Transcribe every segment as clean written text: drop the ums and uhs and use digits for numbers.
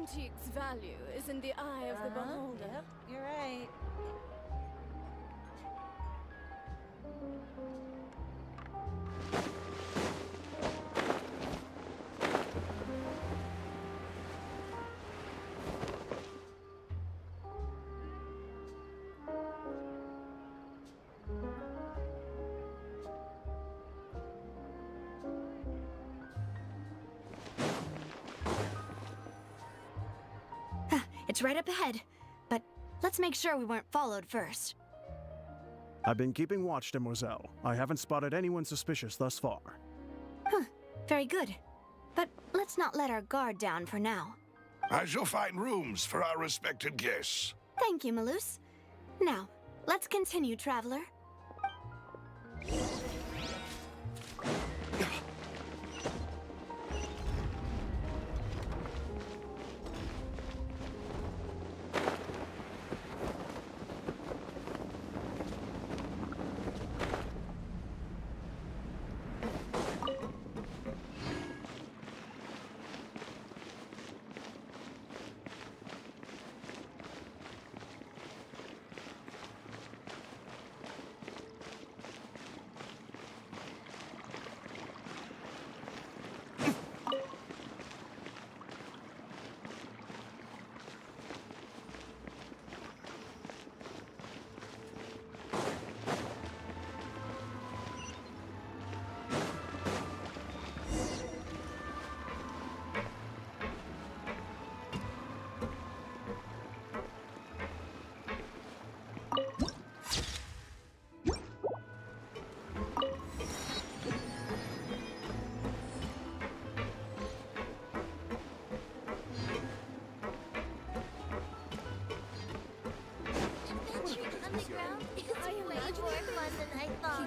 antique's value is in the eye of the beholder. Yep, you're right. It's right up ahead, but let's make sure we weren't followed first. I've been keeping watch, demoiselle. I haven't spotted anyone suspicious thus far. Very good. But let's not let our guard down for now. I shall find rooms for our respected guests. Thank you, Malus. Now, let's continue, traveler.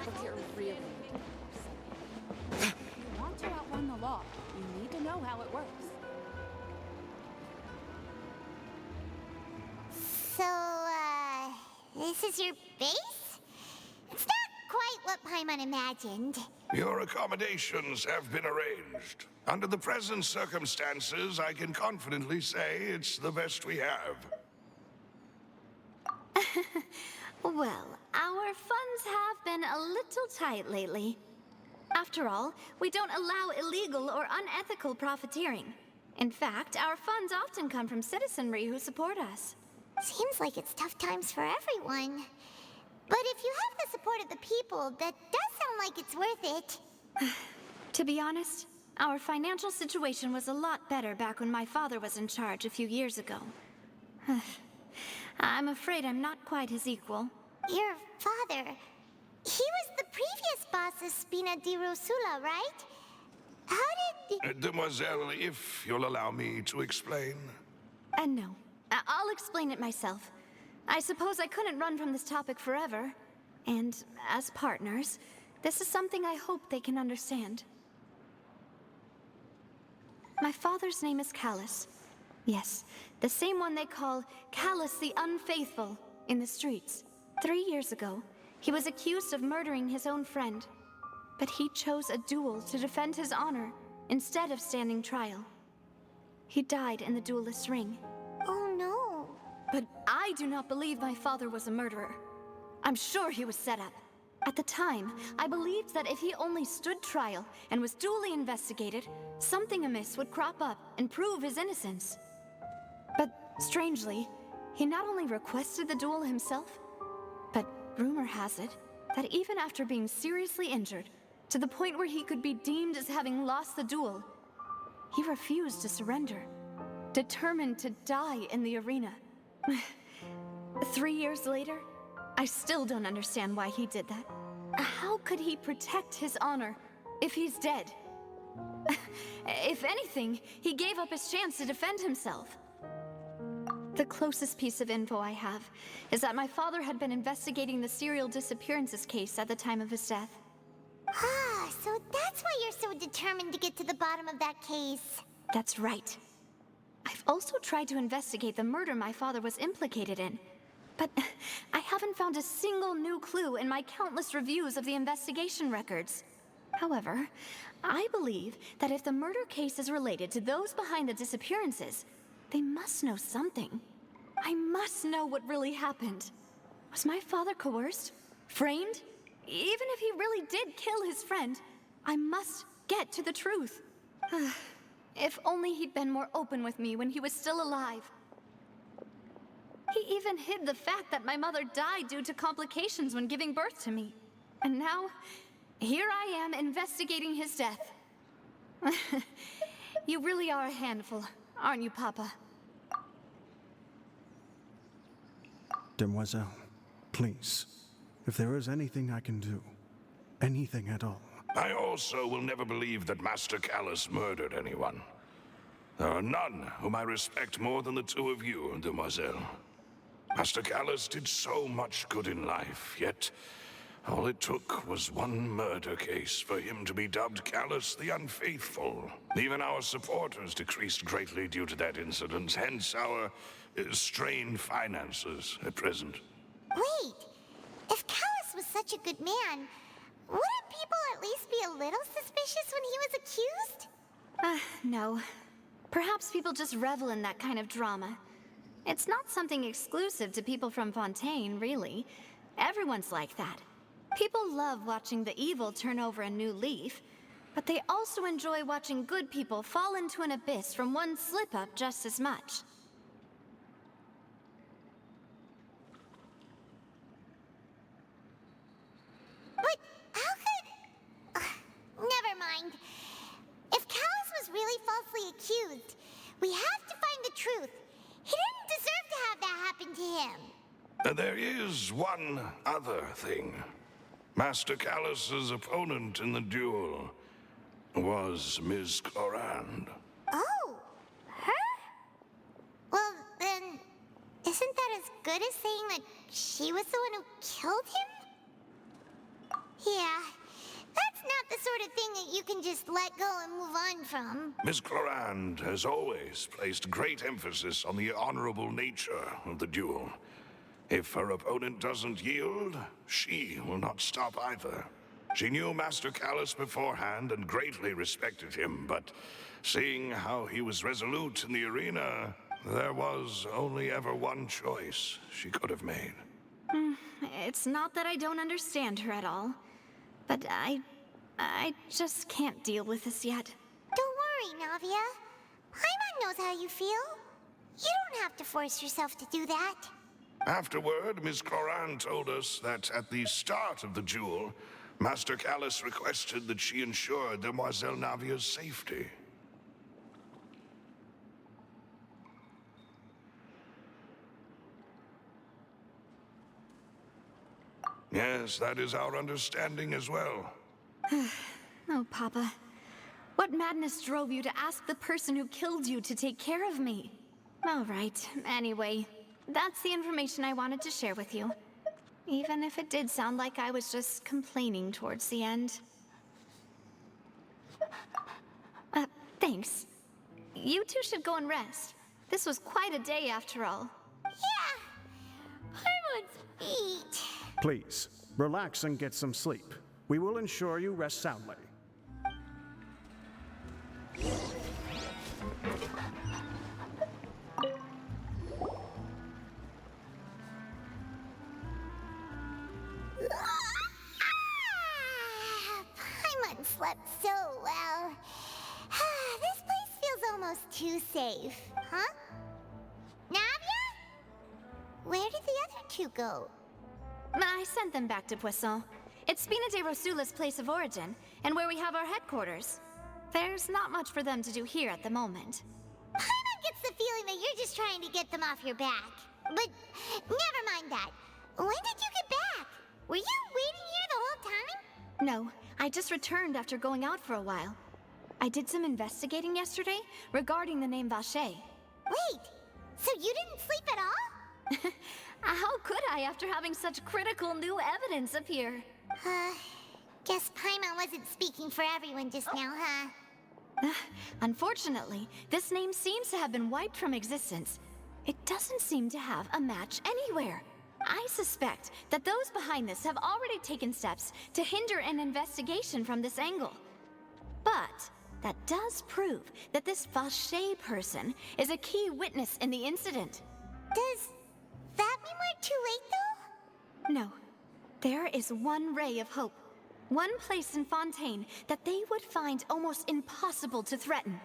People here really if you want to outrun the law, you need to know how it works. So, this is your base? It's not quite what Paimon imagined. Your accommodations have been arranged. Under the present circumstances, I can confidently say it's the best we have. Well, our funds have been a little tight lately. After all, we don't allow illegal or unethical profiteering. In fact, our funds often come from citizenry who support us. Seems like it's tough times for everyone. But if you have the support of the people, that does sound like it's worth it. To be honest, our financial situation was a lot better back when my father was in charge a few years ago. I'm afraid I'm not quite his equal. Your father, he was the previous boss of Spina di Rosula, right? How did... Demoiselle, if you'll allow me to explain. No. I'll explain it myself. I suppose I couldn't run from this topic forever. And as partners, this is something I hope they can understand. My father's name is Callus. Yes, the same one they call Callus the Unfaithful in the streets. 3 years ago, he was accused of murdering his own friend. But he chose a duel to defend his honor instead of standing trial. He died in the duelist's ring. Oh no. But I do not believe my father was a murderer. I'm sure he was set up. At the time, I believed that if he only stood trial and was duly investigated, something amiss would crop up and prove his innocence. But strangely, he not only requested the duel himself, but rumor has it that even after being seriously injured, to the point where he could be deemed as having lost the duel, he refused to surrender, determined to die in the arena. 3 years later, I still don't understand why he did that. How could he protect his honor if he's dead? If anything, he gave up his chance to defend himself. The closest piece of info I have is that my father had been investigating the serial disappearances case at the time of his death. Ah, so that's why you're so determined to get to the bottom of that case. That's right. I've also tried to investigate the murder my father was implicated in, but I haven't found a single new clue in my countless reviews of the investigation records. However, I believe that if the murder case is related to those behind the disappearances, They must know something. I must know what really happened. Was my father coerced? Framed? Even if he really did kill his friend, I must get to the truth. If only he'd been more open with me when he was still alive. He even hid the fact that my mother died due to complications when giving birth to me. And now, here I am investigating his death. You really are a handful, aren't you, Papa? Demoiselle, please, if there is anything I can do, anything at all. I also will never believe that Master Callus murdered anyone. There are none whom I respect more than the two of you, Demoiselle. Master Callus did so much good in life, yet all it took was one murder case for him to be dubbed Callus the Unfaithful. Even our supporters decreased greatly due to that incident, hence our strained finances at present. Wait, if Callus was such a good man, wouldn't people at least be a little suspicious when he was accused? No. Perhaps people just revel in that kind of drama. It's not something exclusive to people from Fontaine, really. Everyone's like that. People love watching the evil turn over a new leaf, but they also enjoy watching good people fall into an abyss from one slip-up just as much. But how could... never mind. If Callus was really falsely accused, we have to find the truth. He didn't deserve to have that happen to him. There is one other thing. Master Callus's opponent in the duel was Ms. Clorand. Oh, her? Well, then, isn't that as good as saying that she was the one who killed him? Yeah, that's not the sort of thing that you can just let go and move on from. Ms. Clorand has always placed great emphasis on the honorable nature of the duel. If her opponent doesn't yield, she will not stop either. She knew Master Callus beforehand and greatly respected him, but seeing how he was resolute in the arena, there was only ever one choice she could have made. It's not that I don't understand her at all, but I just can't deal with this yet. Don't worry, Navia. Paimon knows how you feel. You don't have to force yourself to do that. Afterward, Ms. Clorand told us that at the start of the duel, Master Callus requested that she ensure Demoiselle Navia's safety. Yes, that is our understanding as well. Oh, Papa. What madness drove you to ask the person who killed you to take care of me? All right, anyway, that's the information I wanted to share with you. Even if it did sound like I was just complaining towards the end. Thanks. You two should go and rest. This was quite a day after all. Yeah! Paimon's feet. Please, relax and get some sleep. We will ensure you rest soundly. Paimon slept so well. This place feels almost too safe, huh? Navia? Where did the other two go? I sent them back to Poisson. It's Spina de Rosula's place of origin, and where we have our headquarters. There's not much for them to do here at the moment. Paimon gets the feeling that you're just trying to get them off your back. But never mind that. When did you get back? Were you waiting here the whole time? No, I just returned after going out for a while. I did some investigating yesterday regarding the name Vacher. Wait, so you didn't sleep at all? How could I after having such critical new evidence appear? Guess Paimon wasn't speaking for everyone just now, huh? Unfortunately, this name seems to have been wiped from existence. It doesn't seem to have a match anywhere. I suspect that those behind this have already taken steps to hinder an investigation from this angle. But That does prove that this Vache person is a key witness in the incident. Does that mean we're too late, though? No. There is one ray of hope. One place in Fontaine that they would find almost impossible to threaten,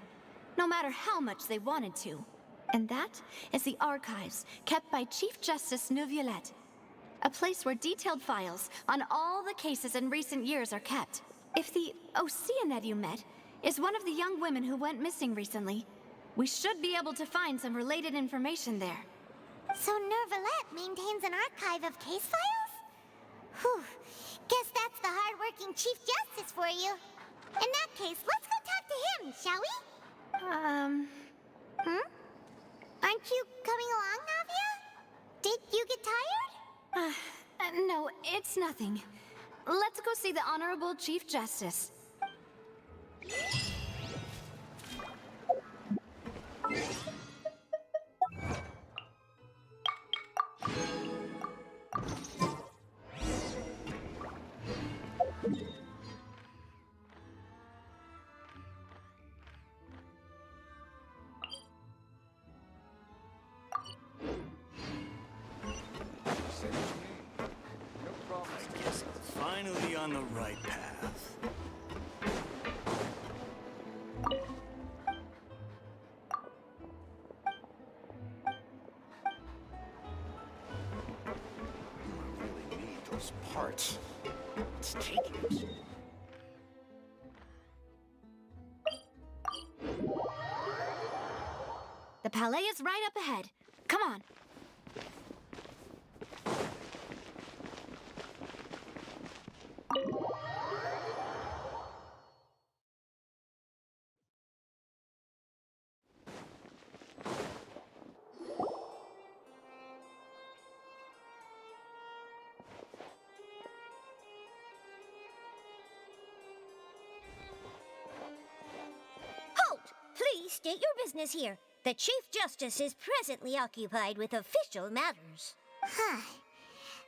no matter how much they wanted to. And that is the archives kept by Chief Justice Neuvillette. A place where detailed files on all the cases in recent years are kept. If the Oceanette you met is one of the young women who went missing recently, we should be able to find some related information there. So Neuvillette maintains an archive of case files? Whew. Guess that's the hard-working Chief Justice for you. In that case, let's go talk to him, shall we? Aren't you coming along, Navia? Did you get tired? No, it's nothing. Let's go see the Honorable Chief Justice. Finally on the right path. I really need those parts. It's taking us. The Palais is right up ahead. Come on. Halt! Please state your business here. The Chief Justice is presently occupied with official matters. Huh.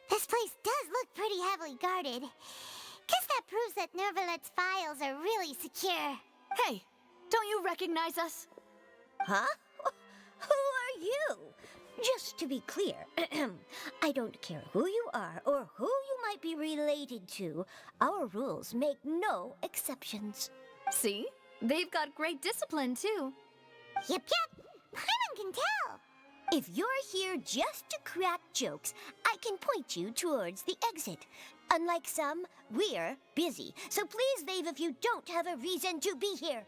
This place does look pretty heavily guarded. Guess that proves that Neuvillette's files are really secure. Hey, don't you recognize us? Huh? Who are you? Just to be clear, I don't care who you are or who you might be related to. Our rules make no exceptions. See? They've got great discipline, too. Yep. Paimon can tell. If you're here just to crack jokes, I can point you towards the exit. Unlike some, we're busy, so please leave if you don't have a reason to be here.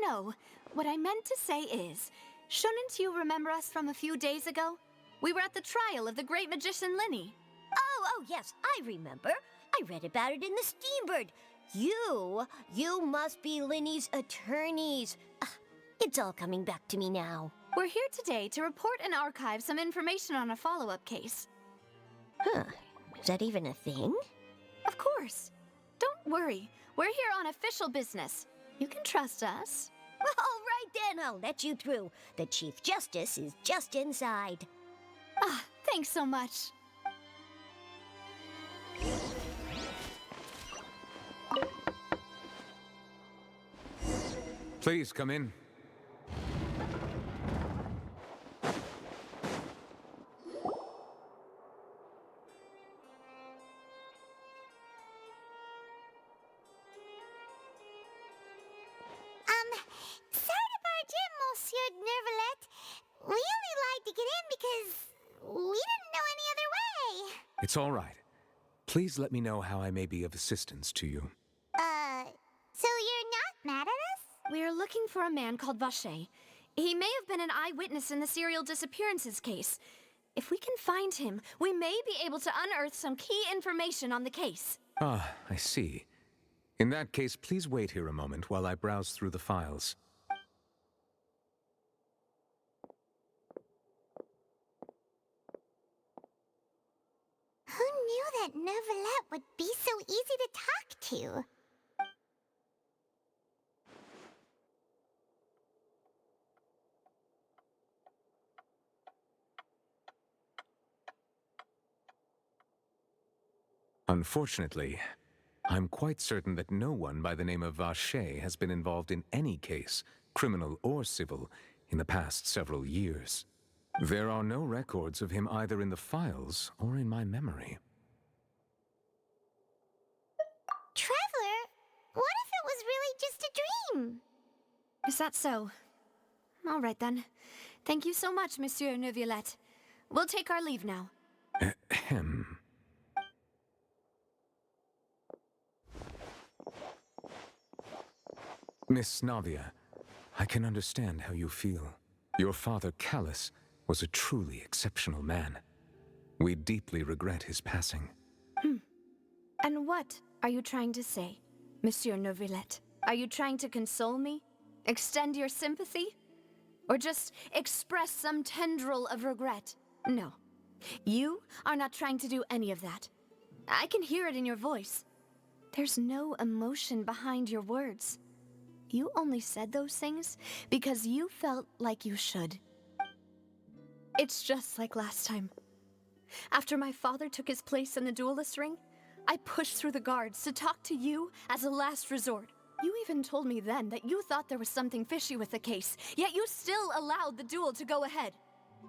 No. What I meant to say is, shouldn't you remember us from a few days ago? We were at the trial of the great magician Linny. Oh, yes, I remember. I read about it in the Steambird. You must be Linny's attorneys. It's all coming back to me now. We're here today to report and archive some information on a follow-up case. Huh. Is that even a thing? Of course. Don't worry. We're here on official business. You can trust us. All right then, I'll let you through. The Chief Justice is just inside. Thanks so much. Please come in. Sorry to barge in, Monsieur Neuvillette. We only lied to get in because we didn't know any other way. It's all right. Please let me know how I may be of assistance to you. So you're not mad at us? We're looking for a man called Vache. He may have been an eyewitness in the serial disappearances case. If we can find him, we may be able to unearth some key information on the case. Ah, I see. In that case, please wait here a moment while I browse through the files. Who knew that Neuvillette would be so easy to talk to? Unfortunately, I'm quite certain that no one by the name of Vache has been involved in any case, criminal or civil, in the past several years. There are no records of him either in the files or in my memory. Traveler, what if it was really just a dream? Is that so? All right then. Thank you so much, Monsieur Neuvillette. We'll take our leave now. Ahem. Miss Navia, I can understand how you feel. Your father, Callus, was a truly exceptional man. We deeply regret his passing. And what are you trying to say, Monsieur Neuvillette? Are you trying to console me? Extend your sympathy? Or just express some tendril of regret? No. You are not trying to do any of that. I can hear it in your voice. There's no emotion behind your words. You only said those things because you felt like you should. It's just like last time. After my father took his place in the duelist ring, I pushed through the guards to talk to you as a last resort. You even told me then that you thought there was something fishy with the case, yet you still allowed the duel to go ahead.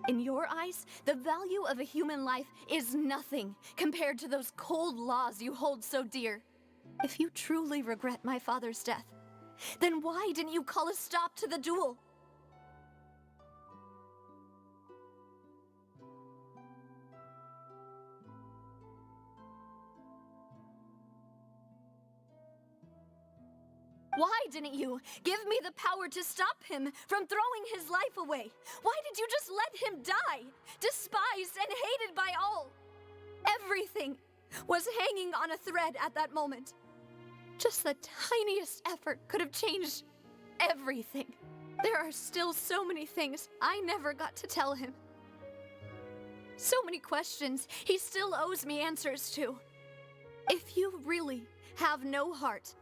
In your eyes, the value of a human life is nothing compared to those cold laws you hold so dear. If you truly regret my father's death, then why didn't you call a stop to the duel? Why didn't you give me the power to stop him from throwing his life away? Why did you just let him die, despised and hated by all? Everything was hanging on a thread at that moment. Just the tiniest effort could have changed everything. There are still so many things I never got to tell him. So many questions he still owes me answers to. If you really have no heart,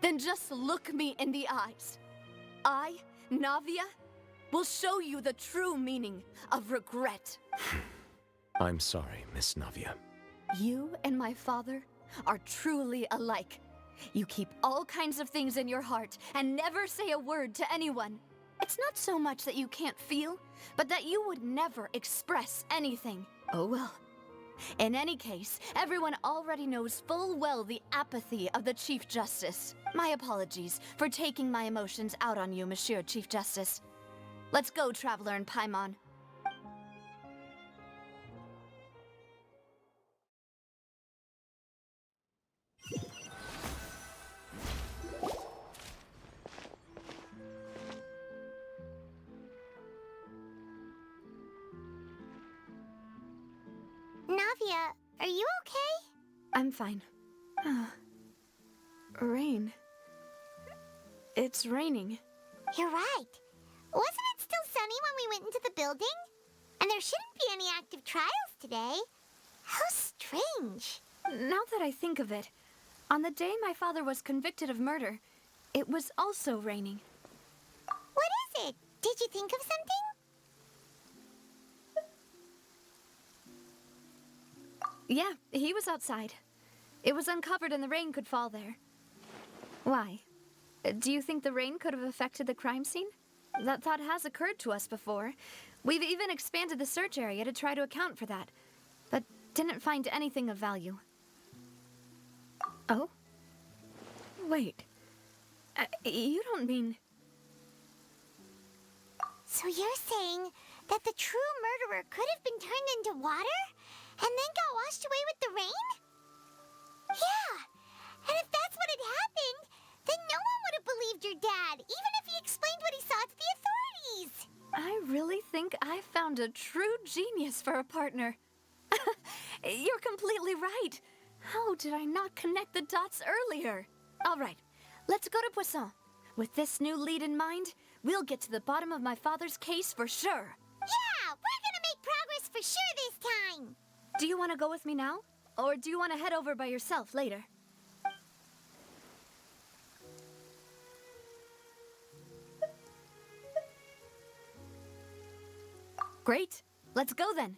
then just look me in the eyes. I, Navia, will show you the true meaning of regret. I'm sorry, Miss Navia. You and my father are truly alike. You keep all kinds of things in your heart and never say a word to anyone. It's not so much that you can't feel, but that you would never express anything. Oh well. In any case, everyone already knows full well the apathy of the Chief Justice. My apologies for taking my emotions out on you, Monsieur Chief Justice. Let's go, Traveler and Paimon. Navia, are you okay? I'm fine. Rain. It's raining. You're right. Wasn't it still sunny when we went into the building? And there shouldn't be any active trials today. How strange. Now that I think of it, on the day my father was convicted of murder, it was also raining. What is it? Did you think of something? Yeah, he was outside. It was uncovered and the rain could fall there. Why? Do you think the rain could have affected the crime scene? That thought has occurred to us before. We've even expanded the search area to try to account for that, but didn't find anything of value. Oh? Wait. You don't mean... So you're saying that the true murderer could have been turned into water? And then got washed away with the rain? Yeah! And if that's what had happened, then no one would have believed your dad, even if he explained what he saw to the authorities! I really think I found a true genius for a partner. You're completely right. How did I not connect the dots earlier? All right, let's go to Poisson. With this new lead in mind, we'll get to the bottom of my father's case for sure. Yeah! We're gonna make progress for sure this time! Do you want to go with me now? Or do you want to head over by yourself later? Great. Let's go then.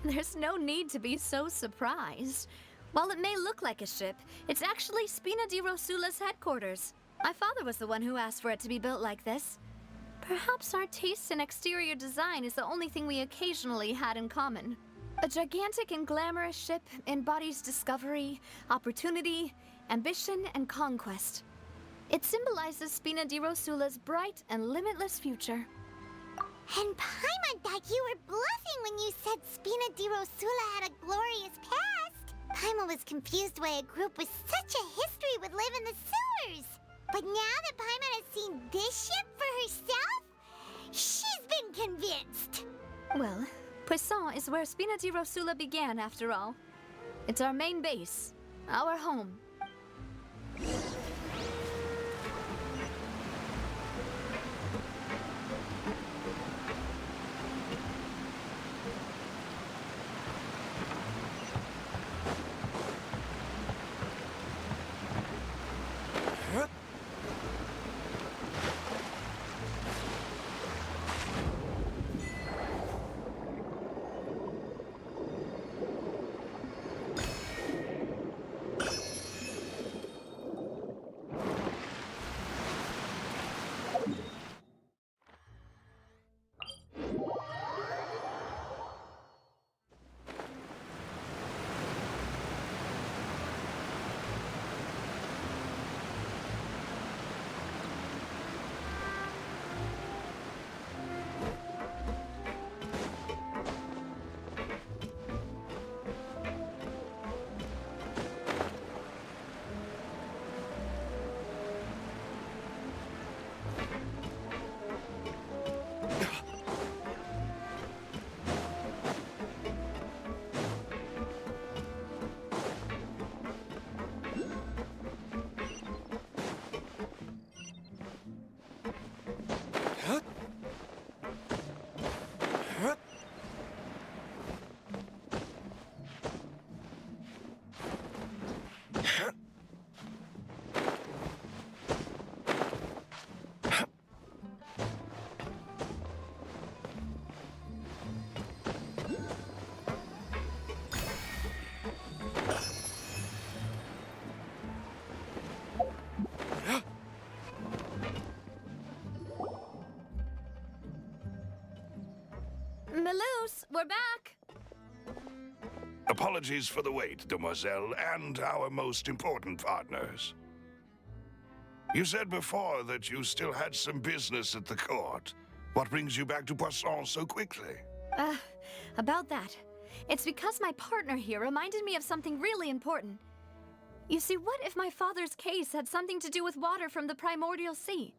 There's no need to be so surprised. While it may look like a ship, it's actually Spina di Rosula's headquarters. My father was the one who asked for it to be built like this. Perhaps our taste in exterior design is the only thing we occasionally had in common. A gigantic and glamorous ship embodies discovery, opportunity, ambition, and conquest. It symbolizes Spina di Rosula's bright and limitless future. And Paimon thought you were bluffing when you said Spina di Rosula had a glorious past. Paimon was confused why a group with such a history would live in the sewers. But now that Paimon has seen this ship for herself, she's been convinced. Well, Poisson is where Spina di Rosula began, after all. It's our main base, our home. Melus, we're back! Apologies for the wait, demoiselle, and our most important partners. You said before that you still had some business at the court. What brings you back to Poisson so quickly? About that. It's because my partner here reminded me of something really important. You see, what if my father's case had something to do with water from the primordial sea?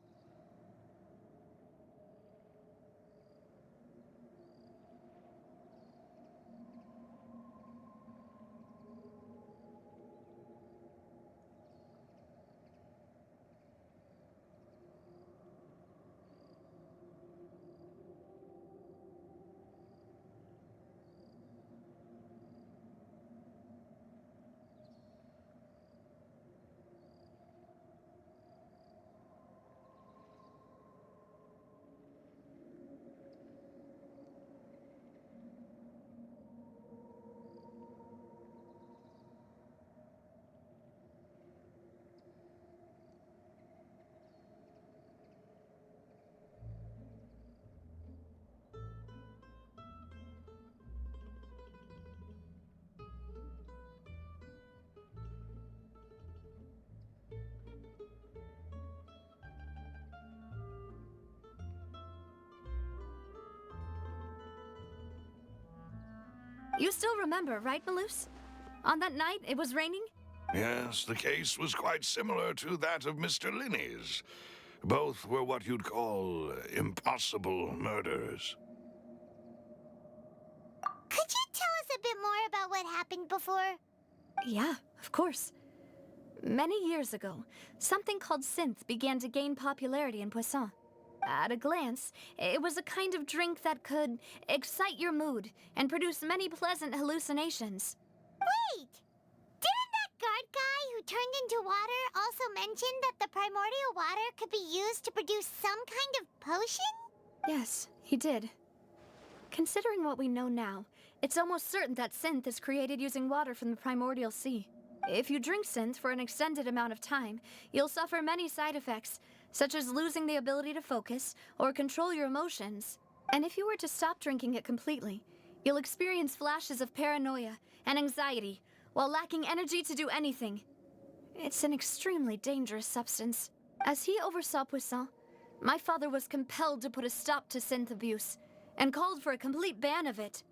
You still remember, right, Melus? On that night, it was raining? Yes, the case was quite similar to that of Mr. Linney's. Both were what you'd call impossible murders. Could you tell us a bit more about what happened before? Yeah, of course. Many years ago, something called synth began to gain popularity in Poisson. At a glance, it was a kind of drink that could excite your mood and produce many pleasant hallucinations. Wait! Didn't that guard guy who turned into water also mention that the primordial water could be used to produce some kind of potion? Yes, he did. Considering what we know now, it's almost certain that synth is created using water from the primordial sea. If you drink synth for an extended amount of time, you'll suffer many side effects, such as losing the ability to focus or control your emotions. And if you were to stop drinking it completely, you'll experience flashes of paranoia and anxiety while lacking energy to do anything. It's an extremely dangerous substance. As he oversaw Poisson, my father was compelled to put a stop to synth abuse and called for a complete ban of it.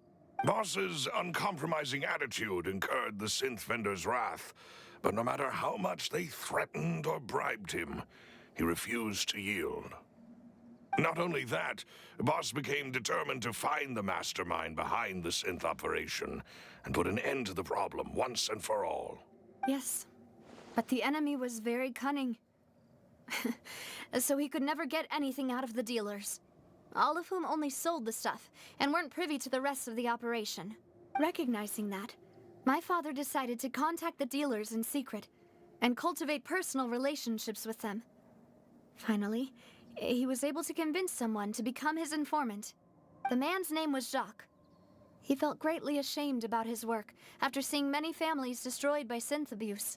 Boss's uncompromising attitude incurred the synth vendor's wrath, but no matter how much they threatened or bribed him, he refused to yield. Not only that, Boss became determined to find the mastermind behind the synth operation and put an end to the problem once and for all. Yes, but the enemy was very cunning. So he could never get anything out of the dealers, all of whom only sold the stuff and weren't privy to the rest of the operation. Recognizing that, my father decided to contact the dealers in secret and cultivate personal relationships with them. Finally, he was able to convince someone to become his informant. The man's name was Jacques. He felt greatly ashamed about his work after seeing many families destroyed by synth abuse.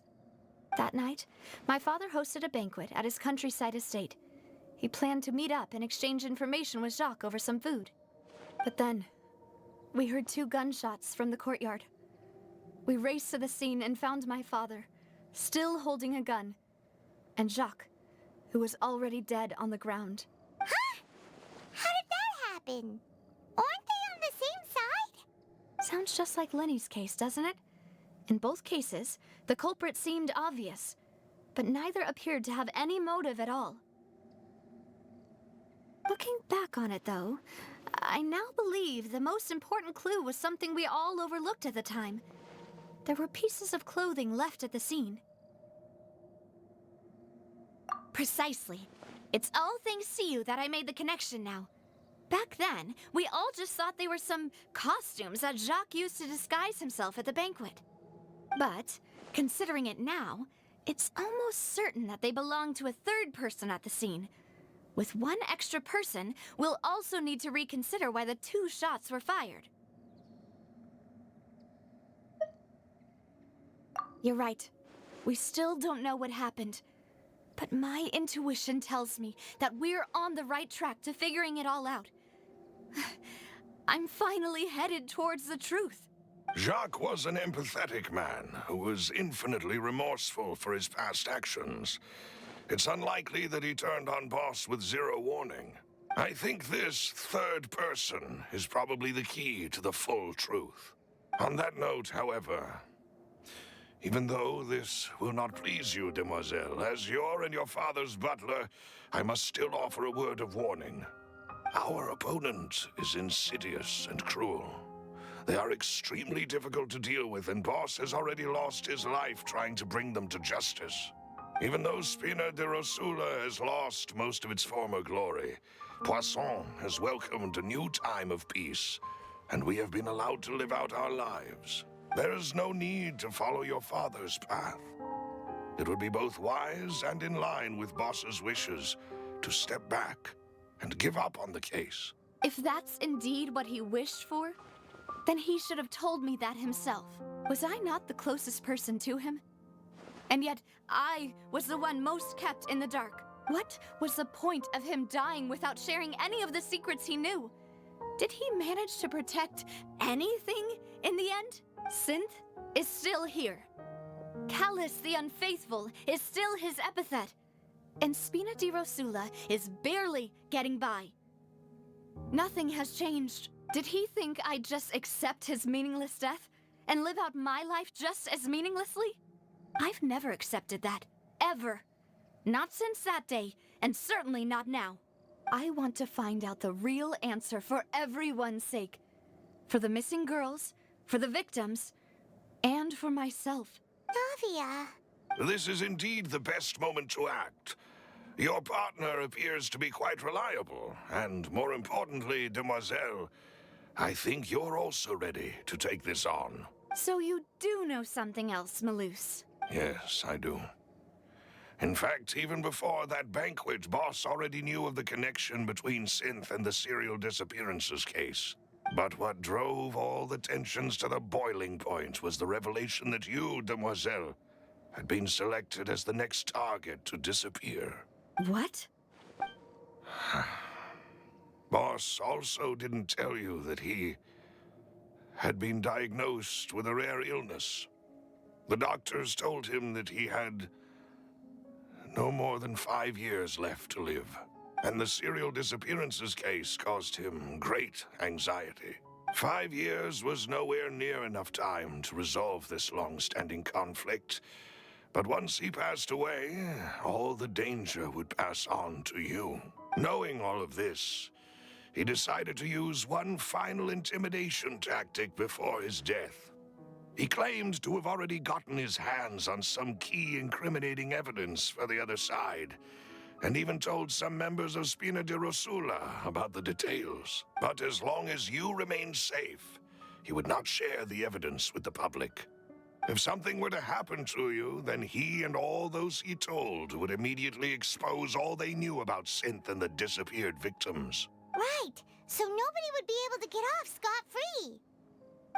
That night, my father hosted a banquet at his countryside estate. He planned to meet up and exchange information with Jacques over some food. But then, we heard 2 gunshots from the courtyard. We raced to the scene and found my father, still holding a gun, and Jacques, who was already dead on the ground. Huh? How did that happen? Aren't they on the same side? Sounds just like Lenny's case, doesn't it? In both cases, the culprit seemed obvious, but neither appeared to have any motive at all. Looking back on it, though, I now believe the most important clue was something we all overlooked at the time. There were pieces of clothing left at the scene. Precisely. It's all thanks to you that I made the connection now. Back then, we all just thought they were some costumes that Jacques used to disguise himself at the banquet. But, considering it now, it's almost certain that they belong to a third person at the scene. With one extra person, we'll also need to reconsider why the 2 shots were fired. You're right. We still don't know what happened. But my intuition tells me that we're on the right track to figuring it all out. I'm finally headed towards the truth. Jacques was an empathetic man who was infinitely remorseful for his past actions. It's unlikely that he turned on Boss with 0 warning. I think this third person is probably the key to the full truth. On that note, however, even though this will not please you, demoiselle, as your and your father's butler, I must still offer a word of warning. Our opponent is insidious and cruel. They are extremely difficult to deal with, and Boss has already lost his life trying to bring them to justice. Even though Spina de Rosula has lost most of its former glory, Poisson has welcomed a new time of peace, and we have been allowed to live out our lives. There is no need to follow your father's path. It would be both wise and in line with Boss's wishes to step back and give up on the case. If that's indeed what he wished for, then he should have told me that himself. Was I not the closest person to him? And yet, I was the one most kept in the dark. What was the point of him dying without sharing any of the secrets he knew? Did he manage to protect anything in the end? Synth is still here. Callus the Unfaithful is still his epithet. And Spina di Rosula is barely getting by. Nothing has changed. Did he think I'd just accept his meaningless death and live out my life just as meaninglessly? I've never accepted that. Ever. Not since that day, and certainly not now. I want to find out the real answer for everyone's sake. For the missing girls, for the victims, and for myself. Navia. This is indeed the best moment to act. Your partner appears to be quite reliable, and more importantly, demoiselle, I think you're also ready to take this on. So you do know something else, Malus? Yes, I do. In fact, even before that banquet, Boss already knew of the connection between Synth and the serial disappearances case. But what drove all the tensions to the boiling point was the revelation that you, demoiselle, had been selected as the next target to disappear. What? Boss also didn't tell you that he had been diagnosed with a rare illness. The doctors told him that he had no more than 5 years left to live, and the serial disappearances case caused him great anxiety. 5 years was nowhere near enough time to resolve this long-standing conflict, but once he passed away, all the danger would pass on to you. Knowing all of this, he decided to use one final intimidation tactic before his death. He claimed to have already gotten his hands on some key incriminating evidence for the other side, and even told some members of Spina di Rosula about the details. But as long as you remained safe, he would not share the evidence with the public. If something were to happen to you, then he and all those he told would immediately expose all they knew about Synth and the disappeared victims. Right, so nobody would be able to get off scot-free.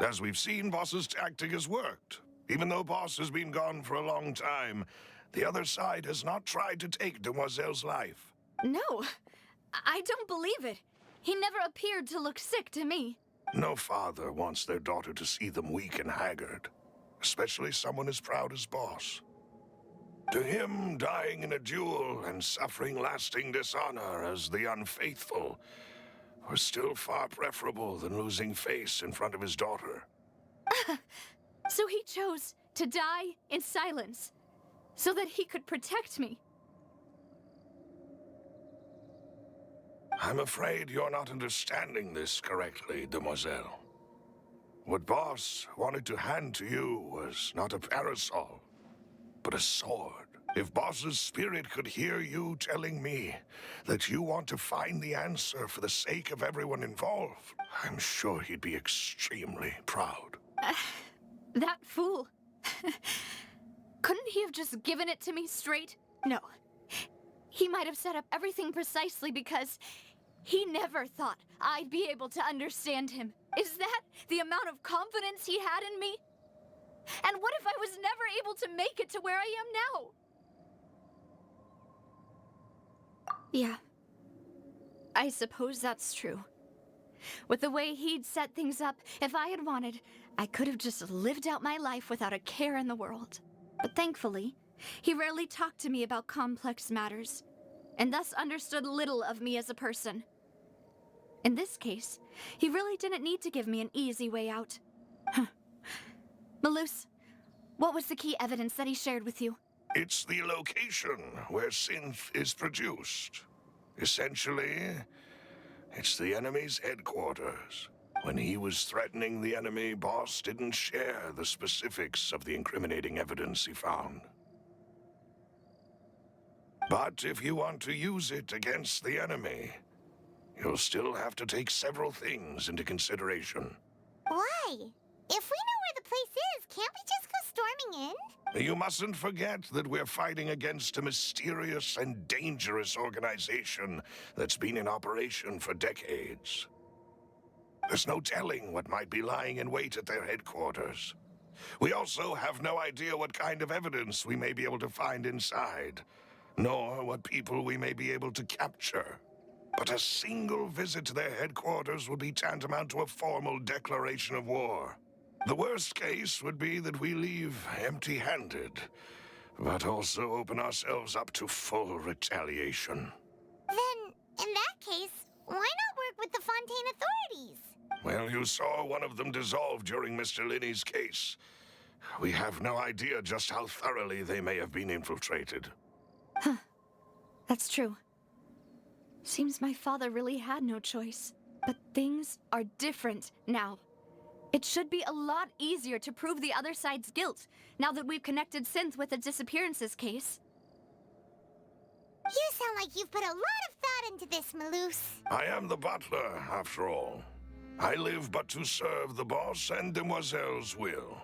As we've seen, Boss's tactic has worked. Even though Boss has been gone for a long time, the other side has not tried to take Demoiselle's life. No, I don't believe it. He never appeared to look sick to me. No father wants their daughter to see them weak and haggard, especially someone as proud as Boss. To him, dying in a duel and suffering lasting dishonor as the unfaithful was still far preferable than losing face in front of his daughter. So he chose to die in silence, so that he could protect me. I'm afraid you're not understanding this correctly, demoiselle. What Boss wanted to hand to you was not a parasol, but a sword. If Boss's spirit could hear you telling me that you want to find the answer for the sake of everyone involved, I'm sure he'd be extremely proud. That fool. Couldn't he have just given it to me straight? No. He might have set up everything precisely because he never thought I'd be able to understand him. Is that the amount of confidence he had in me? And what if I was never able to make it to where I am now? Yeah. I suppose that's true. With the way he'd set things up, if I had wanted, I could have just lived out my life without a care in the world. But thankfully, he rarely talked to me about complex matters, and thus understood little of me as a person. In this case, he really didn't need to give me an easy way out. Malus, what was the key evidence that he shared with you? It's the location where Synth is produced. Essentially, it's the enemy's headquarters. When he was threatening the enemy, Boss didn't share the specifics of the incriminating evidence he found. But if you want to use it against the enemy, you'll still have to take several things into consideration. Why? If we know where the place is, can't we just go storming in? You mustn't forget that we're fighting against a mysterious and dangerous organization that's been in operation for decades. There's no telling what might be lying in wait at their headquarters. We also have no idea what kind of evidence we may be able to find inside, nor what people we may be able to capture. But a single visit to their headquarters would be tantamount to a formal declaration of war. The worst case would be that we leave empty-handed, but also open ourselves up to full retaliation. Then, in that case, why not work with the Fontaine authorities? Well, you saw one of them dissolve during Mr. Linney's case. We have no idea just how thoroughly they may have been infiltrated. Huh. That's true. Seems my father really had no choice. But things are different now. It should be a lot easier to prove the other side's guilt, now that we've connected Synth with the disappearances case. You sound like you've put a lot of thought into this, Malus. I am the butler, after all. I live but to serve the boss and Demoiselle's will.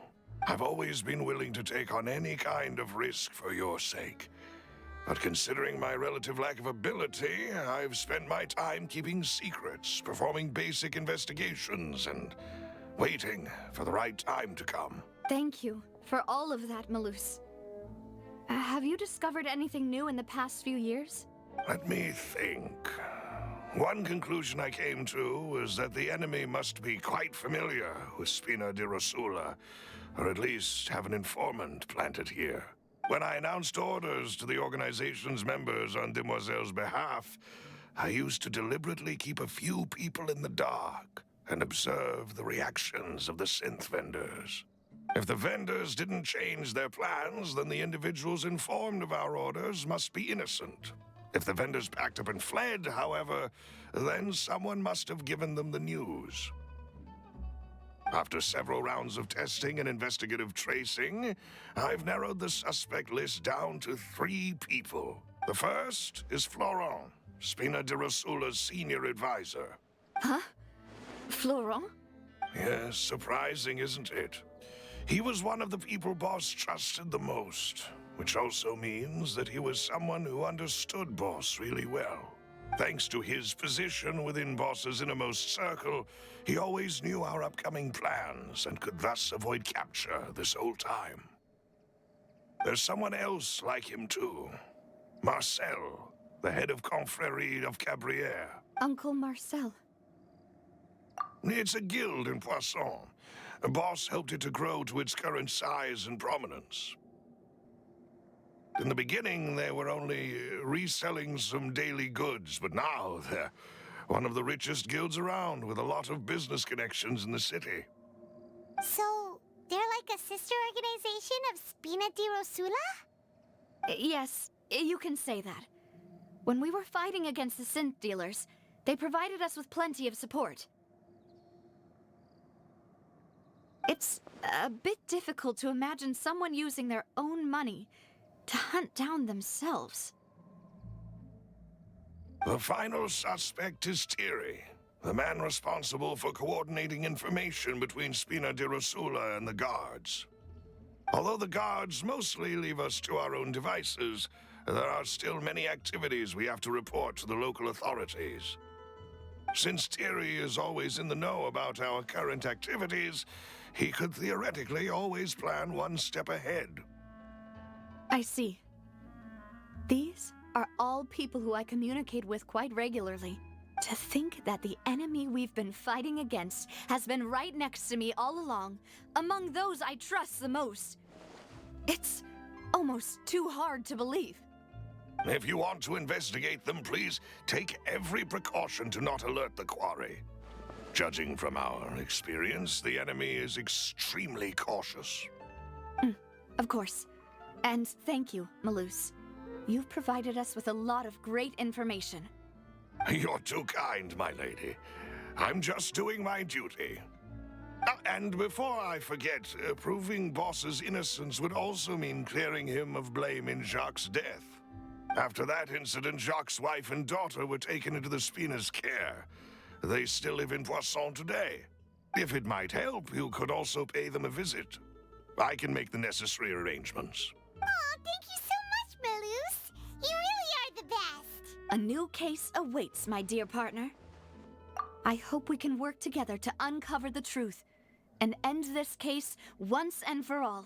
I've always been willing to take on any kind of risk for your sake. But considering my relative lack of ability, I've spent my time keeping secrets, performing basic investigations, and waiting for the right time to come. Thank you for all of that, Malus. Have you discovered anything new in the past few years? Let me think. One conclusion I came to was that the enemy must be quite familiar with Spina di Rosula, or at least have an informant planted here. When I announced orders to the organization's members on Demoiselle's behalf, I used to deliberately keep a few people in the dark and observe the reactions of the synth vendors. If the vendors didn't change their plans, then the individuals informed of our orders must be innocent. If the vendors packed up and fled, however, then someone must have given them the news. After several rounds of testing and investigative tracing, I've narrowed the suspect list down to 3 people. The first is Florent, Spina di Rosula's senior advisor. Huh? Florent? Yes, surprising, isn't it? He was one of the people Boss trusted the most, which also means that he was someone who understood Boss really well. Thanks to his position within Boss's innermost circle, he always knew our upcoming plans and could thus avoid capture this whole time. There's someone else like him too. Marcel, the head of Confrérie of Cabrières. Uncle Marcel. It's a guild in Poisson. Boss helped it to grow to its current size and prominence. In the beginning, they were only reselling some daily goods, but now they're one of the richest guilds around with a lot of business connections in the city. So, they're like a sister organization of Spina di Rosula? Yes, you can say that. When we were fighting against the synth dealers, they provided us with plenty of support. It's a bit difficult to imagine someone using their own money to hunt down themselves. The final suspect is Thierry, the man responsible for coordinating information between Spina di Rosula and the guards. Although the guards mostly leave us to our own devices, there are still many activities we have to report to the local authorities. Since Thierry is always in the know about our current activities, he could theoretically always plan one step ahead. I see. These are all people who I communicate with quite regularly. To think that the enemy we've been fighting against has been right next to me all along, among those I trust the most. It's almost too hard to believe. If you want to investigate them, please take every precaution to not alert the quarry. Judging from our experience, the enemy is extremely cautious. Of course. And thank you, Malus. You've provided us with a lot of great information. You're too kind, my lady. I'm just doing my duty. And before I forget, proving Boss's innocence would also mean clearing him of blame in Jacques' death. After that incident, Jacques' wife and daughter were taken into the Spina's care. They still live in Poisson today. If it might help, you could also pay them a visit. I can make the necessary arrangements. Oh, thank you so much, Malus. You really are the best. A new case awaits, my dear partner. I hope we can work together to uncover the truth and end this case once and for all.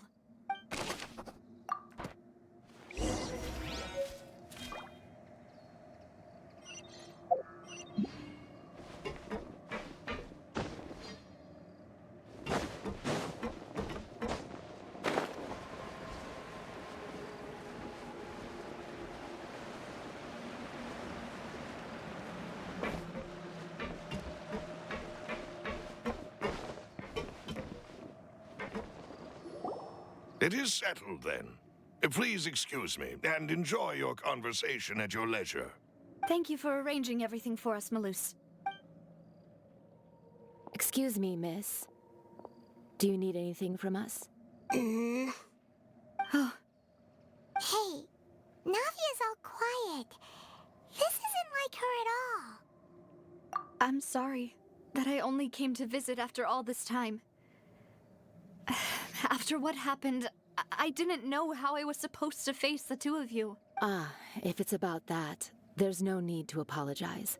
It is settled, then. Please excuse me, and enjoy your conversation at your leisure. Thank you for arranging everything for us, Malus. Excuse me, miss. Do you need anything from us? Oh, Hey, Navia's all quiet. This isn't like her at all. I'm sorry that I only came to visit after all this time. After what happened, I didn't know how I was supposed to face the two of you. Ah, if it's about that, there's no need to apologize.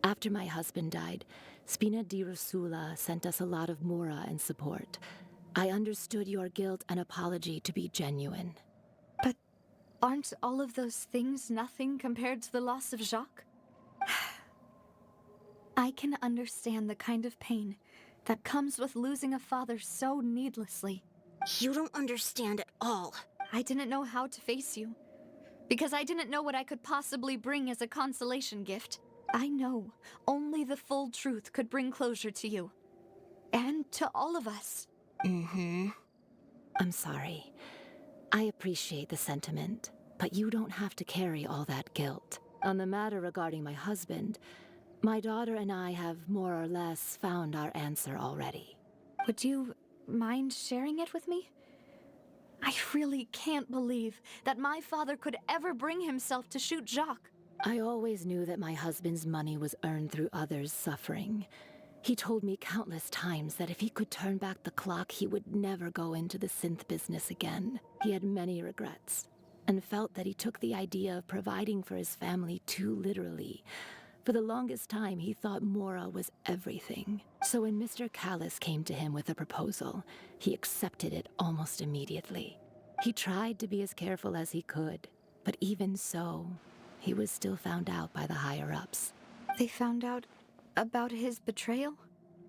After my husband died, Spina di Rosula sent us a lot of mora and support. I understood your guilt and apology to be genuine. But aren't all of those things nothing compared to the loss of Jacques? I can understand the kind of pain that comes with losing a father so needlessly. You don't understand at all. I didn't know how to face you, because I didn't know what I could possibly bring as a consolation gift. I know only the full truth could bring closure to you, and to all of us. I'm sorry. I appreciate the sentiment, but you don't have to carry all that guilt. On the matter regarding my husband, my daughter and I have more or less found our answer already. Would you mind sharing it with me? I really can't believe that my father could ever bring himself to shoot Jacques. I always knew that my husband's money was earned through others' suffering. He told me countless times that if he could turn back the clock, he would never go into the synth business again. He had many regrets, and felt that he took the idea of providing for his family too literally. For the longest time, he thought Mora was everything. So when Mr. Callis came to him with a proposal, he accepted it almost immediately. He tried to be as careful as he could, but even so, he was still found out by the higher-ups. They found out about his betrayal?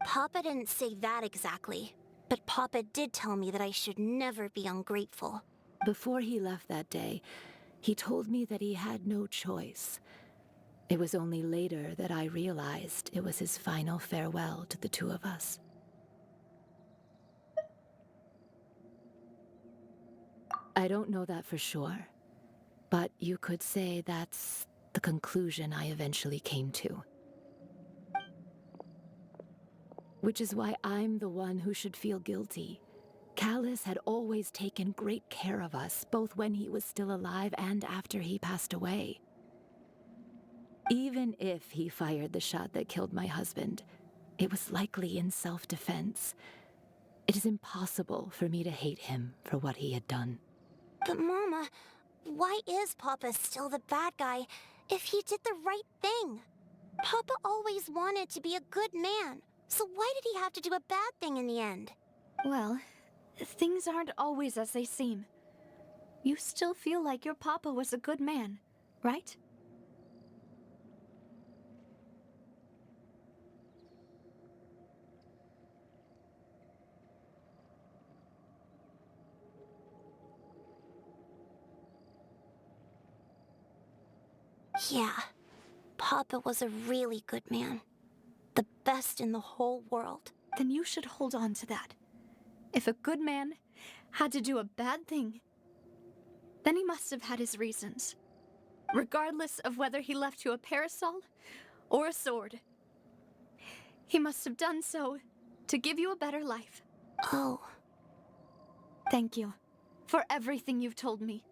Papa didn't say that exactly, but Papa did tell me that I should never be ungrateful. Before he left that day, he told me that he had no choice. It was only later that I realized it was his final farewell to the two of us. I don't know that for sure, but you could say that's the conclusion I eventually came to. Which is why I'm the one who should feel guilty. Callis had always taken great care of us, both when he was still alive and after he passed away. Even if he fired the shot that killed my husband, it was likely in self-defense. It is impossible for me to hate him for what he had done. But Mama, why is Papa still the bad guy if he did the right thing? Papa always wanted to be a good man, so why did he have to do a bad thing in the end? Well, things aren't always as they seem. You still feel like your papa was a good man, right? Yeah, Papa was a really good man. The best in the whole world. Then you should hold on to that. If a good man had to do a bad thing, then he must have had his reasons. Regardless of whether he left you a parasol or a sword. He must have done so to give you a better life. Oh. Thank you for everything you've told me.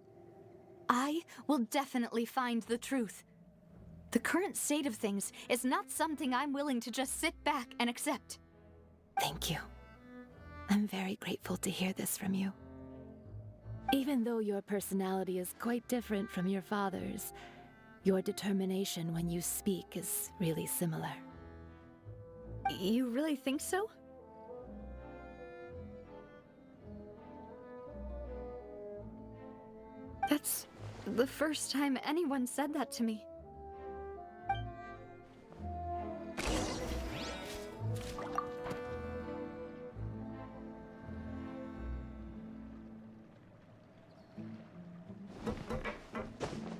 I will definitely find the truth. The current state of things is not something I'm willing to just sit back and accept. Thank you. I'm very grateful to hear this from you. Even though your personality is quite different from your father's, your determination when you speak is really similar. You really think so? That's the first time anyone said that to me.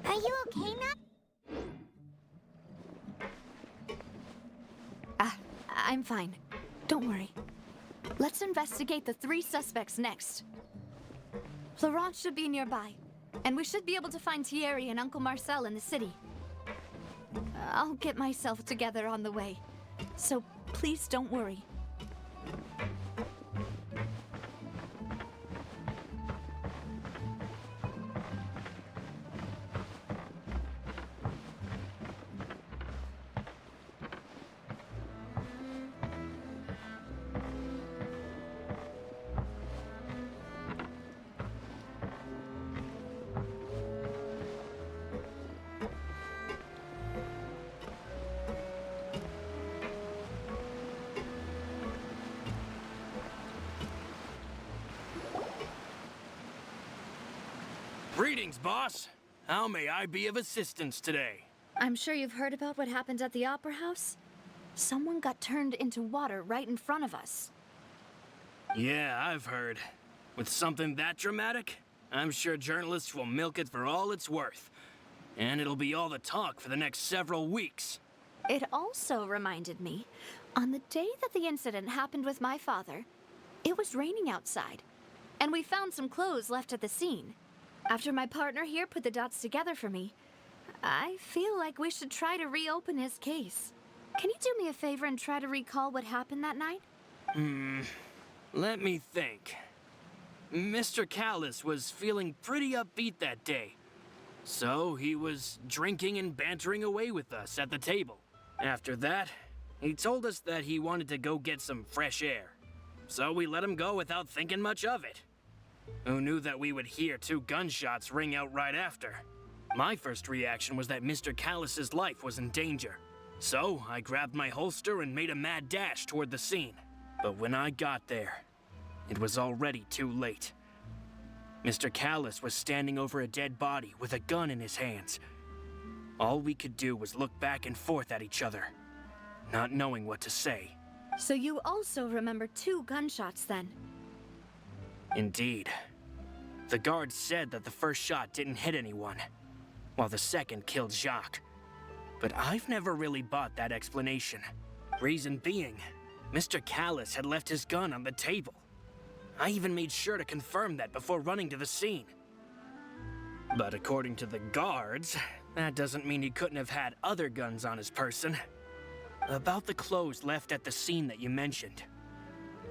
Are you okay, Matt? I'm fine. Don't worry. Let's investigate the 3 suspects next. Florence should be nearby, and we should be able to find Thierry and Uncle Marcel in the city. I'll get myself together on the way, so please don't worry. Greetings, boss. How may I be of assistance today? I'm sure you've heard about what happened at the Opera House. Someone got turned into water right in front of us. Yeah, I've heard. With something that dramatic, I'm sure journalists will milk it for all it's worth. And it'll be all the talk for the next several weeks. It also reminded me, on the day that the incident happened with my father, it was raining outside, and we found some clothes left at the scene. After my partner here put the dots together for me, I feel like we should try to reopen his case. Can you do me a favor and try to recall what happened that night? Let me think. Mr. Callus was feeling pretty upbeat that day. So he was drinking and bantering away with us at the table. After that, he told us that he wanted to go get some fresh air. So we let him go without thinking much of it. Who knew that we would hear 2 gunshots ring out right after? My first reaction was that Mr. Callus's life was in danger. So I grabbed my holster and made a mad dash toward the scene. But when I got there, it was already too late. Mr. Callus was standing over a dead body with a gun in his hands. All we could do was look back and forth at each other, not knowing what to say. So you also remember 2 gunshots then? Indeed. The guards said that the first shot didn't hit anyone, while the second killed Jacques. But I've never really bought that explanation. Reason being, Mr. Callus had left his gun on the table. I even made sure to confirm that before running to the scene. But according to the guards, that doesn't mean he couldn't have had other guns on his person. About the clothes left at the scene that you mentioned,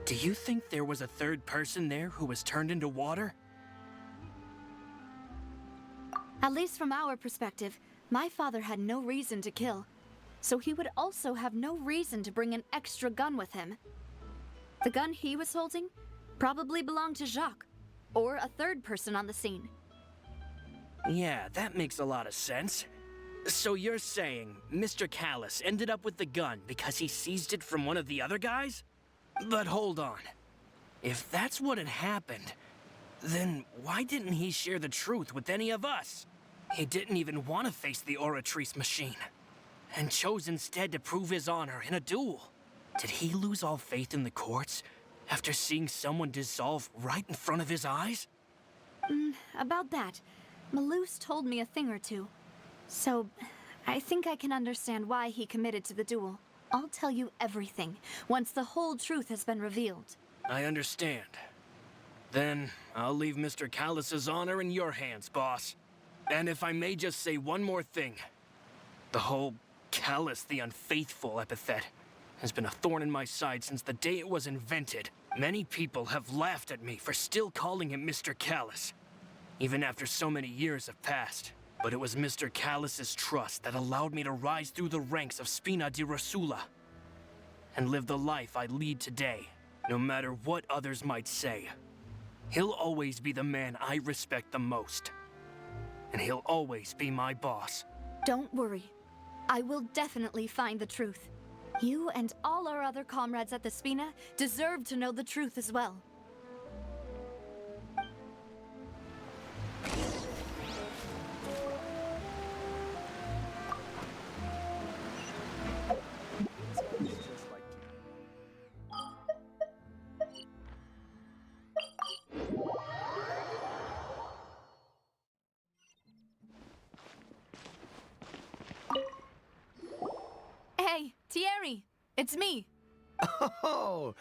do you think there was a third person there who was turned into water? At least from our perspective, my father had no reason to kill. So he would also have no reason to bring an extra gun with him. The gun he was holding probably belonged to Jacques, or a third person on the scene. Yeah, that makes a lot of sense. So you're saying Mr. Callus ended up with the gun because he seized it from one of the other guys? But hold on. If that's what had happened, then why didn't he share the truth with any of us? He didn't even want to face the Oratrice machine, and chose instead to prove his honor in a duel. Did he lose all faith in the courts after seeing someone dissolve right in front of his eyes? About that, Malus told me a thing or two. So, I think I can understand why he committed to the duel. I'll tell you everything once the whole truth has been revealed. I understand. Then, I'll leave Mr. Callus's honor in your hands, boss. And if I may just say one more thing. The whole Callus the Unfaithful epithet has been a thorn in my side since the day it was invented. Many people have laughed at me for still calling him Mr. Callus, even after so many years have passed. But it was Mr. Callus's trust that allowed me to rise through the ranks of Spina di Rosula and live the life I lead today, no matter what others might say. He'll always be the man I respect the most, and he'll always be my boss. Don't worry. I will definitely find the truth. You and all our other comrades at the Spina deserve to know the truth as well. Hey, Thierry, it's me. Oh,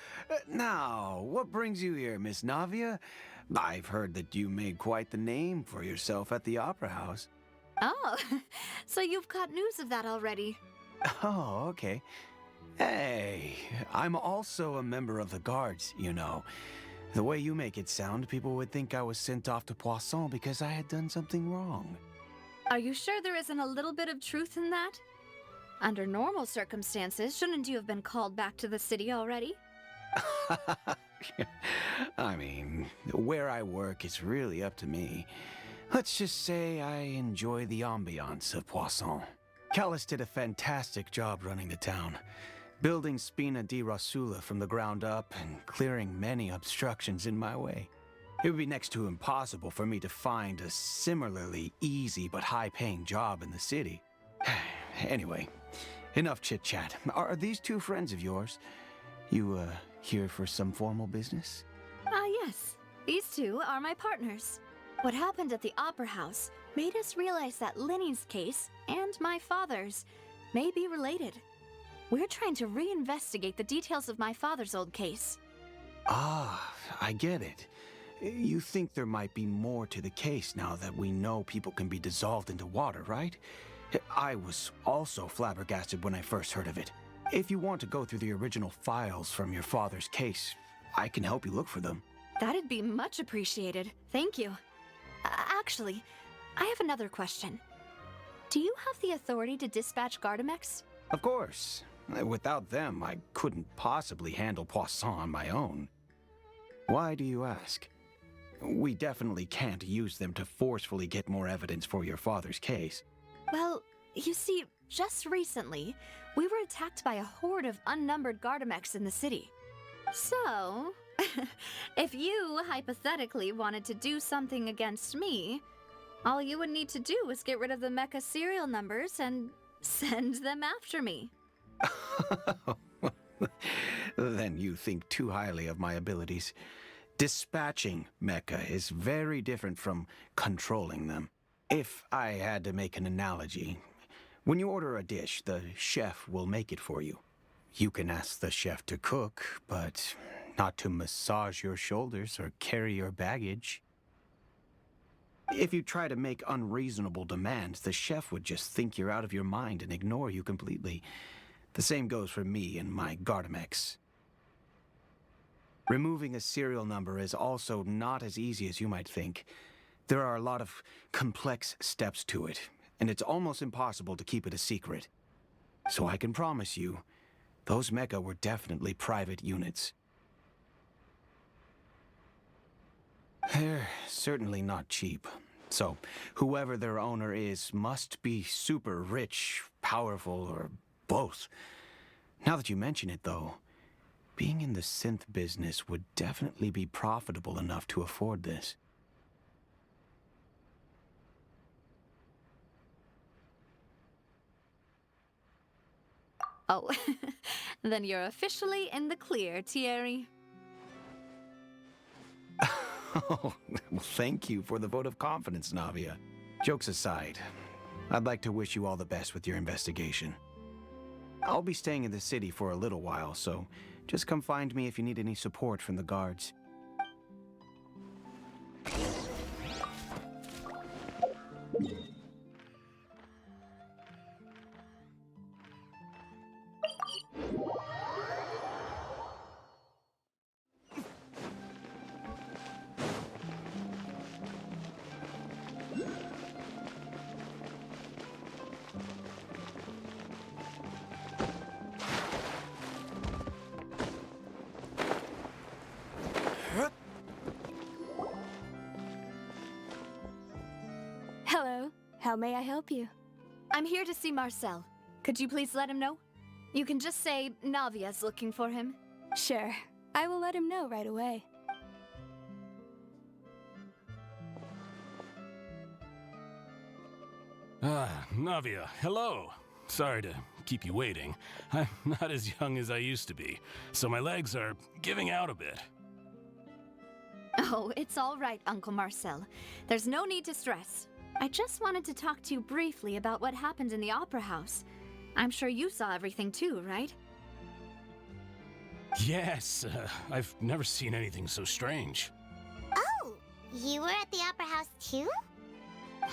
now, what brings you here, Miss Navia? I've heard that you made quite the name for yourself at the Opera House. Oh, so you've got news of that already. Oh, okay. Hey, I'm also a member of the guards, you know. The way you make it sound, people would think I was sent off to Poisson because I had done something wrong. Are you sure there isn't a little bit of truth in that? Under normal circumstances, shouldn't you have been called back to the city already? I mean, where I work is really up to me. Let's just say I enjoy the ambiance of Poisson. Callus did a fantastic job running the town, building Spina di Rosula from the ground up and clearing many obstructions in my way. It would be next to impossible for me to find a similarly easy but high-paying job in the city. Anyway, enough chit-chat. Are these two friends of yours? You, here for some formal business? Yes. These two are my partners. What happened at the Opera House made us realize that Linny's case and my father's may be related. We're trying to reinvestigate the details of my father's old case. Ah, I get it. You think there might be more to the case now that we know people can be dissolved into water, right? I was also flabbergasted when I first heard of it. If you want to go through the original files from your father's case, I can help you look for them. That'd be much appreciated. Thank you. Actually, I have another question. Do you have the authority to dispatch Gardamex? Of course. Without them, I couldn't possibly handle Poisson on my own. Why do you ask? We definitely can't use them to forcefully get more evidence for your father's case. Well, you see, just recently, we were attacked by a horde of unnumbered Gardamex in the city. So, if you hypothetically wanted to do something against me, all you would need to do is get rid of the mecha serial numbers and send them after me. Then you think too highly of my abilities. Dispatching mecha is very different from controlling them. If I had to make an analogy, when you order a dish, the chef will make it for you. You can ask the chef to cook, but not to massage your shoulders or carry your baggage. If you try to make unreasonable demands, the chef would just think you're out of your mind and ignore you completely. The same goes for me and my Gardamex. Removing a serial number is also not as easy as you might think. There are a lot of complex steps to it, and it's almost impossible to keep it a secret. So I can promise you, those mecha were definitely private units. They're certainly not cheap. So, whoever their owner is must be super rich, powerful, or both. Now that you mention it, though, being in the synth business would definitely be profitable enough to afford this. Oh, then you're officially in the clear, Thierry. Oh, well, thank you for the vote of confidence, Navia. Jokes aside, I'd like to wish you all the best with your investigation. I'll be staying in the city for a little while, so just come find me if you need any support from the guards. Hello. How may I help you? I'm here to see Marcel. Could you please let him know? You can just say Navia's looking for him. Sure. I will let him know right away. Navia, hello. Sorry to keep you waiting. I'm not as young as I used to be, so my legs are giving out a bit. Oh, it's all right, Uncle Marcel. There's no need to stress. I just wanted to talk to you briefly about what happened in the Opera House. I'm sure you saw everything too, right? Yes, I've never seen anything so strange. Oh, you were at the Opera House too?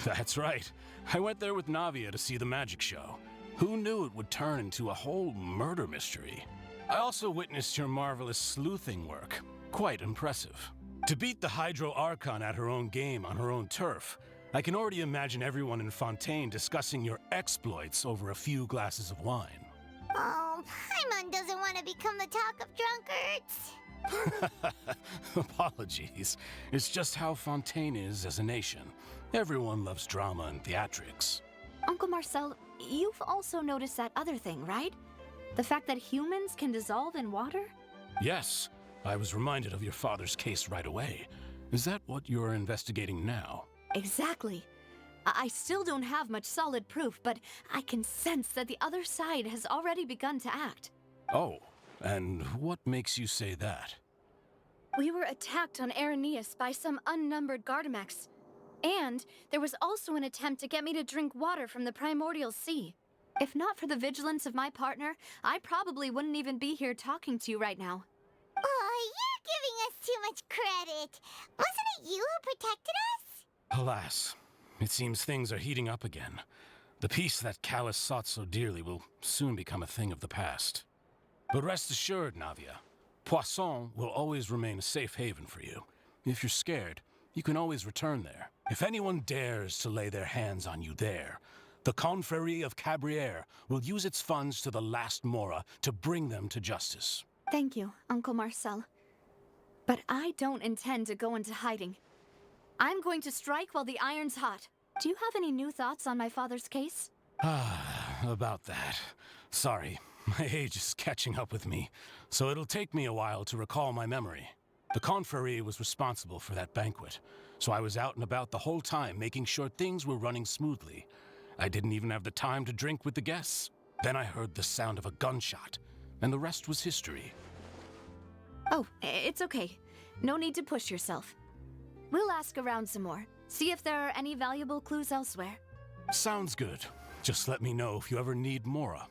That's right. I went there with Navia to see the magic show. Who knew it would turn into a whole murder mystery? I also witnessed your marvelous sleuthing work. Quite impressive. To beat the Hydro Archon at her own game on her own turf, I can already imagine everyone in Fontaine discussing your exploits over a few glasses of wine. Oh, Paimon doesn't want to become the talk of drunkards. Apologies. It's just how Fontaine is as a nation. Everyone loves drama and theatrics. Uncle Marcel, you've also noticed that other thing, right? The fact that humans can dissolve in water? Yes, I was reminded of your father's case right away. Is that what you're investigating now? Exactly. I still don't have much solid proof, but I can sense that the other side has already begun to act. Oh, and what makes you say that? We were attacked on Araneus by some unnumbered Gardamex. And there was also an attempt to get me to drink water from the primordial sea. If not for the vigilance of my partner, I probably wouldn't even be here talking to you right now. Oh, you're giving us too much credit. Wasn't it you who protected us? Alas, it seems things are heating up again. The peace that Callus sought so dearly will soon become a thing of the past. But rest assured, Navia, Poisson will always remain a safe haven for you. If you're scared, you can always return there. If anyone dares to lay their hands on you there, the Confrérie of Cabriere will use its funds to the last Mora to bring them to justice. Thank you, Uncle Marcel. But I don't intend to go into hiding. I'm going to strike while the iron's hot. Do you have any new thoughts on my father's case? About that. Sorry, my age is catching up with me, so it'll take me a while to recall my memory. The Confrérie was responsible for that banquet, so I was out and about the whole time making sure things were running smoothly. I didn't even have the time to drink with the guests. Then I heard the sound of a gunshot, and the rest was history. Oh, it's okay. No need to push yourself. We'll ask around some more, see if there are any valuable clues elsewhere. Sounds good. Just let me know if you ever need Mora.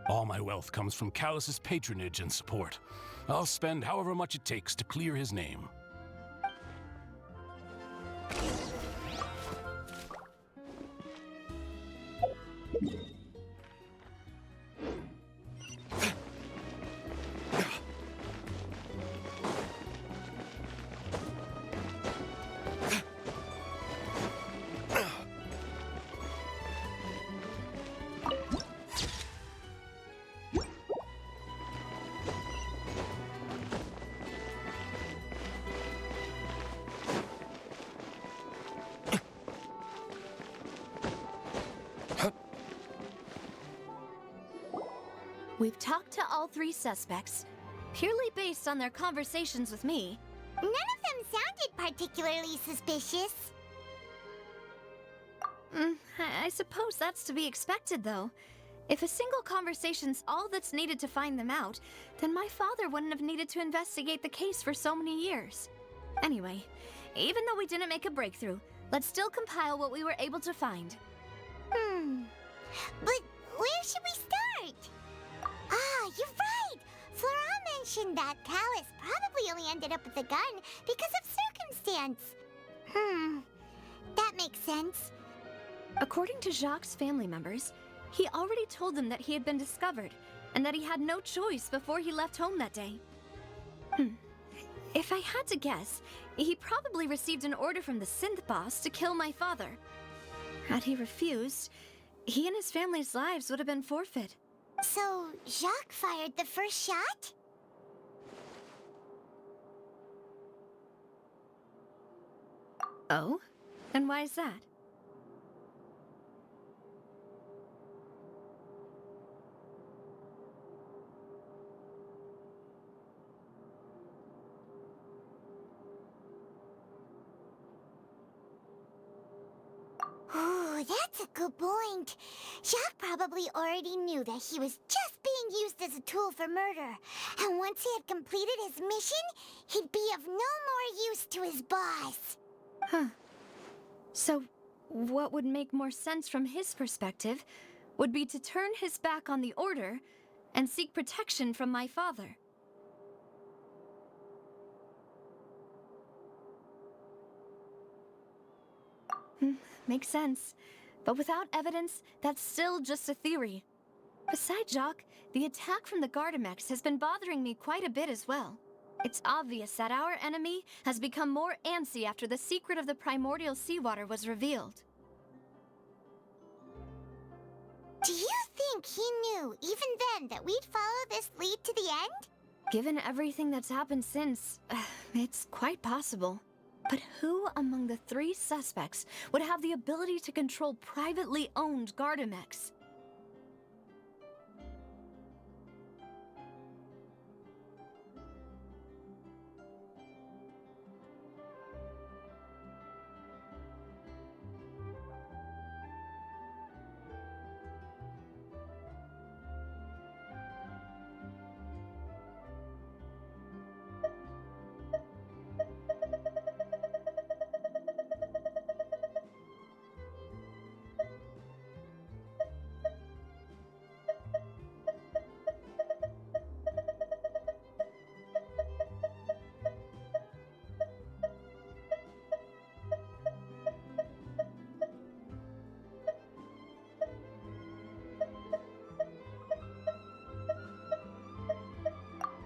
All my wealth comes from Callus's patronage and support. I'll spend however much it takes to clear his name. We've talked to all three suspects, purely based on their conversations with me. None of them sounded particularly suspicious. I suppose that's to be expected, though. If a single conversation's all that's needed to find them out, then my father wouldn't have needed to investigate the case for so many years. Anyway, even though we didn't make a breakthrough, let's still compile what we were able to find. But where should we start? Ah, you're right! Flora mentioned that Callus probably only ended up with the gun because of circumstance. That makes sense. According to Jacques' family members, he already told them that he had been discovered, and that he had no choice before he left home that day. If I had to guess, he probably received an order from the synth boss to kill my father. Had he refused, he and his family's lives would have been forfeit. So, Jacques fired the first shot? Oh? And why is that? Ooh, that's a good point. Jacques probably already knew that he was just being used as a tool for murder. And once he had completed his mission, he'd be of no more use to his boss. So, what would make more sense from his perspective would be to turn his back on the Order and seek protection from my father. Makes sense. But without evidence, that's still just a theory. Besides Jacques, the attack from the Gardamex has been bothering me quite a bit as well. It's obvious that our enemy has become more antsy after the secret of the primordial seawater was revealed. Do you think he knew, even then, that we'd follow this lead to the end? Given everything that's happened since, it's quite possible. But who among the three suspects would have the ability to control privately owned Gardamex?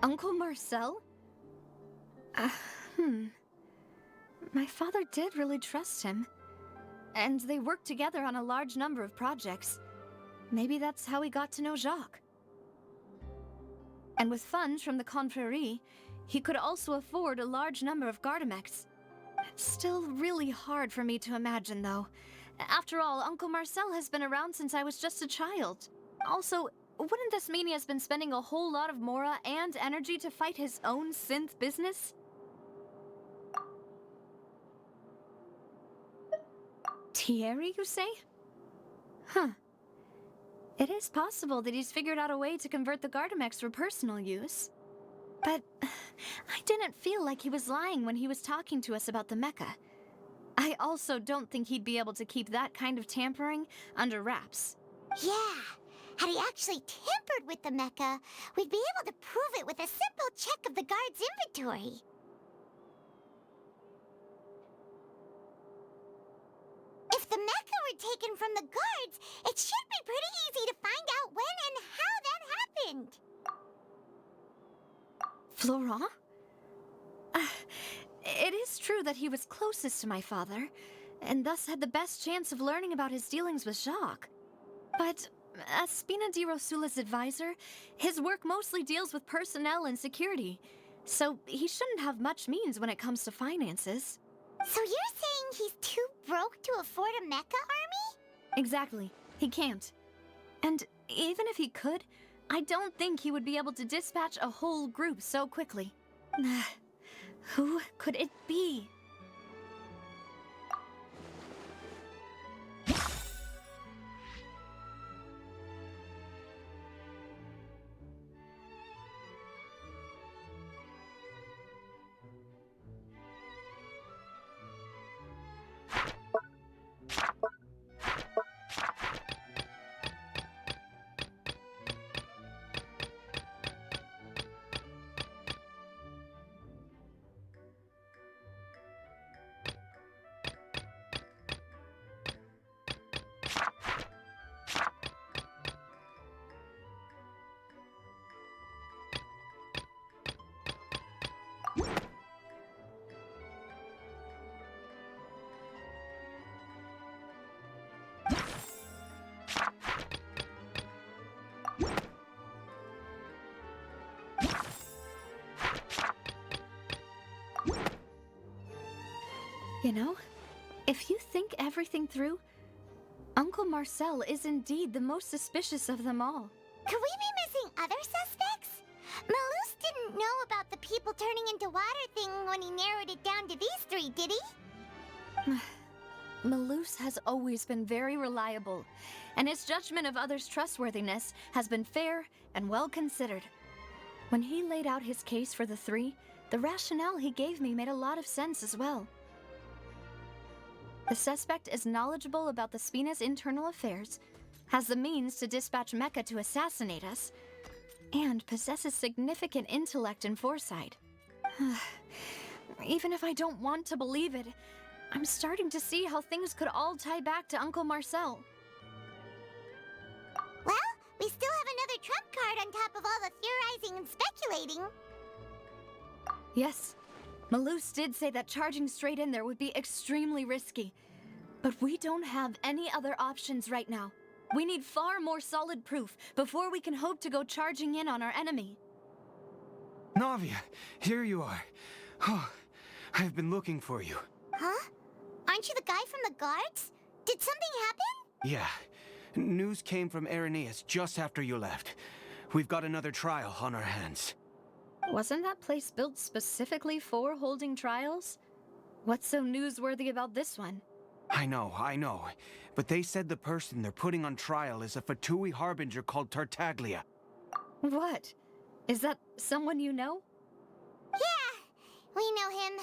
Uncle Marcel? My father did really trust him. And they worked together on a large number of projects. Maybe that's how he got to know Jacques. And with funds from the Confrérie, he could also afford a large number of Gardamex. It's still really hard for me to imagine, though. After all, Uncle Marcel has been around since I was just a child. Also, wouldn't this mean he has been spending a whole lot of mora and energy to fight his own synth business? Thierry, you say? Huh. It is possible that he's figured out a way to convert the Gardamex for personal use. But I didn't feel like he was lying when he was talking to us about the mecha. I also don't think he'd be able to keep that kind of tampering under wraps. Yeah, had he actually tampered with the mecha, we'd be able to prove it with a simple check of the guard's inventory. If the mecha were taken from the guards, it should be pretty easy to find out when and how that happened. Florent? It is true that he was closest to my father, and thus had the best chance of learning about his dealings with Jacques. But as Spina di Rosula's advisor, his work mostly deals with personnel and security, so he shouldn't have much means when it comes to finances. So you're saying he's too broke to afford a mecha army? Exactly. He can't. And even if he could, I don't think he would be able to dispatch a whole group so quickly. Who could it be? You know, if you think everything through, Uncle Marcel is indeed the most suspicious of them all. Could we be missing other suspects? Malus didn't know about the people turning into water thing when he narrowed it down to these three, did he? Malus has always been very reliable, and his judgment of others' trustworthiness has been fair and well considered. When he laid out his case for the three, the rationale he gave me made a lot of sense as well. The suspect is knowledgeable about the Spina's internal affairs, has the means to dispatch Mecha to assassinate us, and possesses significant intellect and foresight. Even if I don't want to believe it, I'm starting to see how things could all tie back to Uncle Marcel. Well, we still have another trump card on top of all the theorizing and speculating. Yes, Malus did say that charging straight in there would be extremely risky. But we don't have any other options right now. We need far more solid proof before we can hope to go charging in on our enemy. Navia, here you are. Oh, I've been looking for you. Huh? Aren't you the guy from the guards? Did something happen? Yeah. News came from Irenaeus just after you left. We've got another trial on our hands. Wasn't that place built specifically for holding trials? What's so newsworthy about this one? I know. But they said the person they're putting on trial is a Fatui harbinger called Tartaglia. What? Is that someone you know? Yeah, we know him.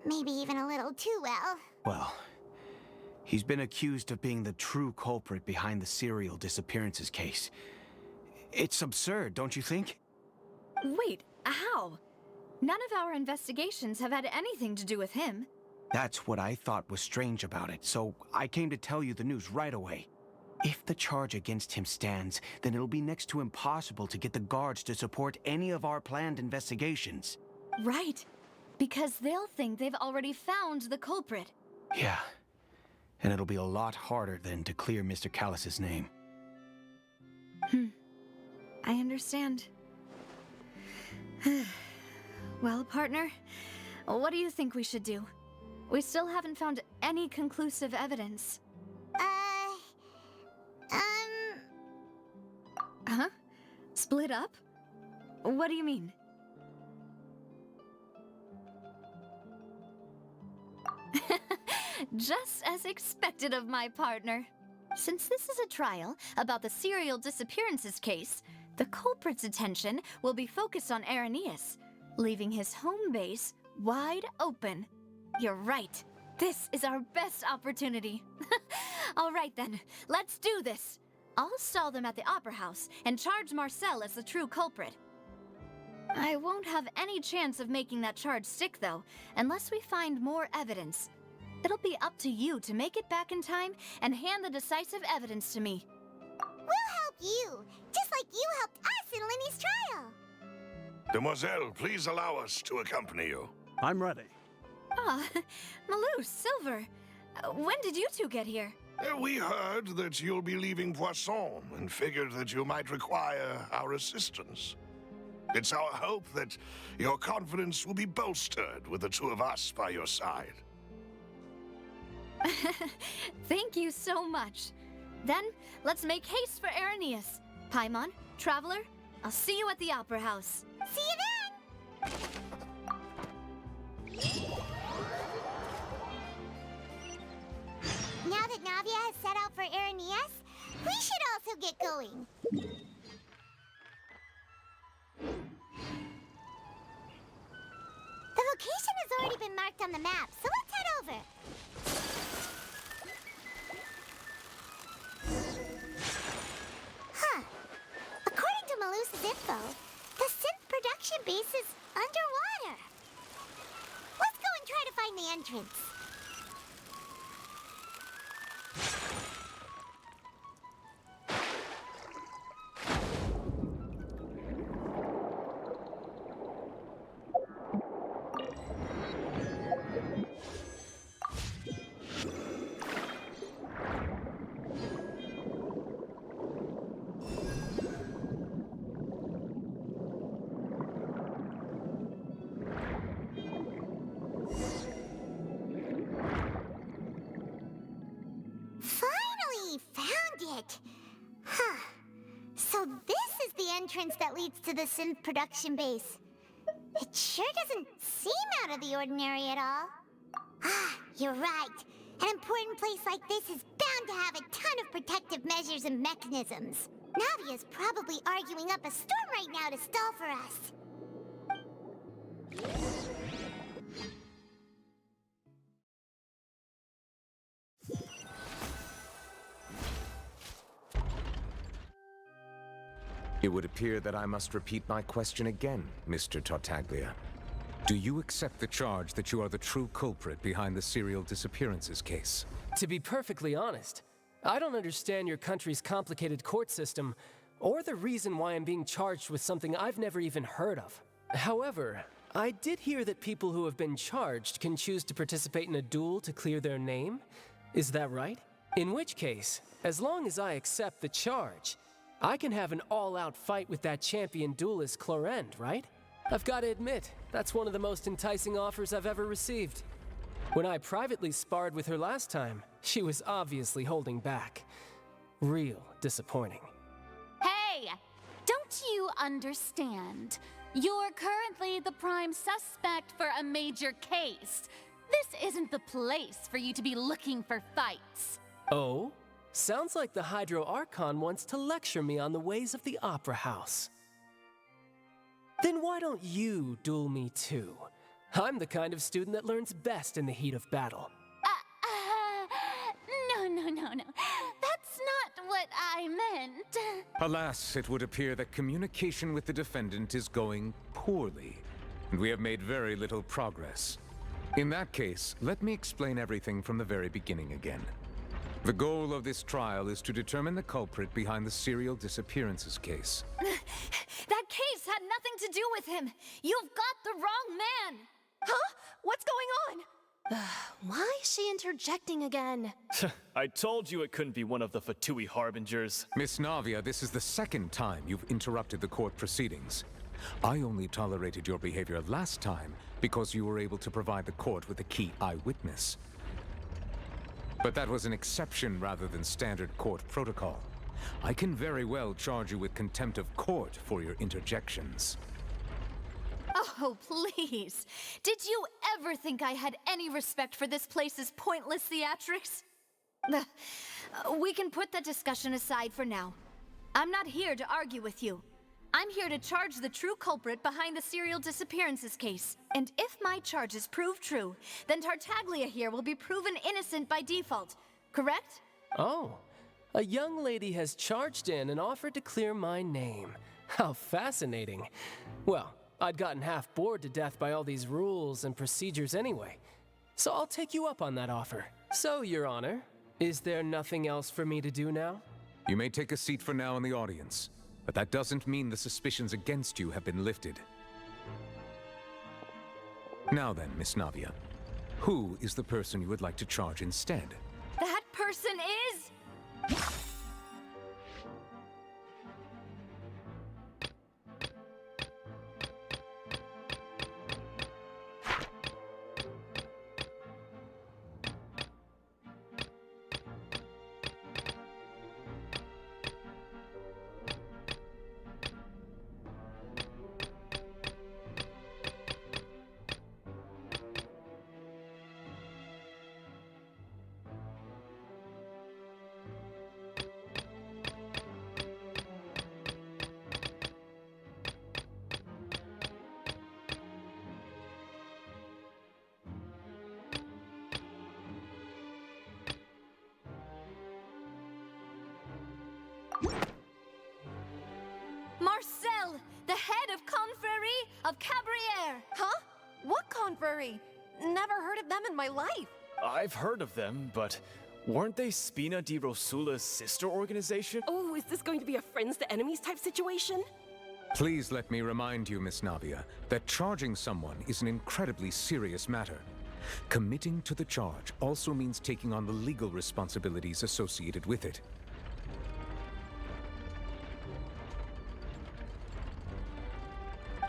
Maybe even a little too well. Well, he's been accused of being the true culprit behind the serial disappearances case. It's absurd, don't you think? Wait, how? None of our investigations have had anything to do with him. That's what I thought was strange about it, so I came to tell you the news right away. If the charge against him stands, then it'll be next to impossible to get the guards to support any of our planned investigations. Right. Because they'll think they've already found the culprit. Yeah. And it'll be a lot harder then to clear Mr. Callus's name. I understand. Well, partner, what do you think we should do? We still haven't found any conclusive evidence. Huh? Split up? What do you mean? Just as expected of my partner. Since this is a trial about the serial disappearances case, the culprit's attention will be focused on Irenaeus, leaving his home base wide open. You're right. This is our best opportunity. All right then, let's do this. I'll stall them at the Opera House and charge Marcel as the true culprit. I won't have any chance of making that charge stick, though, unless we find more evidence. It'll be up to you to make it back in time and hand the decisive evidence to me. We'll help you, just like you helped us in Linny's trial. Demoiselle, please allow us to accompany you. I'm ready. Ah, Malou, Silver, when did you two get here? We heard that you'll be leaving Poisson and figured that you might require our assistance. It's our hope that your confidence will be bolstered with the two of us by your side. Thank you so much. Then, let's make haste for Irenaeus. Paimon, Traveler, I'll see you at the Opera House. See you then! Now that Navia has set out for Irenaeus, we should also get going. The location has already been marked on the map, so let's head over. Huh. According to Malusa's info, the synth production base is underwater. Let's go and try to find the entrance. Entrance that leads to the synth production base. It sure doesn't seem out of the ordinary at all. Ah, you're right. An important place like this is bound to have a ton of protective measures and mechanisms. Navia's probably arguing up a storm right now to stall for us. It would appear that I must repeat my question again, Mr. Tartaglia. Do you accept the charge that you are the true culprit behind the serial disappearances case? To be perfectly honest, I don't understand your country's complicated court system, or the reason why I'm being charged with something I've never even heard of. However, I did hear that people who have been charged can choose to participate in a duel to clear their name. Is that right? In which case, as long as I accept the charge, I can have an all-out fight with that champion duelist Clorend, right? I've got to admit, that's one of the most enticing offers I've ever received. When I privately sparred with her last time, she was obviously holding back. Real disappointing. Hey! Don't you understand? You're currently the prime suspect for a major case. This isn't the place for you to be looking for fights. Oh? Sounds like the Hydro Archon wants to lecture me on the ways of the Opera House. Then why don't you duel me too? I'm the kind of student that learns best in the heat of battle. No. That's not what I meant. Alas, it would appear that communication with the defendant is going poorly, and we have made very little progress. In that case, let me explain everything from the very beginning again. The goal of this trial is to determine the culprit behind the serial disappearances case. That case had nothing to do with him. You've got the wrong man. Huh? What's going on? Why is she interjecting again? I told you it couldn't be one of the Fatui harbingers. Miss Navia, this is the second time you've interrupted the court proceedings. I only tolerated your behavior last time because you were able to provide the court with a key eyewitness. But that was an exception rather than standard court protocol. I can very well charge you with contempt of court for your interjections. Oh, please. Did you ever think I had any respect for this place's pointless theatrics? We can put that discussion aside for now. I'm not here to argue with you. I'm here to charge the true culprit behind the serial disappearances case. And if my charges prove true, then Tartaglia here will be proven innocent by default, correct? Oh, a young lady has charged in and offered to clear my name. How fascinating. Well, I'd gotten half bored to death by all these rules and procedures anyway. So I'll take you up on that offer. So, Your Honor, is there nothing else for me to do now? You may take a seat for now in the audience, but that doesn't mean the suspicions against you have been lifted. Now then, Miss Navia, who is the person you would like to charge instead? That person is... Marcel, the head of Confrérie of Cabrières! Huh? What confrérie? Never heard of them in my life. I've heard of them, but weren't they Spina di Rosula's sister organization? Oh, is this going to be a friends to enemies type situation? Please let me remind you, Miss Navia, that charging someone is an incredibly serious matter. Committing to the charge also means taking on the legal responsibilities associated with it.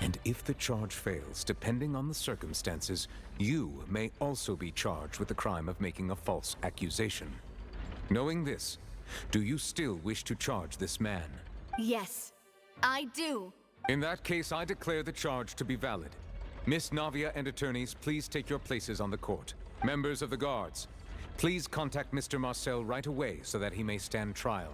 And if the charge fails, depending on the circumstances, you may also be charged with the crime of making a false accusation. Knowing this, do you still wish to charge this man? Yes, I do. In that case, I declare the charge to be valid. Miss Navia and attorneys, please take your places on the court. Members of the guards, please contact Mr. Marcel right away so that he may stand trial.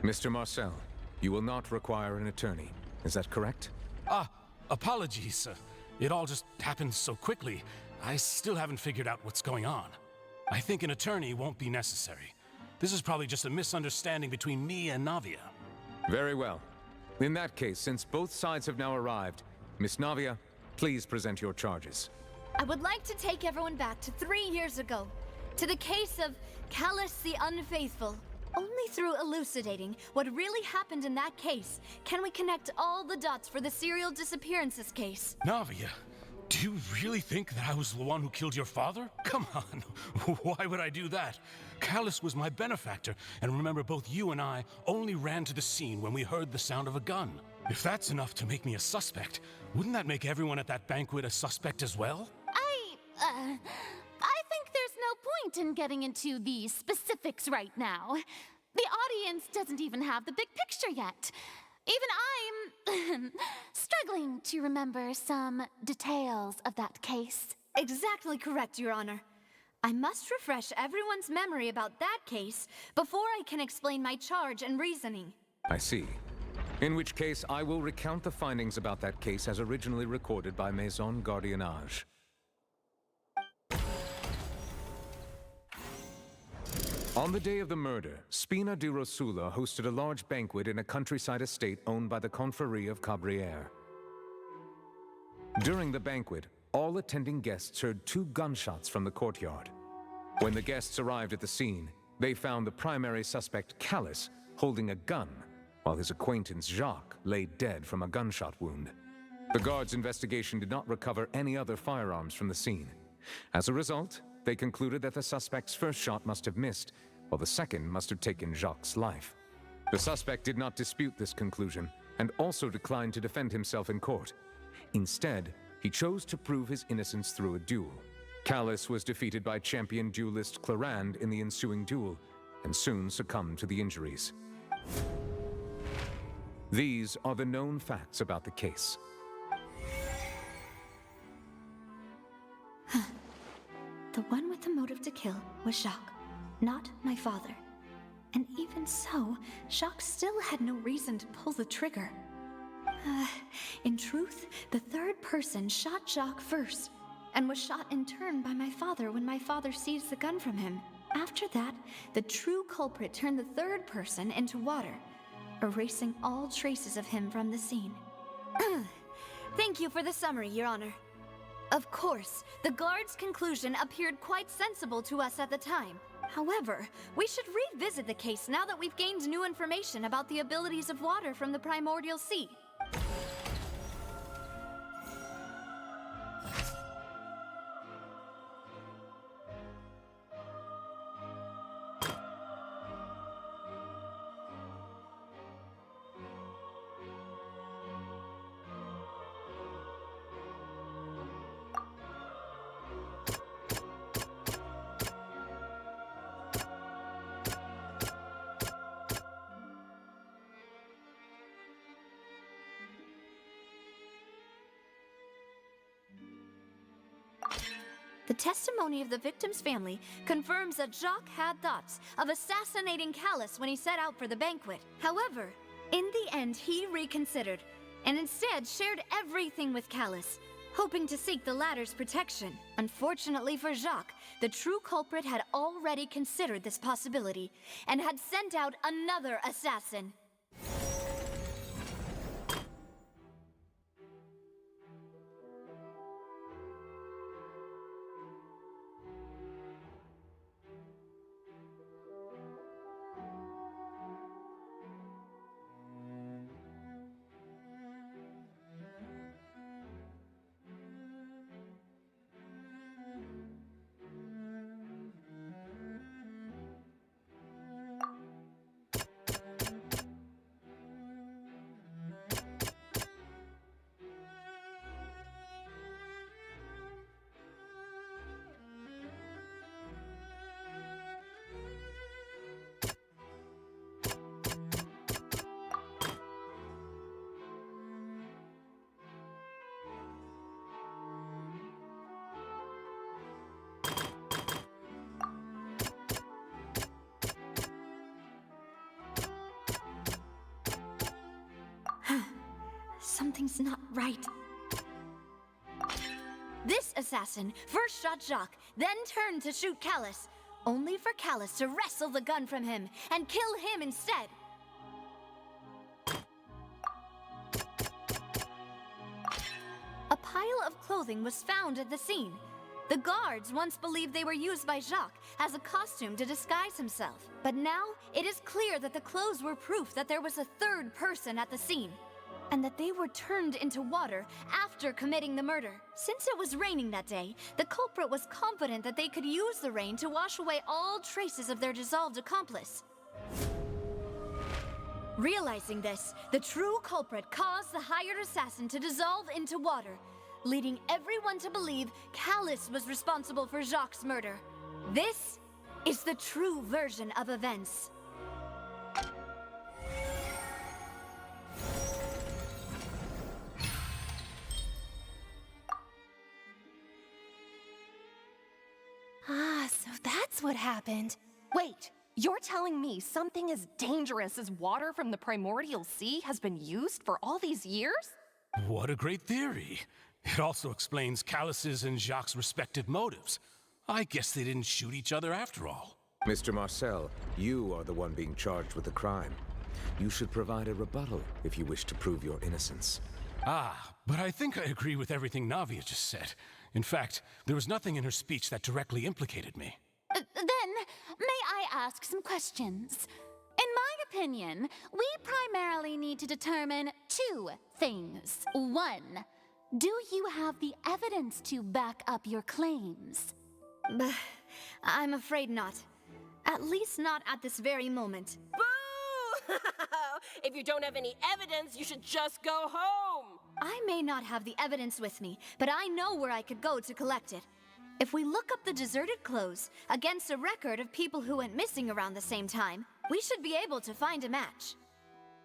Mr. Marcel, you will not require an attorney. Is that correct? Apologies. It all just happened so quickly. I still haven't figured out what's going on. I think an attorney won't be necessary. This is probably just a misunderstanding between me and Navia. Very well. In that case, since both sides have now arrived, Miss Navia, please present your charges. I would like to take everyone back to 3 years ago, to the case of Callus the Unfaithful. Only through elucidating what really happened in that case can we connect all the dots for the serial disappearances case. Navia, do you really think that I was the one who killed your father? Come on, why would I do that? Callus was my benefactor, and remember both you and I only ran to the scene when we heard the sound of a gun. If that's enough to make me a suspect, wouldn't that make everyone at that banquet a suspect as well? I think there's no point in getting into the specifics right now. The audience doesn't even have the big picture yet. Even I'm struggling to remember some details of that case. Exactly correct, Your Honor. I must refresh everyone's memory about that case before I can explain my charge and reasoning. I see. In which case, I will recount the findings about that case as originally recorded by Maison Gardiennage. On the day of the murder, Spina di Rosula hosted a large banquet in a countryside estate owned by the Confrérie of Cabrières. During the banquet, all attending guests heard 2 gunshots from the courtyard. When the guests arrived at the scene, they found the primary suspect, Callus, holding a gun, while his acquaintance, Jacques, lay dead from a gunshot wound. The guards' investigation did not recover any other firearms from the scene. As a result, they concluded that the suspect's first shot must have missed, while the second must have taken Jacques' life. The suspect did not dispute this conclusion, and also declined to defend himself in court. Instead, he chose to prove his innocence through a duel. Callus was defeated by champion duelist Clarand in the ensuing duel, and soon succumbed to the injuries. These are the known facts about the case. The one with the motive to kill was Jacques, not my father. And even so, Jacques still had no reason to pull the trigger. In truth, the third person shot Jacques first, and was shot in turn by my father when my father seized the gun from him. After that, the true culprit turned the third person into water, erasing all traces of him from the scene. Thank you for the summary, Your Honor. Of course, the guard's conclusion appeared quite sensible to us at the time. However, we should revisit the case now that we've gained new information about the abilities of water from the primordial sea. The testimony of the victim's family confirms that Jacques had thoughts of assassinating Callus when he set out for the banquet. However, in the end, he reconsidered, and instead shared everything with Callus, hoping to seek the latter's protection. Unfortunately for Jacques, the true culprit had already considered this possibility, and had sent out another assassin. Something's not right. This assassin first shot Jacques, then turned to shoot Callus, only for Callus to wrestle the gun from him and kill him instead. A pile of clothing was found at the scene. The guards once believed they were used by Jacques as a costume to disguise himself. But now, it is clear that the clothes were proof that there was a third person at the scene, and that they were turned into water after committing the murder. Since it was raining that day, the culprit was confident that they could use the rain to wash away all traces of their dissolved accomplice. Realizing this, the true culprit caused the hired assassin to dissolve into water, leading everyone to believe Callus was responsible for Jacques' murder. This is the true version of events. Ah, so that's what happened. Wait, you're telling me something as dangerous as water from the primordial sea has been used for all these years? What a great theory. It also explains Callus's and Jacques' respective motives. I guess they didn't shoot each other after all. Mr. Marcel, you are the one being charged with the crime. You should provide a rebuttal if you wish to prove your innocence. Ah, but I think I agree with everything Navia just said. In fact, there was nothing in her speech that directly implicated me. Then, may I ask some questions? In my opinion, we primarily need to determine two things. One, do you have the evidence to back up your claims? I'm afraid not. At least not at this very moment. Boo! If you don't have any evidence, you should just go home! I may not have the evidence with me, but I know where I could go to collect it. If we look up the deserted clothes against a record of people who went missing around the same time, we should be able to find a match.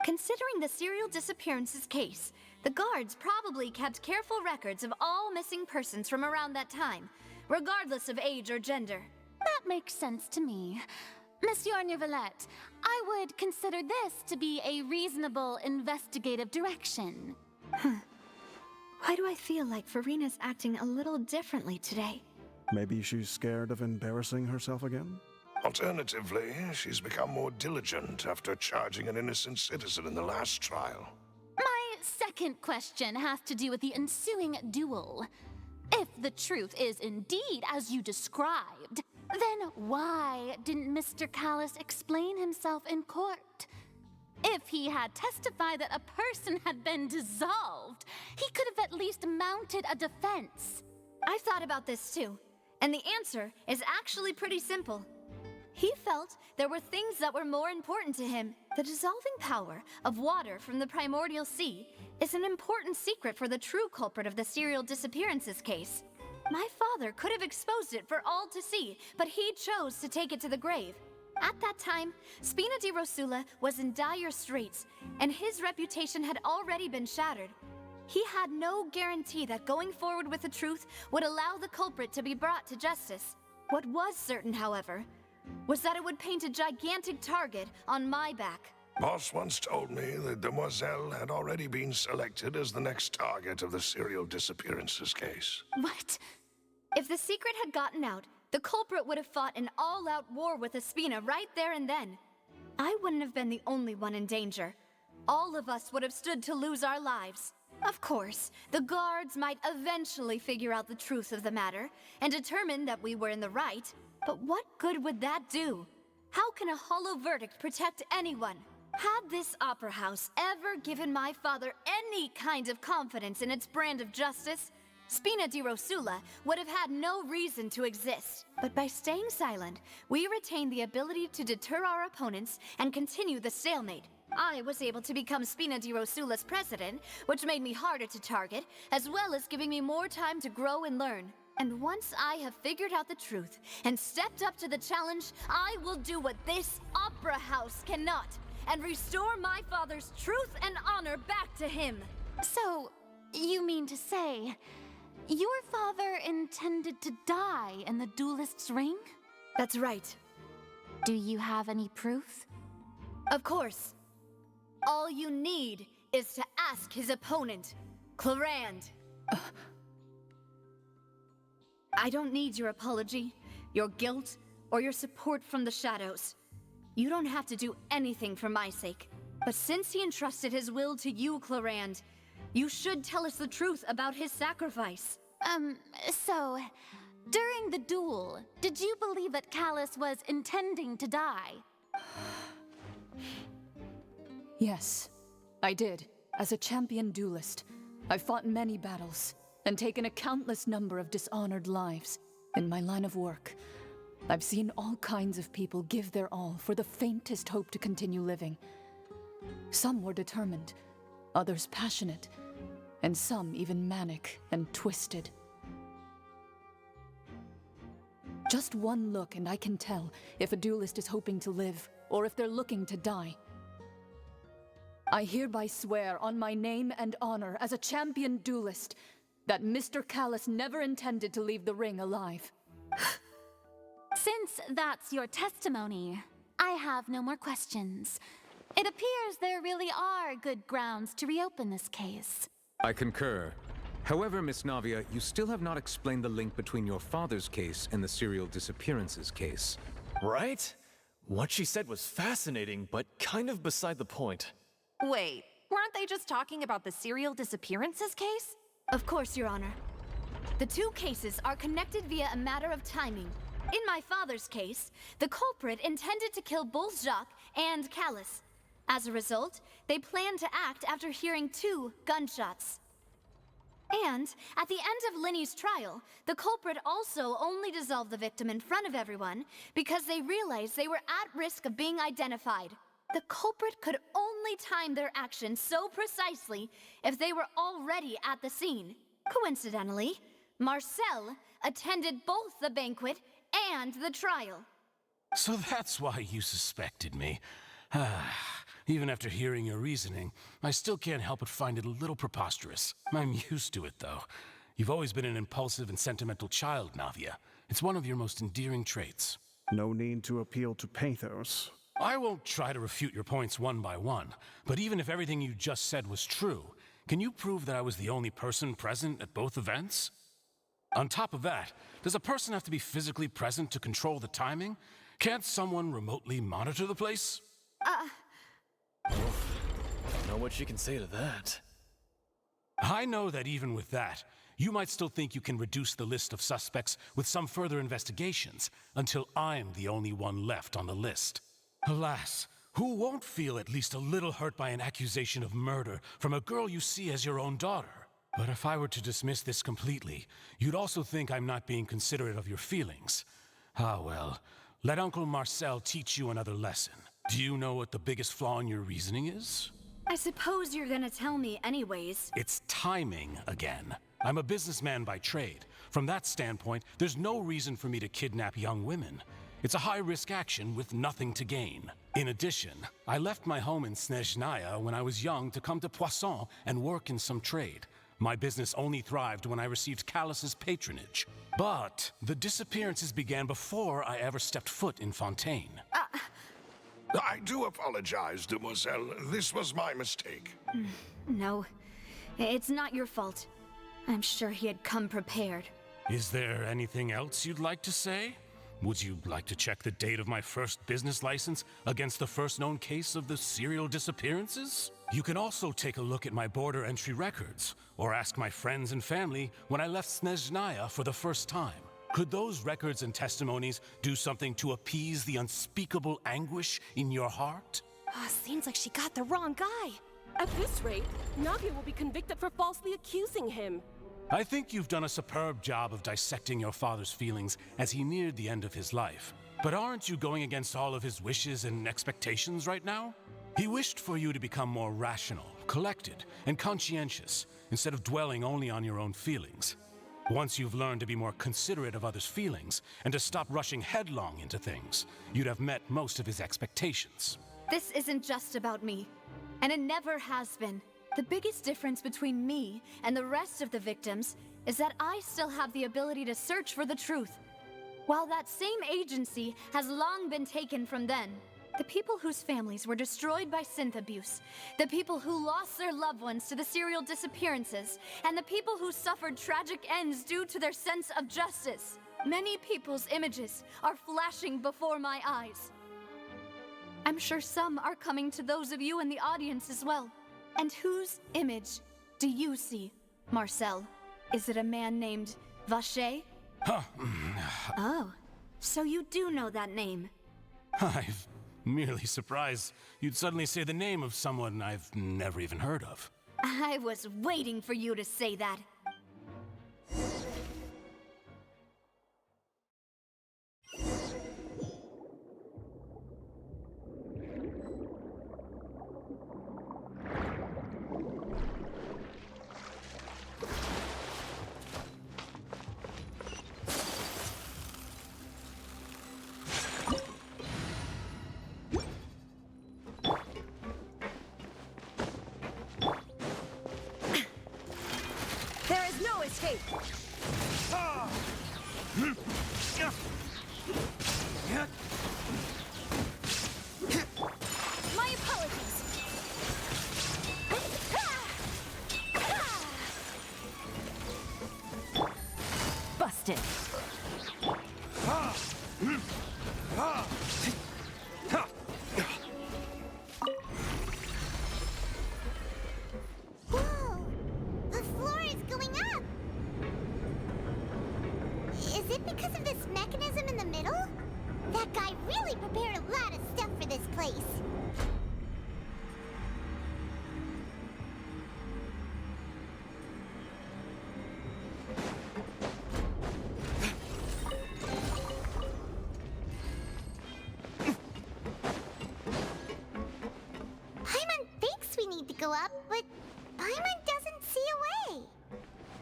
Considering the serial disappearances case, the guards probably kept careful records of all missing persons from around that time, regardless of age or gender. That makes sense to me. Monsieur Neuvillette, I would consider this to be a reasonable investigative direction. Why do I feel like Farina's acting a little differently today? Maybe she's scared of embarrassing herself again? Alternatively, she's become more diligent after charging an innocent citizen in the last trial. My second question has to do with the ensuing duel. If the truth is indeed as you described, then why didn't Mr. Callis explain himself in court? If he had testified that a person had been dissolved, he could have at least mounted a defense. I've thought about this too, and the answer is actually pretty simple. He felt there were things that were more important to him. The dissolving power of water from the primordial sea is an important secret for the true culprit of the serial disappearances case. My father could have exposed it for all to see, but he chose to take it to the grave. At that time, Spina di Rosula was in dire straits, and his reputation had already been shattered. He had no guarantee that going forward with the truth would allow the culprit to be brought to justice. What was certain, however, was that it would paint a gigantic target on my back. Boss once told me that Demoiselle had already been selected as the next target of the serial disappearances case. What? If the secret had gotten out, the culprit would have fought an all-out war with Espina right there and then. I wouldn't have been the only one in danger. All of us would have stood to lose our lives. Of course, the guards might eventually figure out the truth of the matter and determine that we were in the right, but what good would that do? How can a hollow verdict protect anyone? Had this opera house ever given my father any kind of confidence in its brand of justice, Spina di Rosula would have had no reason to exist. But by staying silent, we retained the ability to deter our opponents and continue the stalemate. I was able to become Spina di Rosula's president, which made me harder to target, as well as giving me more time to grow and learn. And once I have figured out the truth and stepped up to the challenge, I will do what this opera house cannot, and restore my father's truth and honor back to him. So, you mean to say, your father intended to die in the duelist's ring? That's right. Do you have any proof? Of course. All you need is to ask his opponent, Clarand. I don't need your apology, your guilt, or your support from the shadows. You don't have to do anything for my sake. But since he entrusted his will to you, Clarand, you should tell us the truth about his sacrifice. So, during the duel, did you believe that Callis was intending to die? Yes, I did. As a champion duelist, I've fought many battles and taken a countless number of dishonored lives. In my line of work, I've seen all kinds of people give their all for the faintest hope to continue living. Some were determined, others passionate, and some even manic and twisted. Just one look and I can tell if a duelist is hoping to live or if they're looking to die. I hereby swear on my name and honor as a champion duelist that Mr. Callis never intended to leave the ring alive. Since that's your testimony, I have no more questions. It appears there really are good grounds to reopen this case. I concur. However, Miss Navia, you still have not explained the link between your father's case and the serial disappearances case. Right? What she said was fascinating, but kind of beside the point. Wait, weren't they just talking about the serial disappearances case? Of course, Your Honor. The two cases are connected via a matter of timing. In my father's case, the culprit intended to kill both Jacques and Callus. As a result, they planned to act after hearing 2 gunshots. And at the end of Linny's trial, the culprit also only dissolved the victim in front of everyone because they realized they were at risk of being identified. The culprit could only time their actions so precisely if they were already at the scene. Coincidentally, Marcel attended both the banquet and the trial. So that's why you suspected me. Even after hearing your reasoning, I still can't help but find it a little preposterous. I'm used to it, though. You've always been an impulsive and sentimental child, Navia. It's one of your most endearing traits. No need to appeal to pathos. I won't try to refute your points one by one, but even if everything you just said was true, can you prove that I was the only person present at both events? On top of that, does a person have to be physically present to control the timing? Can't someone remotely monitor the place? I don't know what you can say to that. I know that even with that, you might still think you can reduce the list of suspects with some further investigations until I'm the only one left on the list. Alas, who won't feel at least a little hurt by an accusation of murder from a girl you see as your own daughter? But if I were to dismiss this completely, you'd also think I'm not being considerate of your feelings. Ah well, let Uncle Marcel teach you another lesson. Do you know what the biggest flaw in your reasoning is? I suppose you're gonna tell me anyways. It's timing again. I'm a businessman by trade. From that standpoint, there's no reason for me to kidnap young women. It's a high-risk action with nothing to gain. In addition, I left my home in Snezhnaya when I was young to come to Poisson and work in some trade. My business only thrived when I received Callus's patronage. But the disappearances began before I ever stepped foot in Fontaine. I do apologize, demoiselle. This was my mistake. No, it's not your fault. I'm sure he had come prepared. Is there anything else you'd like to say? Would you like to check the date of my first business license against the first known case of the serial disappearances? You can also take a look at my border entry records, or ask my friends and family when I left Snezhnaya for the first time. Could those records and testimonies do something to appease the unspeakable anguish in your heart? Seems like she got the wrong guy. At this rate, Navia will be convicted for falsely accusing him. I think you've done a superb job of dissecting your father's feelings as he neared the end of his life. But aren't you going against all of his wishes and expectations right now? He wished for you to become more rational, collected, and conscientious, instead of dwelling only on your own feelings. Once you've learned to be more considerate of others' feelings, and to stop rushing headlong into things, you'd have met most of his expectations. This isn't just about me, and it never has been. The biggest difference between me and the rest of the victims is that I still have the ability to search for the truth, while that same agency has long been taken from them. The people whose families were destroyed by synth abuse, the people who lost their loved ones to the serial disappearances, and the people who suffered tragic ends due to their sense of justice. Many people's images are flashing before my eyes. I'm sure some are coming to those of you in the audience as well. And whose image do you see, Marcel? Is it a man named Vacher? Oh, so you do know that name. I'm merely surprised you'd suddenly say the name of someone I've never even heard of. I was waiting for you to say that. There is no escape. My apologies. Busted. Whoa! The floor is going up! mechanism in the middle? That guy really prepared a lot of stuff for this place. Paimon thinks we need to go up, but Paimon doesn't see a way.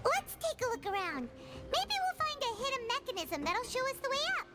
Let's take a look around. Maybe we'll find a hidden mechanism that'll show us the way up.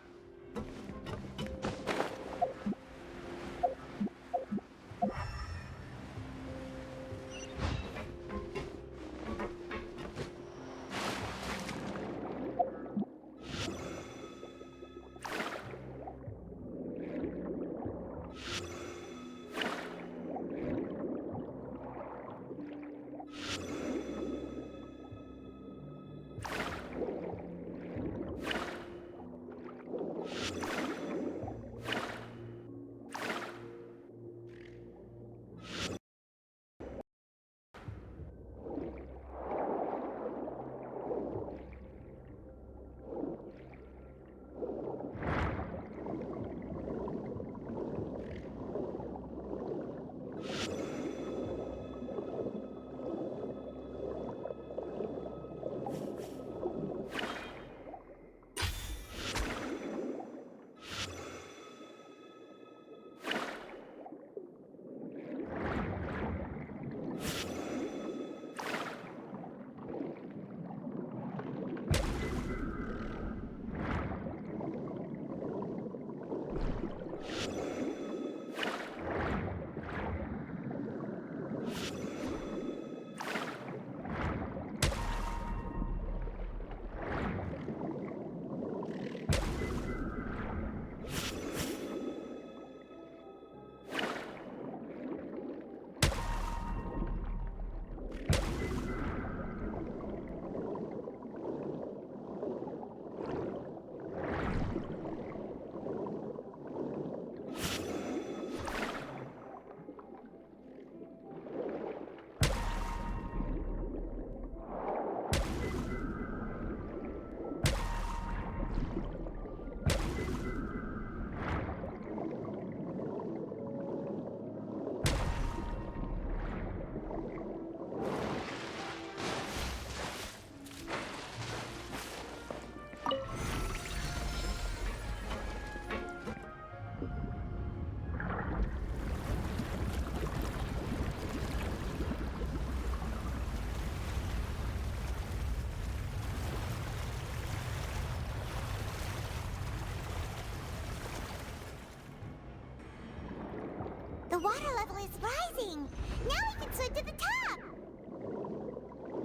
The water level is rising. Now we can swim to the top.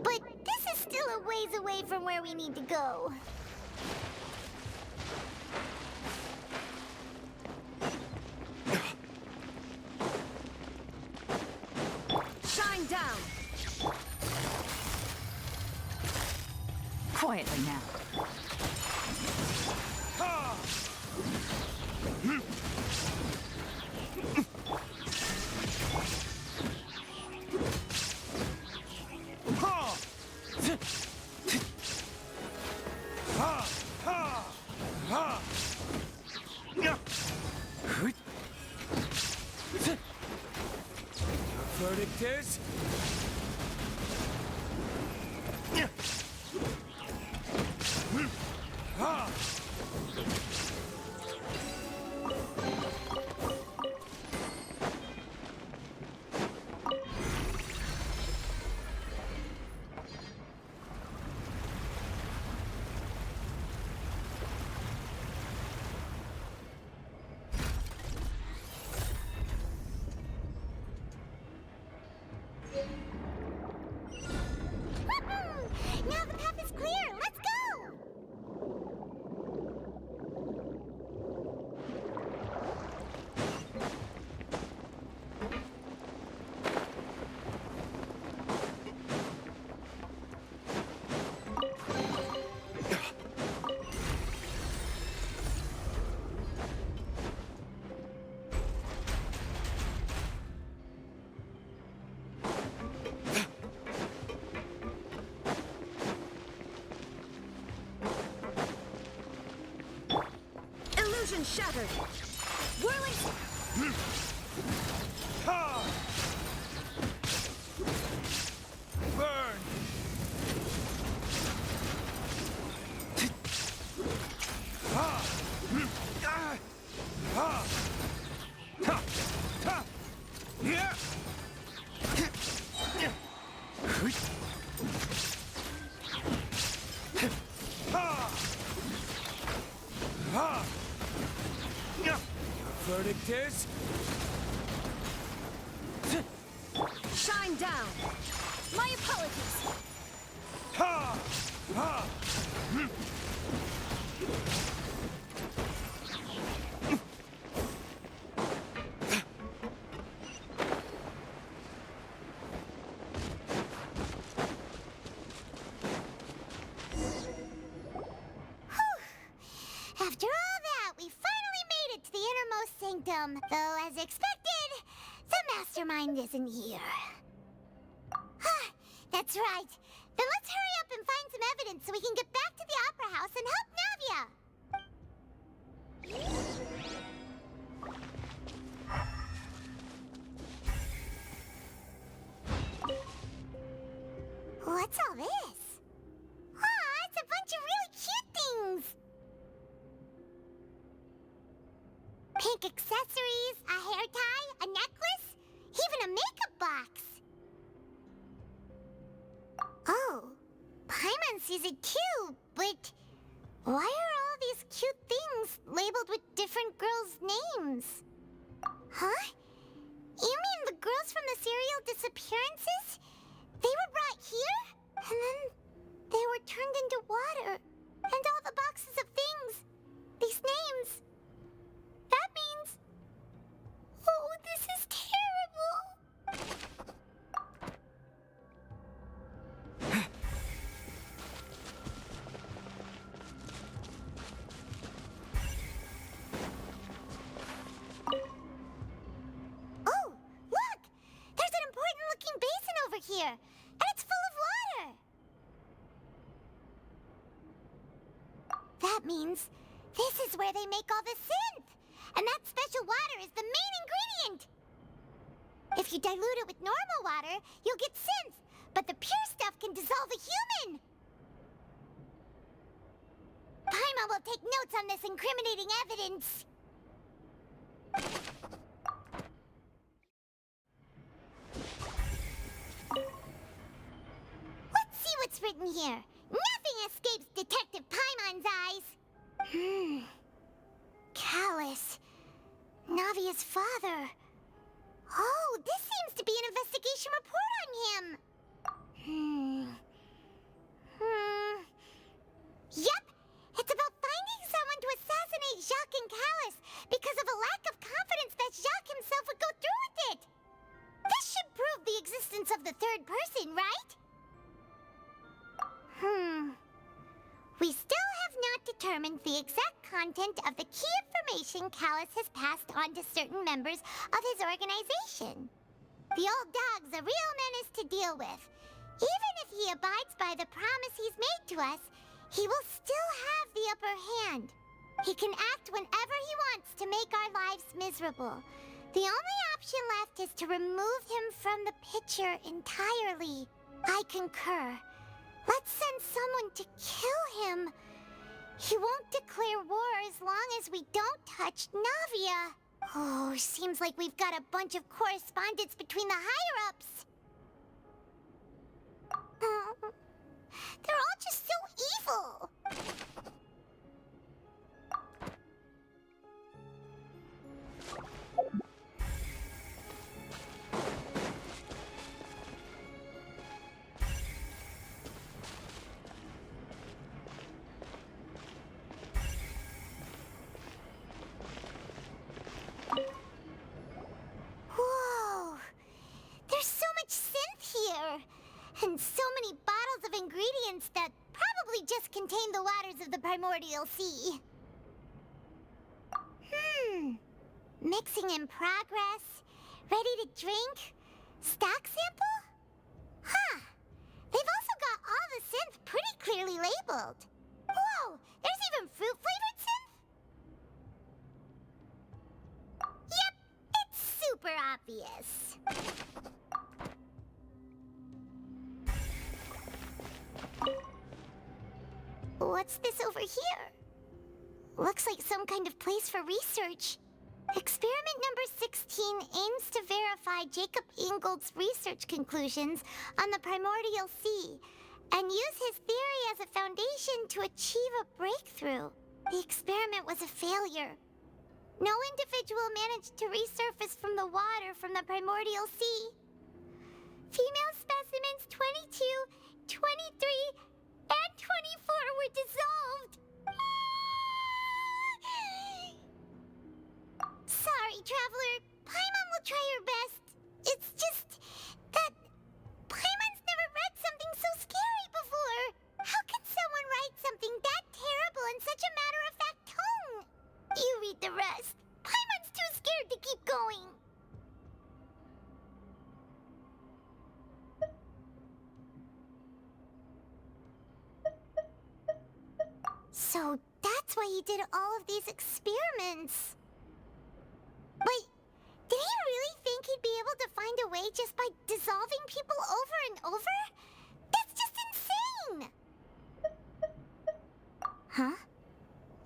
But this is still a ways away from where we need to go. Shine down. Quietly now. Verdict is... Vision shattered. Whirling. Burn! Verdict is... Shine down! My apologies! After all that, we finally made it to the innermost sanctum. Though, as expected, the mastermind isn't here. That's right. Then let's hurry up and find some evidence so we can get back to the Opera House and help Navia. What's all this? Aw, it's a bunch of really cute things. Pink accessories, a hair tie, a necklace, even a makeup box. Oh, Paimon sees it too, but why are all these cute things labeled with different girls' names? Huh? You mean the girls from the serial disappearances? They were brought here, and then they were turned into water. And all the boxes of things, these names. That means... Oh, this is terrible! Oh, look! There's an important-looking basin over here, and it's full of water! That means this is where they make all the synth! And that special water is the main ingredient! If you dilute it with normal water, you'll get synth, but the pure stuff can dissolve a human! Paimon will take notes on this incriminating evidence. Let's see what's written here. Nothing escapes Detective Paimon's eyes. Callus. Navia's father. Oh, this seems to be an investigation report on him. Yep, it's about finding someone to assassinate Jacques and Callus because of a lack of confidence that Jacques himself would go through with it. This should prove the existence of the third person, right? We still have not determined the exact content of the key information Callus has passed on to certain members of his organization. The old dog's a real menace to deal with. Even if he abides by the promise he's made to us, he will still have the upper hand. He can act whenever he wants to make our lives miserable. The only option left is to remove him from the picture entirely. I concur. Let's send someone to kill him. He won't declare war as long as we don't touch Navia. Oh, seems like we've got a bunch of correspondence between the higher-ups. They're all just so evil. Whoa! There's so much synth here! And so many bottles of ingredients that probably just contain the waters of the primordial sea. Mixing in progress. Ready to drink? Stock sample? Huh. They've also got all the synth pretty clearly labeled. Whoa! There's even fruit-flavored synth? this. What's this over here? Looks like some kind of place for research. Experiment number 16 aims to verify Jacob Ingold's research conclusions on the primordial sea and use his theory as a foundation to achieve a breakthrough. The experiment was a failure. No individual managed to resurface from the water from the primordial sea. Female specimens 22, 23, and 24 were dissolved. Sorry, Traveler. Paimon will try her best. It's just that Paimon's never read something so scary before. How can someone write something that terrible in such a matter-of-fact tone? You read the rest. Paimon's too scared to keep going. So that's why he did all of these experiments. Wait, did he really think he'd be able to find a way just by dissolving people over and over? That's just insane! Huh?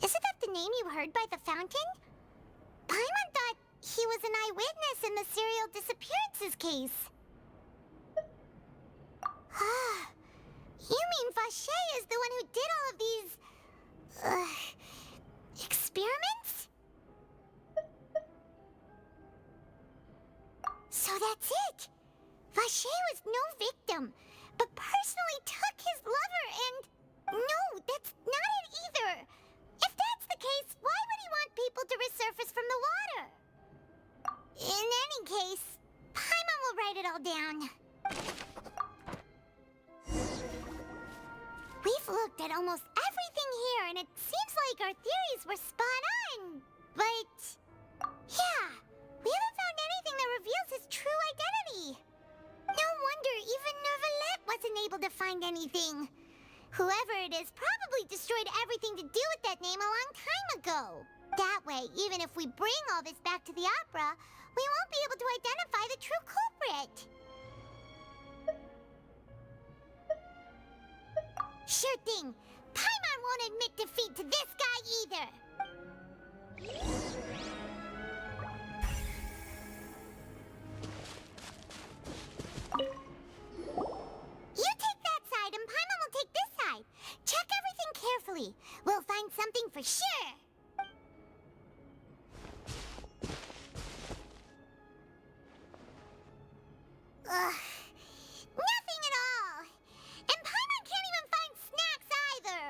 Isn't that the name you heard by the fountain? Paimon thought he was an eyewitness in the serial disappearances case. You mean Vache is the one who did all of these... experiments? So that's it! Vache was no victim, but personally took his lover and... No, that's not it either! If that's the case, why would he want people to resurface from the water? In any case, Paimon will write it all down. We've looked at almost everything here, and it seems like our theories were spot on. But... yeah, we haven't found anything that reveals his true identity. No wonder even Neuvillette wasn't able to find anything. Whoever it is probably destroyed everything to do with that name a long time ago. That way, even if we bring all this back to the opera, we won't be able to identify the true culprit. Sure thing. Paimon won't admit defeat to this guy either. You take that side and Paimon will take this side. Check everything carefully. We'll find something for sure. Ugh. Nothing at all. And Paimon can't even find snacks either.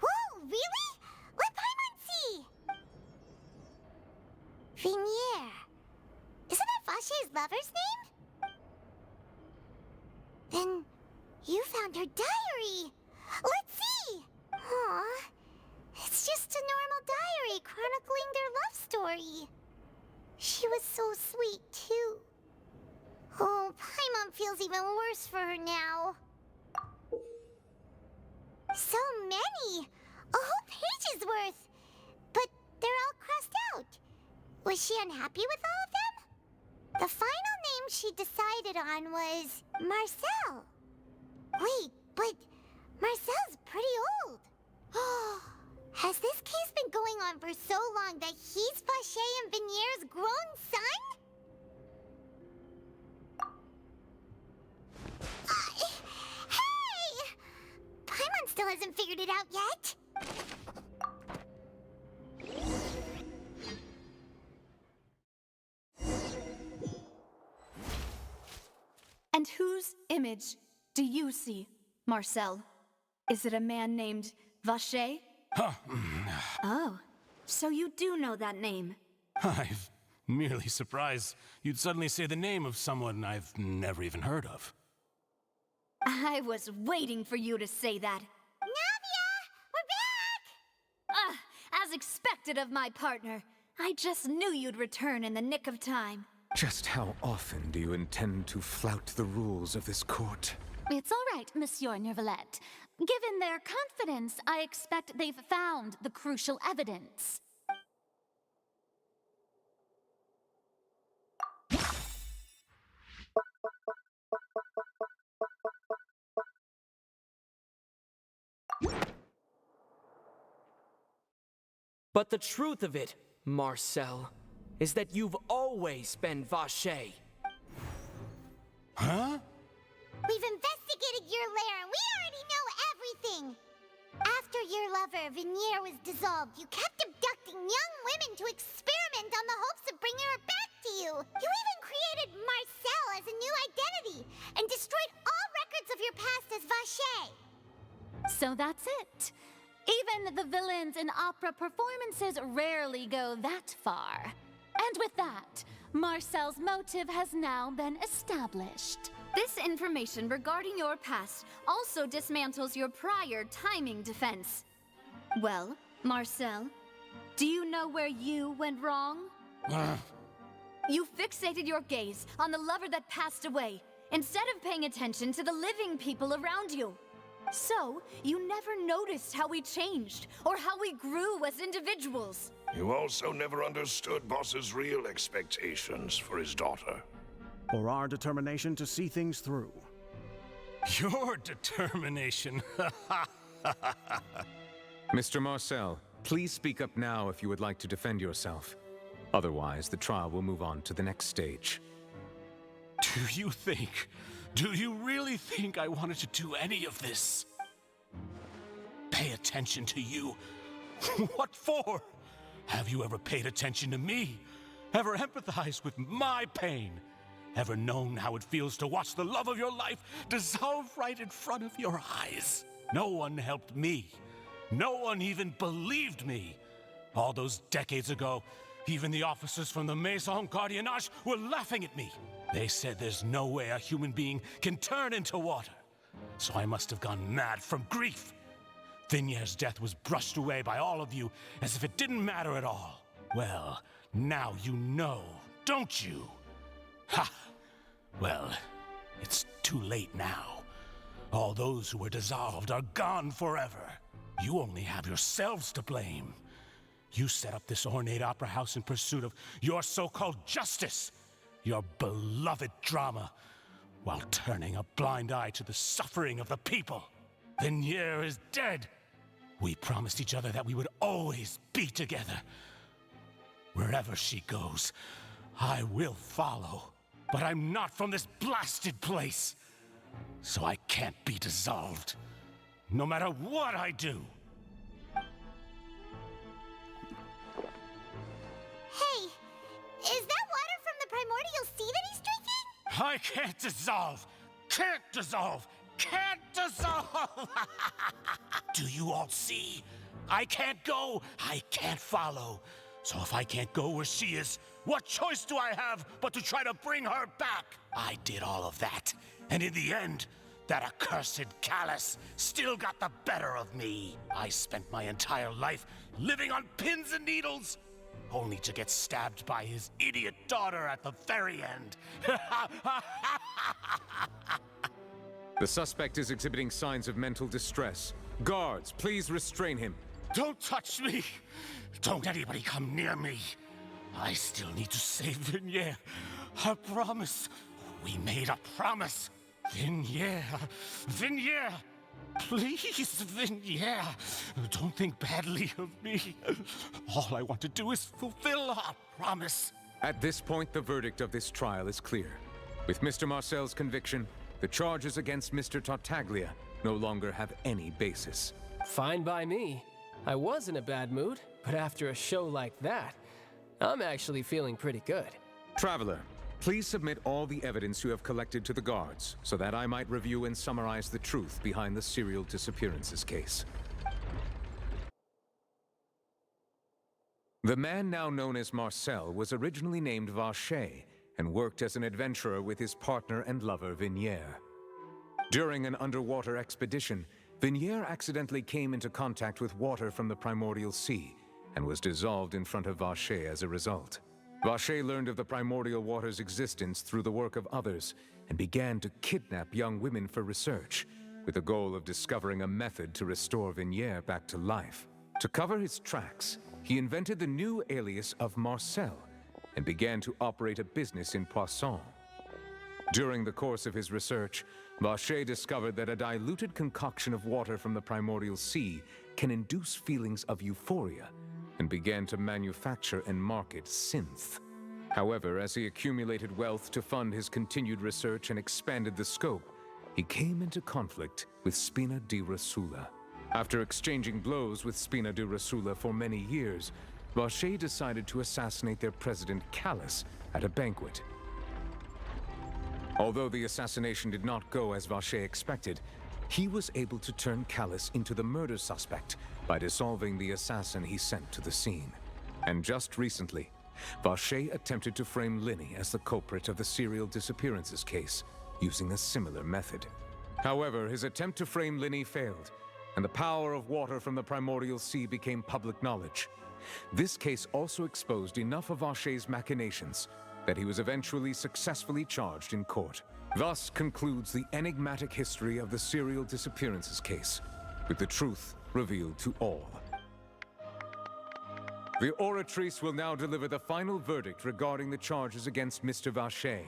Whoa, really? Let Paimon see. Vinier. Isn't that Vache's lover's name? Then you found her diary. Let's see. Aw. It's just a normal diary chronicling their love story. She was so sweet, too. Oh, Paimon feels even worse for her now. So many! A whole page's worth! But they're all crossed out. Was she unhappy with all of them? The final name she decided on was Marcel. Wait, but Marcel's pretty old. Has this case been going on for so long that he's Vache and Vinier's grown son? Hey! Paimon still hasn't figured it out yet. And whose image do you see, Marcel? Is it a man named Vache? Oh, so you do know that name. I'm merely surprised you'd suddenly say the name of someone I've never even heard of. I was waiting for you to say that. Navia! We're back! As expected of my partner. I just knew you'd return in the nick of time. Just how often do you intend to flout the rules of this court? It's all right, Monsieur Neuvillette. Given their confidence, I expect they've found the crucial evidence. But the truth of it, Marcel, is that you've always been Vache. Huh? We've investigated your lair and we already know everything! After your lover, Venier, was dissolved, you kept abducting young women to experiment on the hopes of bringing her back to you! You even created Marcel as a new identity, and destroyed all records of your past as Vache! So that's it. Even the villains in opera performances rarely go that far. And with that, Marcel's motive has now been established. This information regarding your past also dismantles your prior timing defense. Well, Marcel, do you know where you went wrong? You fixated your gaze on the lover that passed away, instead of paying attention to the living people around you. So, you never noticed how we changed, or how we grew as individuals. You also never understood Boss's real expectations for his daughter. Or our determination to see things through. Your determination. Mr. Marcel, please speak up now if you would like to defend yourself. Otherwise, the trial will move on to the next stage. Do you really think I wanted to do any of this? Pay attention to you? What for? Have you ever paid attention to me? Ever empathized with my pain? Ever known how it feels to watch the love of your life dissolve right in front of your eyes? No one helped me. No one even believed me. All those decades ago, even the officers from the Maison Gardiennage were laughing at me. They said there's no way a human being can turn into water. So I must have gone mad from grief. Vinier's death was brushed away by all of you as if it didn't matter at all. Well, now you know, don't you? Ha! Well, it's too late now. All those who were dissolved are gone forever. You only have yourselves to blame. You set up this ornate opera house in pursuit of your so-called justice, your beloved drama, while turning a blind eye to the suffering of the people. Venier is dead. We promised each other that we would always be together. Wherever she goes, I will follow. But I'm not from this blasted place, so I can't be dissolved, no matter what I do. Hey, is that water from the primordial sea that he's drinking? I can't dissolve! Can't dissolve! Can't dissolve! Do you all see? I can't go, I can't follow. So if I can't go where she is, what choice do I have but to try to bring her back? I did all of that, and in the end, that accursed Callus still got the better of me. I spent my entire life living on pins and needles, only to get stabbed by his idiot daughter at the very end. The suspect is exhibiting signs of mental distress. Guards, please restrain him. Don't touch me! Don't anybody come near me! I still need to save Venier. I promise. We made a promise. Venier. Venier! Please, Venier. Don't think badly of me. All I want to do is fulfill our promise. At this point, the verdict of this trial is clear. With Mr. Marcel's conviction, the charges against Mr. Tartaglia no longer have any basis. Fine by me. I was in a bad mood, but after a show like that, I'm actually feeling pretty good. Traveler, please submit all the evidence you have collected to the guards, so that I might review and summarize the truth behind the serial disappearances case. The man now known as Marcel was originally named Vache and worked as an adventurer with his partner and lover Venier. During an underwater expedition, Venier accidentally came into contact with water from the primordial sea and was dissolved in front of Vache as a result. Vache learned of the primordial water's existence through the work of others and began to kidnap young women for research, with the goal of discovering a method to restore Venier back to life. To cover his tracks, he invented the new alias of Marcel and began to operate a business in Poisson. During the course of his research, Vache discovered that a diluted concoction of water from the primordial sea can induce feelings of euphoria, and began to manufacture and market synth. However, as he accumulated wealth to fund his continued research and expanded the scope, he came into conflict with Spina di Rosula. After exchanging blows with Spina di Rosula for many years, Vache decided to assassinate their president Callus at a banquet. Although the assassination did not go as Vache expected, he was able to turn Callus into the murder suspect by dissolving the assassin he sent to the scene. And just recently, Vache attempted to frame Linny as the culprit of the serial disappearances case, using a similar method. However, his attempt to frame Linny failed, and the power of water from the primordial sea became public knowledge. This case also exposed enough of Vache's machinations that he was eventually successfully charged in court. Thus concludes the enigmatic history of the serial disappearances case, with the truth revealed to all. The Oratrice will now deliver the final verdict regarding the charges against Mr. Vache.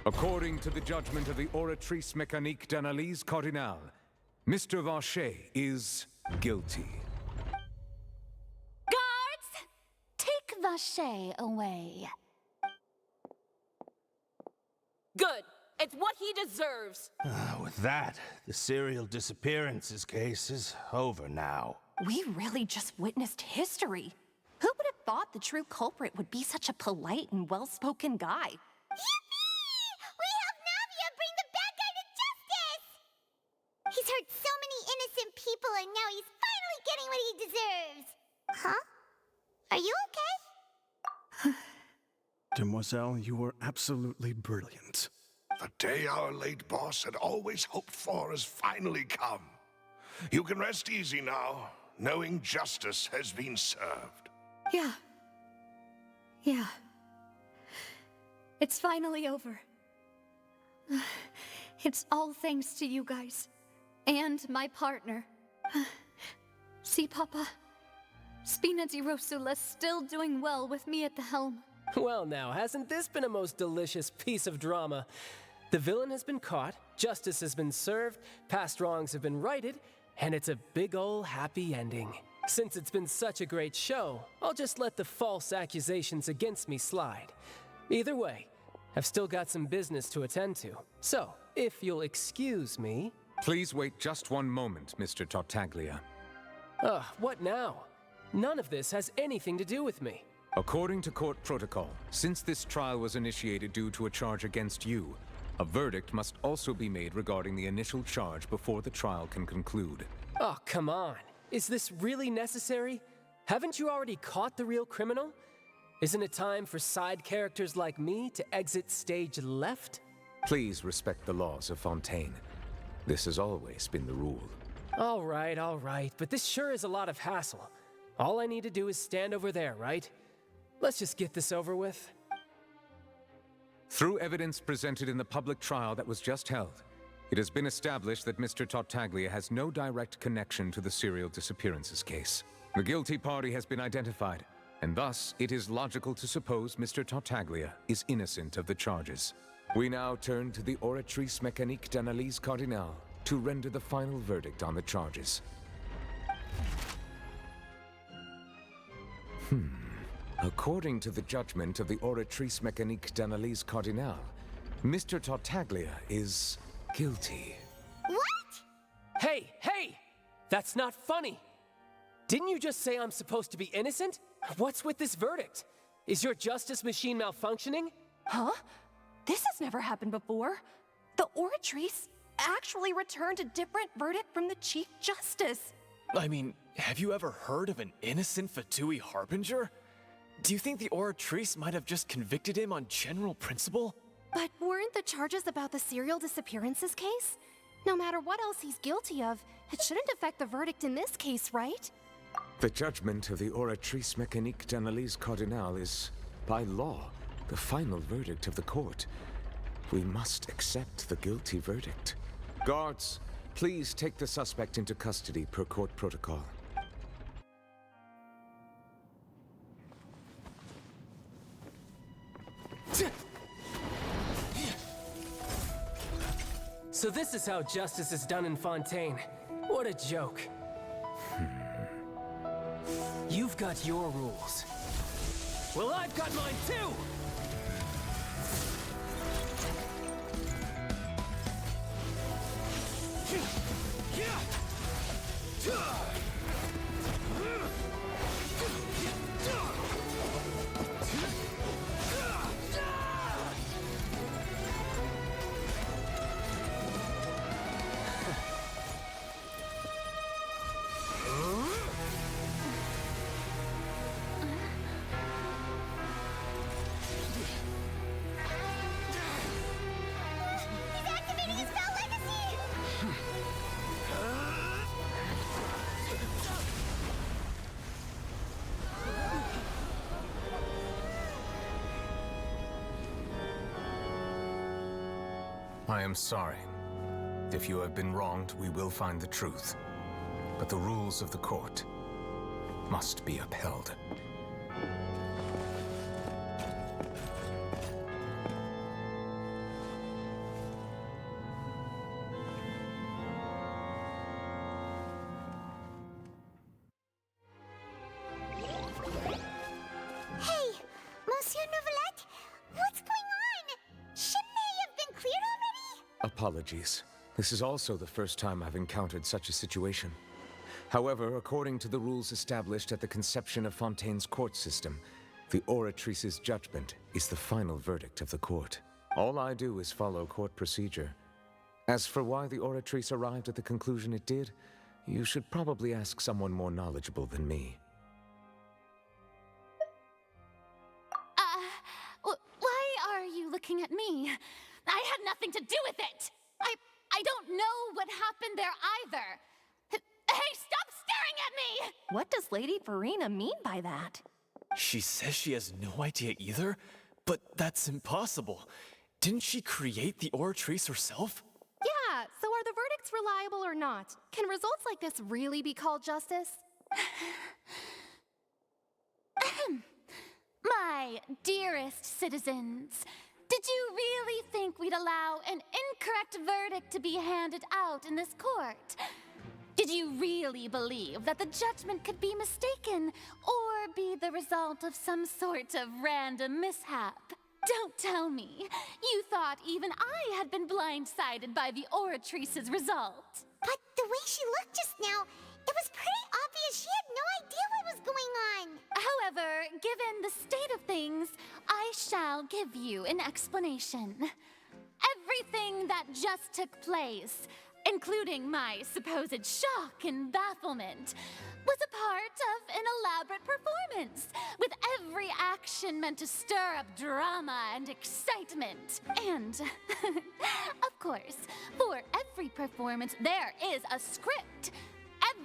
According to the judgment of the Oratrice Mécanique d'Analyse Cardinale, Mr. Vache is guilty. Guards! Take Vache away. Good. It's what he deserves. With that, the serial disappearances case is over now. We really just witnessed history. Who would have thought the true culprit would be such a polite and well-spoken guy? He's hurt so many innocent people, and now he's finally getting what he deserves. Huh? Are you okay? Demoiselle, you were absolutely brilliant. The day our late boss had always hoped for has finally come. You can rest easy now, knowing justice has been served. Yeah. It's finally over. It's all thanks to you guys. And my partner. See, Papa? Spina di Rosula's still doing well with me at the helm. Well now, hasn't this been a most delicious piece of drama? The villain has been caught, justice has been served, past wrongs have been righted, and it's a big ol' happy ending. Since it's been such a great show, I'll just let the false accusations against me slide. Either way, I've still got some business to attend to. So, if you'll excuse me... Please wait just one moment, Mr. Tartaglia. What now? None of this has anything to do with me. According to court protocol, since this trial was initiated due to a charge against you, a verdict must also be made regarding the initial charge before the trial can conclude. Oh, come on. Is this really necessary? Haven't you already caught the real criminal? Isn't it time for side characters like me to exit stage left? Please respect the laws of Fontaine. This has always been the rule. All right, but this sure is a lot of hassle. All I need to do is stand over there, right? Let's just get this over with. Through evidence presented in the public trial that was just held, it has been established that Mr. Tartaglia has no direct connection to the serial disappearances case. The guilty party has been identified, and thus it is logical to suppose Mr. Tartaglia is innocent of the charges. We now turn to the Oratrice Mécanique d'Analyse Cardinale to render the final verdict on the charges. According to the judgment of the Oratrice Mécanique d'Analyse Cardinale, Mr. Tartaglia is guilty. What? Hey! That's not funny! Didn't you just say I'm supposed to be innocent? What's with this verdict? Is your justice machine malfunctioning? Huh? This has never happened before. The Oratrice actually returned a different verdict from the Chief Justice. I mean, have you ever heard of an innocent Fatui Harbinger? Do you think the Oratrice might have just convicted him on general principle? But weren't the charges about the serial disappearances case? No matter what else he's guilty of, it shouldn't affect the verdict in this case, right? The judgment of the Oratrice Mécanique d'Analyse Cardinale is, by law, the final verdict of the court. We must accept the guilty verdict. Guards, please take the suspect into custody per court protocol. So this is how justice is done in Fontaine. What a joke. You've got your rules. Well, I've got mine too! I am sorry. If you have been wronged, we will find the truth. But the rules of the court must be upheld. Hey, Monsieur Novelette, what's going on? Shouldn't they have been cleared already? Apologies. This is also the first time I've encountered such a situation. However, according to the rules established at the conception of Fontaine's court system, the Oratrice's judgment is the final verdict of the court. All I do is follow court procedure. As for why the Oratrice arrived at the conclusion it did, you should probably ask someone more knowledgeable than me. Why are you looking at me? I had nothing to do with it! I don't know what happened there either! Hey, stop staring at me! What does Lady Farina mean by that? She says she has no idea either, but that's impossible. Didn't she create the Oratrice herself? Yeah, so are the verdicts reliable or not? Can results like this really be called justice? My dearest citizens, did you really think we'd allow an incorrect verdict to be handed out in this court? Did you really believe that the judgment could be mistaken or be the result of some sort of random mishap? Don't tell me. You thought even I had been blindsided by the Oratrice's result. But the way she looked just now, it was pretty obvious she had no idea what was going on. However, given the state of things, I shall give you an explanation. Everything that just took place, including my supposed shock and bafflement, was a part of an elaborate performance, with every action meant to stir up drama and excitement. And, of course, for every performance, there is a script.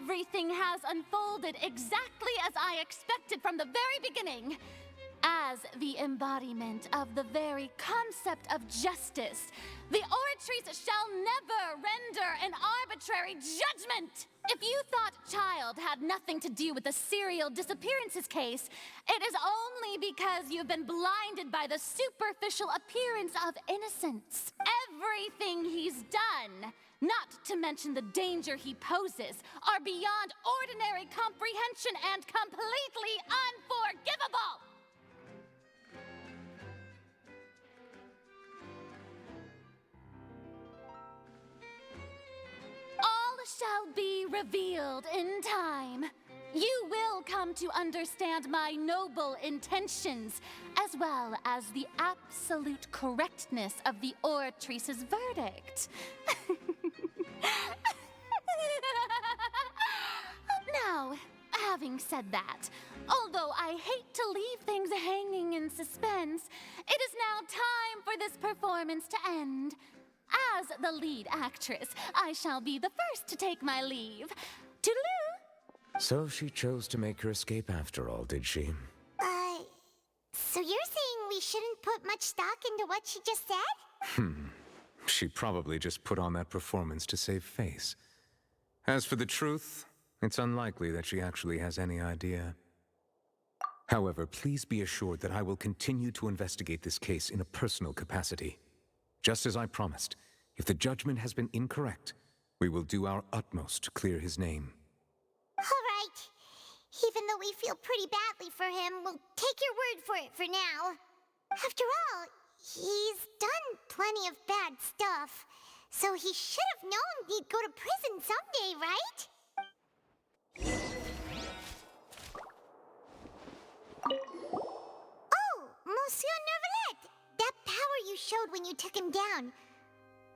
Everything has unfolded exactly as I expected from the very beginning. As the embodiment of the very concept of justice, the Oratrice shall never render an arbitrary judgment! If you thought Child had nothing to do with the serial disappearances case, it is only because you've been blinded by the superficial appearance of innocence. Everything he's done, not to mention the danger he poses, are beyond ordinary comprehension and completely unforgivable! All shall be revealed in time. You will come to understand my noble intentions, as well as the absolute correctness of the Oratrice's verdict. Now, having said that, although I hate to leave things hanging in suspense, it is now time for this performance to end. As the lead actress, I shall be the first to take my leave. Toodaloo! So she chose to make her escape after all, did she? So you're saying we shouldn't put much stock into what she just said? She probably just put on that performance to save face. As for the truth, it's unlikely that she actually has any idea. However, please be assured that I will continue to investigate this case in a personal capacity. Just as I promised, if the judgment has been incorrect, we will do our utmost to clear his name. Alright. Even though we feel pretty badly for him, we'll take your word for it for now. After all, he's done plenty of bad stuff, so he should have known he'd go to prison someday, right? Oh, Monsieur Nervalet! That power you showed when you took him down.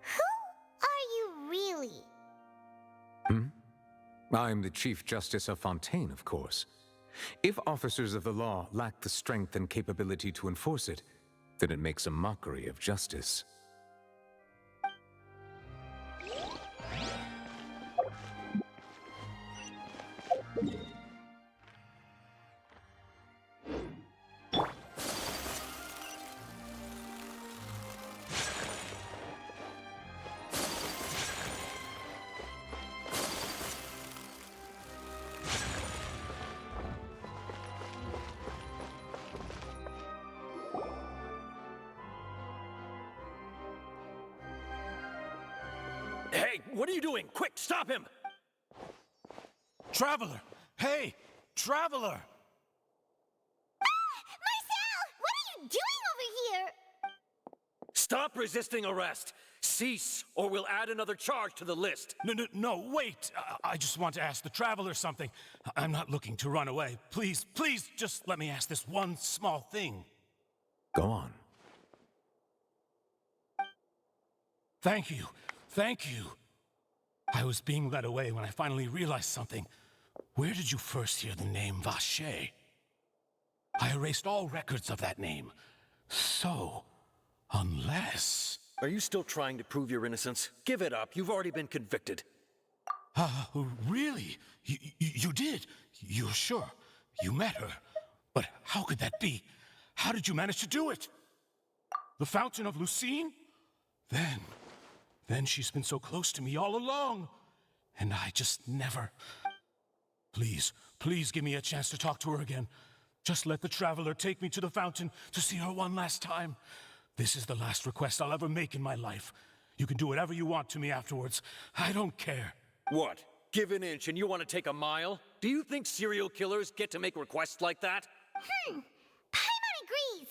Who are you really? I'm the Chief Justice of Fontaine, of course. If officers of the law lack the strength and capability to enforce it, then it makes a mockery of justice. Hey, what are you doing? Quick, stop him! Traveler! Hey! Traveler! Marcel! What are you doing over here? Stop resisting arrest! Cease, or we'll add another charge to the list. No, wait! I just want to ask the Traveler something. I'm not looking to run away. Please, just let me ask this one small thing. Go on. Thank you. Thank you. I was being led away when I finally realized something. Where did you first hear the name Vacher? I erased all records of that name. So, unless... Are you still trying to prove your innocence? Give it up. You've already been convicted. Really? You did? You're sure? You met her? But how could that be? How did you manage to do it? The Fountain of Lucine? Then she's been so close to me all along. And I just never... Please give me a chance to talk to her again. Just let the Traveler take me to the fountain to see her one last time. This is the last request I'll ever make in my life. You can do whatever you want to me afterwards. I don't care. What? Give an inch and you want to take a mile? Do you think serial killers get to make requests like that? Paimon agrees.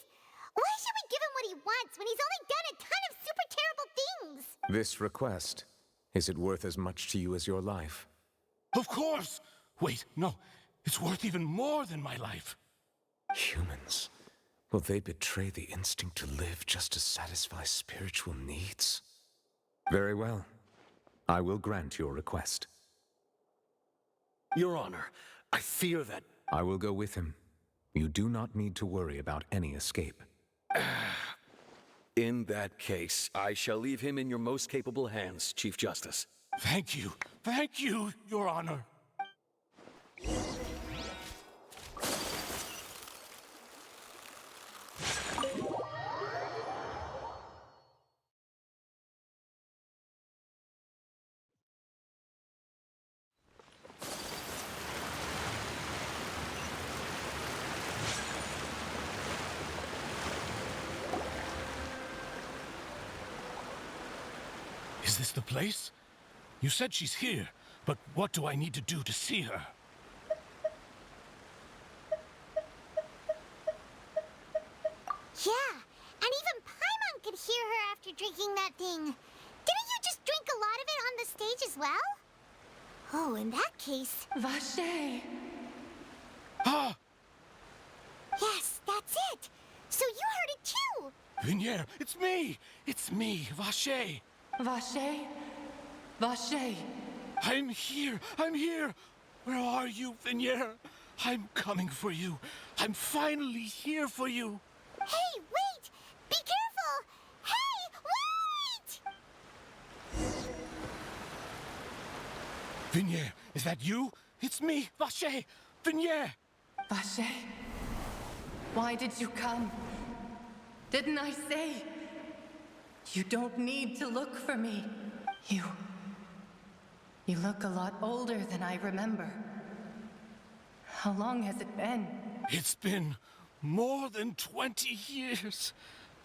Why should we give him what he wants when he's only done a ton of super terrible things? This request, is it worth as much to you as your life? Of course! Wait, no. It's worth even more than my life. Humans. Will they betray the instinct to live just to satisfy spiritual needs? Very well. I will grant your request. Your Honor, I fear that... I will go with him. You do not need to worry about any escape. In that case, I shall leave him in your most capable hands, Chief Justice. Thank you, Your Honor. Is this the place? You said she's here, but what do I need to do to see her? Yeah, and even Paimon could hear her after drinking that thing. Didn't you just drink a lot of it on the stage as well? Oh, in that case... Vacher! Ah! Yes, that's it! So you heard it too! Vignier, it's me! It's me, Vacher! Vacher? Vacher! I'm here! Where are you, Vignier? I'm coming for you. I'm finally here for you. Hey, wait! Be careful! Hey, wait! Vignier, is that you? It's me, Vacher! Vignier! Vacher? Why did you come? Didn't I say? You don't need to look for me. You look a lot older than I remember. How long has it been? It's been more than 20 years.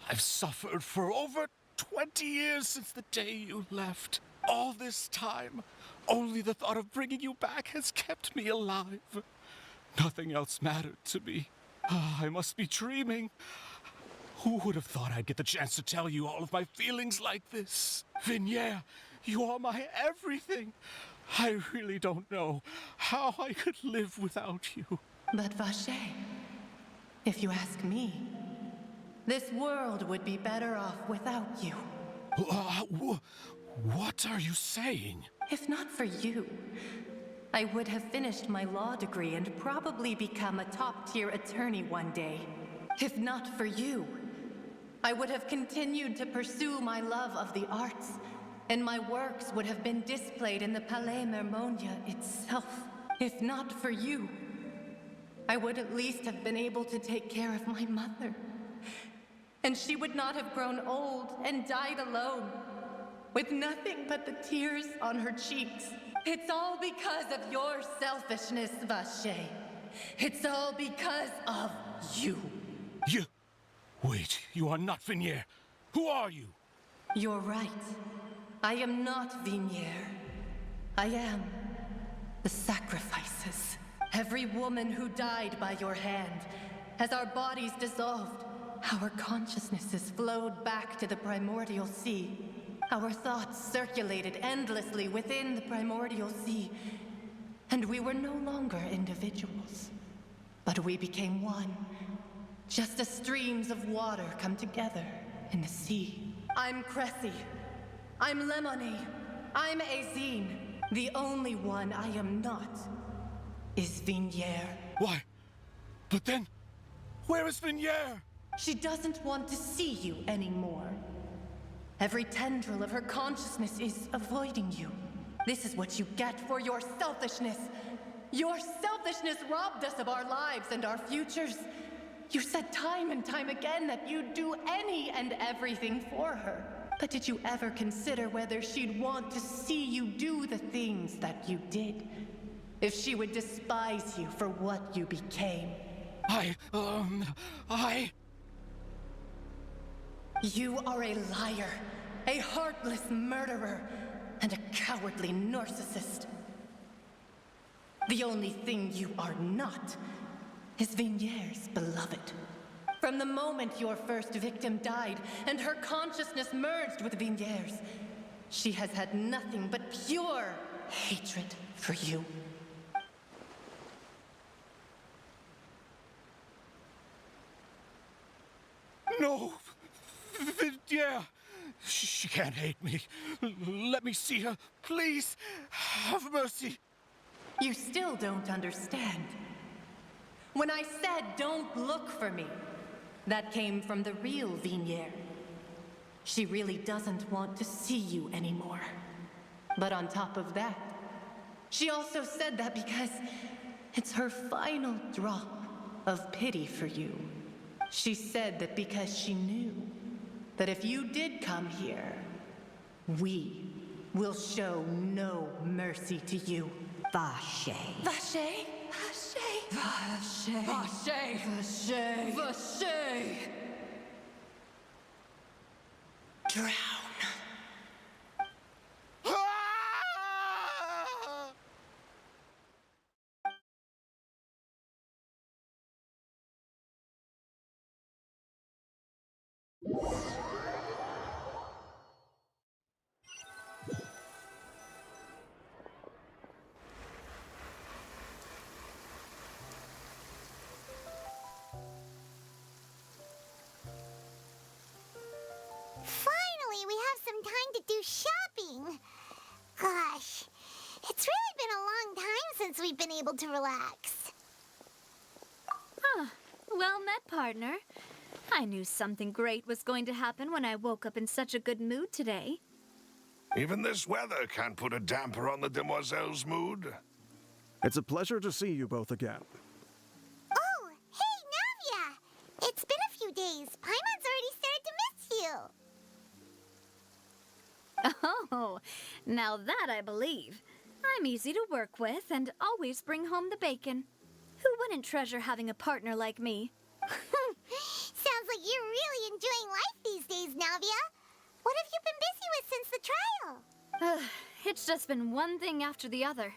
I've suffered for over 20 years since the day you left. All this time, only the thought of bringing you back has kept me alive. Nothing else mattered to me. I must be dreaming. Who would have thought I'd get the chance to tell you all of my feelings like this? Vignere, you are my everything. I really don't know how I could live without you. But Vache, if you ask me, this world would be better off without you. What are you saying? If not for you, I would have finished my law degree and probably become a top-tier attorney one day. If not for you, I would have continued to pursue my love of the arts, and my works would have been displayed in the Palais Mermonia itself. If not for you, I would at least have been able to take care of my mother. And she would not have grown old and died alone, with nothing but the tears on her cheeks. It's all because of your selfishness, Vache. It's all because of you. You... Wait, you are not Vignere. Who are you? You're right. I am not Vignere. I am the sacrifices. Every woman who died by your hand, as our bodies dissolved, our consciousnesses flowed back to the primordial sea. Our thoughts circulated endlessly within the primordial sea, and we were no longer individuals, but we became one, just as streams of water come together in the sea. I'm Cressy. I'm Lemony. I'm Azine. The only one I am not is Vignere. Why? But then, where is Vignere? She doesn't want to see you anymore. Every tendril of her consciousness is avoiding you. This is what you get for your selfishness. Your selfishness robbed us of our lives and our futures. You said time and time again that you'd do any and everything for her. But did you ever consider whether she'd want to see you do the things that you did? If she would despise you for what you became? You are a liar, a heartless murderer, and a cowardly narcissist. The only thing you are not is Vignere's beloved. From the moment your first victim died and her consciousness merged with Vignere's, she has had nothing but pure hatred for you. No! Vignere! She can't hate me. Let me see her. Please, have mercy. You still don't understand. When I said don't look for me, that came from the real Vignere. She really doesn't want to see you anymore. But on top of that, she also said that because it's her final drop of pity for you. She said that because she knew that if you did come here, we will show no mercy to you. Vache. Vache? Vache? Vache? Vache? Vache? Vache? Drown. Finally, we have some time to do shopping. Gosh, it's really been a long time since we've been able to relax. Ah, well met, partner. I knew something great was going to happen when I woke up in such a good mood today. Even this weather can't put a damper on the demoiselle's mood. It's a pleasure to see you both again. Oh, hey, Navia! It's been a few days. Paimon's already started to miss you. Oh, now that I believe. I'm easy to work with and always bring home the bacon. Who wouldn't treasure having a partner like me. Sounds like you're really enjoying life these days, Navia. What have you been busy with since the trial? It's just been one thing after the other.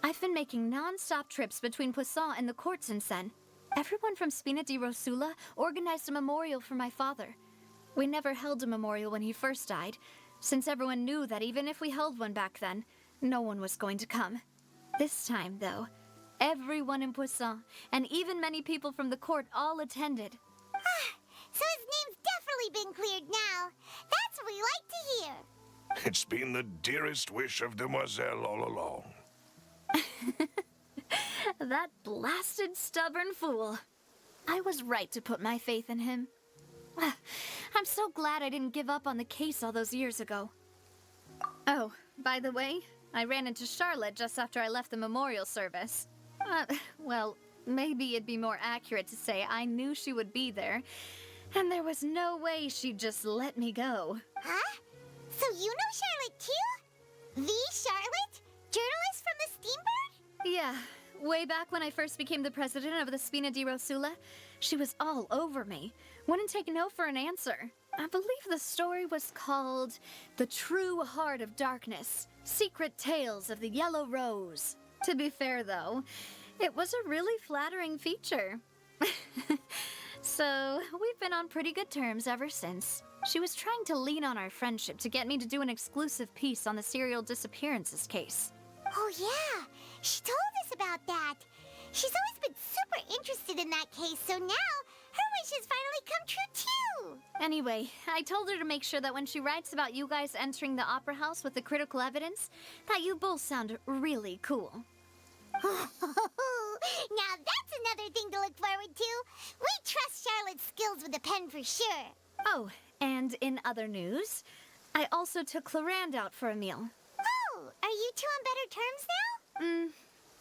I've been making non-stop trips between Poisson and the courts in Sen. Everyone from Spina di Rosula organized a memorial for my father. We never held a memorial when he first died, since everyone knew that even if we held one back then, no one was going to come. This time, though, everyone in Poisson, and even many people from the court, all attended. So his name's definitely been cleared now. That's what we like to hear. It's been the dearest wish of Demoiselle all along. That blasted stubborn fool. I was right to put my faith in him. I'm so glad I didn't give up on the case all those years ago. Oh, by the way, I ran into Charlotte just after I left the memorial service. Well, maybe it'd be more accurate to say I knew she would be there, and there was no way she'd just let me go. Huh? So you know Charlotte too? The Charlotte? Journalist from the Steambird? Yeah, way back when I first became the president of the Spina di Rosula, she was all over me. Wouldn't take no for an answer. I believe the story was called The True Heart of Darkness, Secret Tales of the Yellow Rose. To be fair, though, it was a really flattering feature. So, we've been on pretty good terms ever since. She was trying to lean on our friendship to get me to do an exclusive piece on the serial disappearances case. Oh yeah, she told us about that. She's always been super interested in that case, so now her wish has finally come true too. Anyway, I told her to make sure that when she writes about you guys entering the opera house with the critical evidence, that you both sound really cool. Now that's another thing to look forward to. We trust Charlotte's skills with a pen for sure. Oh, and in other news, I also took Clarande out for a meal. Oh, are you two on better terms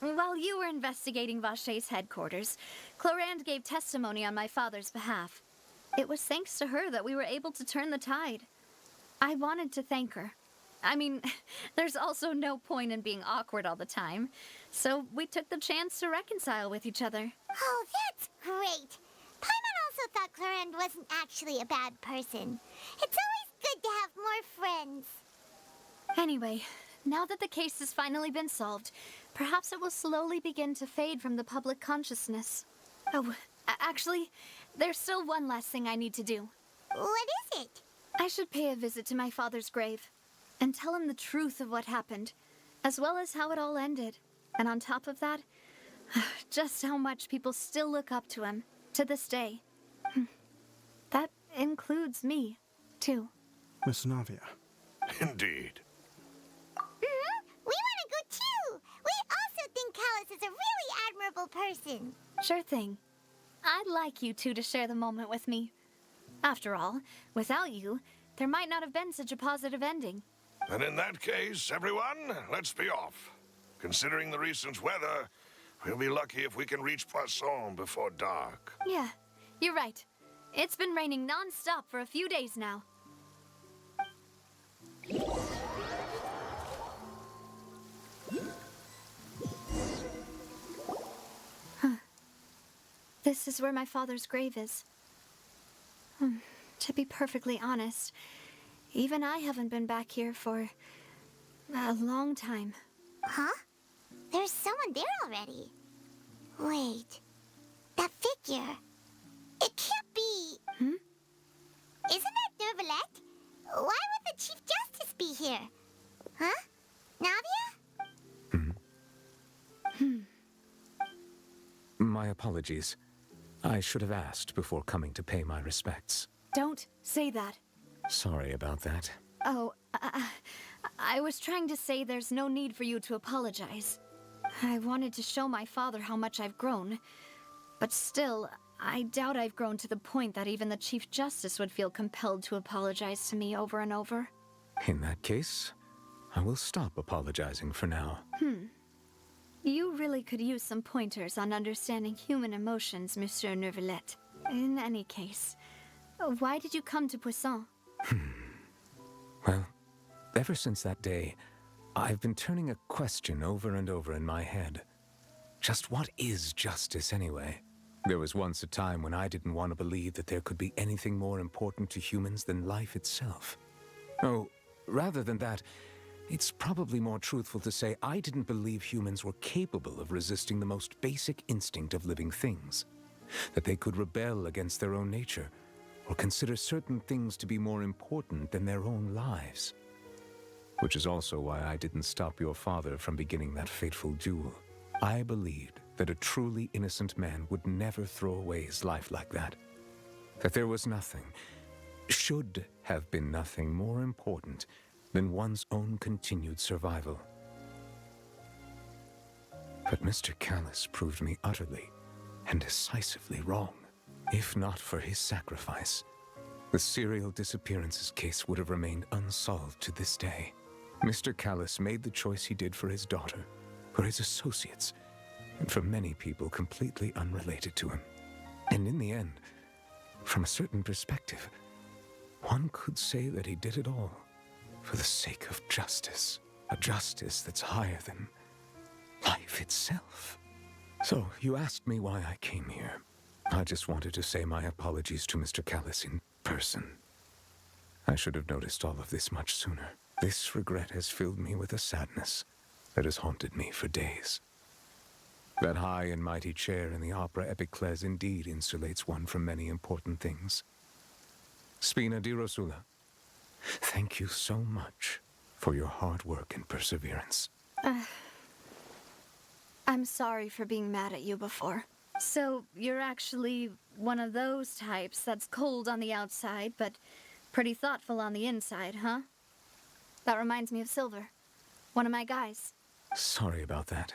now? While you were investigating Vaché's headquarters, Clarande gave testimony on my father's behalf. It was thanks to her that we were able to turn the tide. I wanted to thank her. I mean, there's also no point in being awkward all the time, so we took the chance to reconcile with each other. Oh, that's great. Paimon also thought Clarande wasn't actually a bad person. It's always good to have more friends. Anyway, now that the case has finally been solved, perhaps it will slowly begin to fade from the public consciousness. Oh, actually, there's still one last thing I need to do. What is it? I should pay a visit to my father's grave and tell him the truth of what happened, as well as how it all ended. And on top of that, just how much people still look up to him to this day. That includes me, too. Miss Navia. Indeed. We want to go too. We also think Callus is a really admirable person. Sure thing. I'd like you two to share the moment with me. After all, without you, there might not have been such a positive ending. And in that case, everyone, let's be off. Considering the recent weather, we'll be lucky if we can reach Poisson before dark. Yeah, you're right. It's been raining non-stop for a few days now. This is where my father's grave is. To be perfectly honest, even I haven't been back here for a long time. Huh? There's someone there already. Wait. That figure. It can't be... Isn't that Neuvillette? Why would the Chief Justice be here? Huh? Navia? My apologies. I should have asked before coming to pay my respects. Don't say that. Sorry about that. Oh, I was trying to say there's no need for you to apologize. I wanted to show my father how much I've grown. But still, I doubt I've grown to the point that even the Chief Justice would feel compelled to apologize to me over and over. In that case, I will stop apologizing for now. You really could use some pointers on understanding human emotions, Monsieur Neuvillette. In any case, why did you come to Poisson? Well, ever since that day, I've been turning a question over and over in my head. Just what is justice, anyway? There was once a time when I didn't want to believe that there could be anything more important to humans than life itself. Oh, rather than that, it's probably more truthful to say I didn't believe humans were capable of resisting the most basic instinct of living things. That they could rebel against their own nature, or consider certain things to be more important than their own lives. Which is also why I didn't stop your father from beginning that fateful duel. I believed that a truly innocent man would never throw away his life like that. That there was nothing, should have been nothing more important than one's own continued survival. But Mr. Callus proved me utterly and decisively wrong. If not for his sacrifice, the serial disappearances case would have remained unsolved to this day. Mr. Callus made the choice he did for his daughter, for his associates, and for many people completely unrelated to him. And in the end, from a certain perspective, one could say that he did it all for the sake of justice. A justice that's higher than life itself. So, you asked me why I came here. I just wanted to say my apologies to Mr. Callus in person. I should have noticed all of this much sooner. This regret has filled me with a sadness that has haunted me for days. That high and mighty chair in the Opera Epiclese indeed insulates one from many important things. Spina di Rosula, thank you so much for your hard work and perseverance. I'm sorry for being mad at you before. So, you're actually one of those types that's cold on the outside, but pretty thoughtful on the inside, huh? That reminds me of Silver, one of my guys. Sorry about that.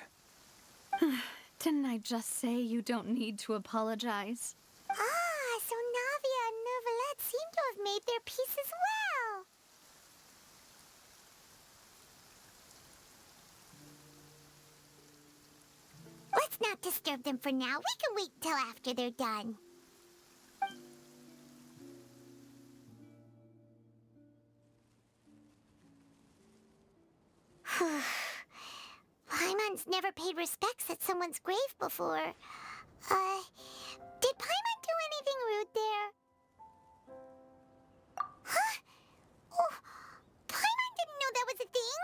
Didn't I just say you don't need to apologize? Ah, so Navia and Neuvillette seem to have made their peace as well. Let's not disturb them for now. We can wait till after they're done. Paimon's never paid respects at someone's grave before. Did Paimon do anything rude there? Huh? Oh, Paimon didn't know that was a thing.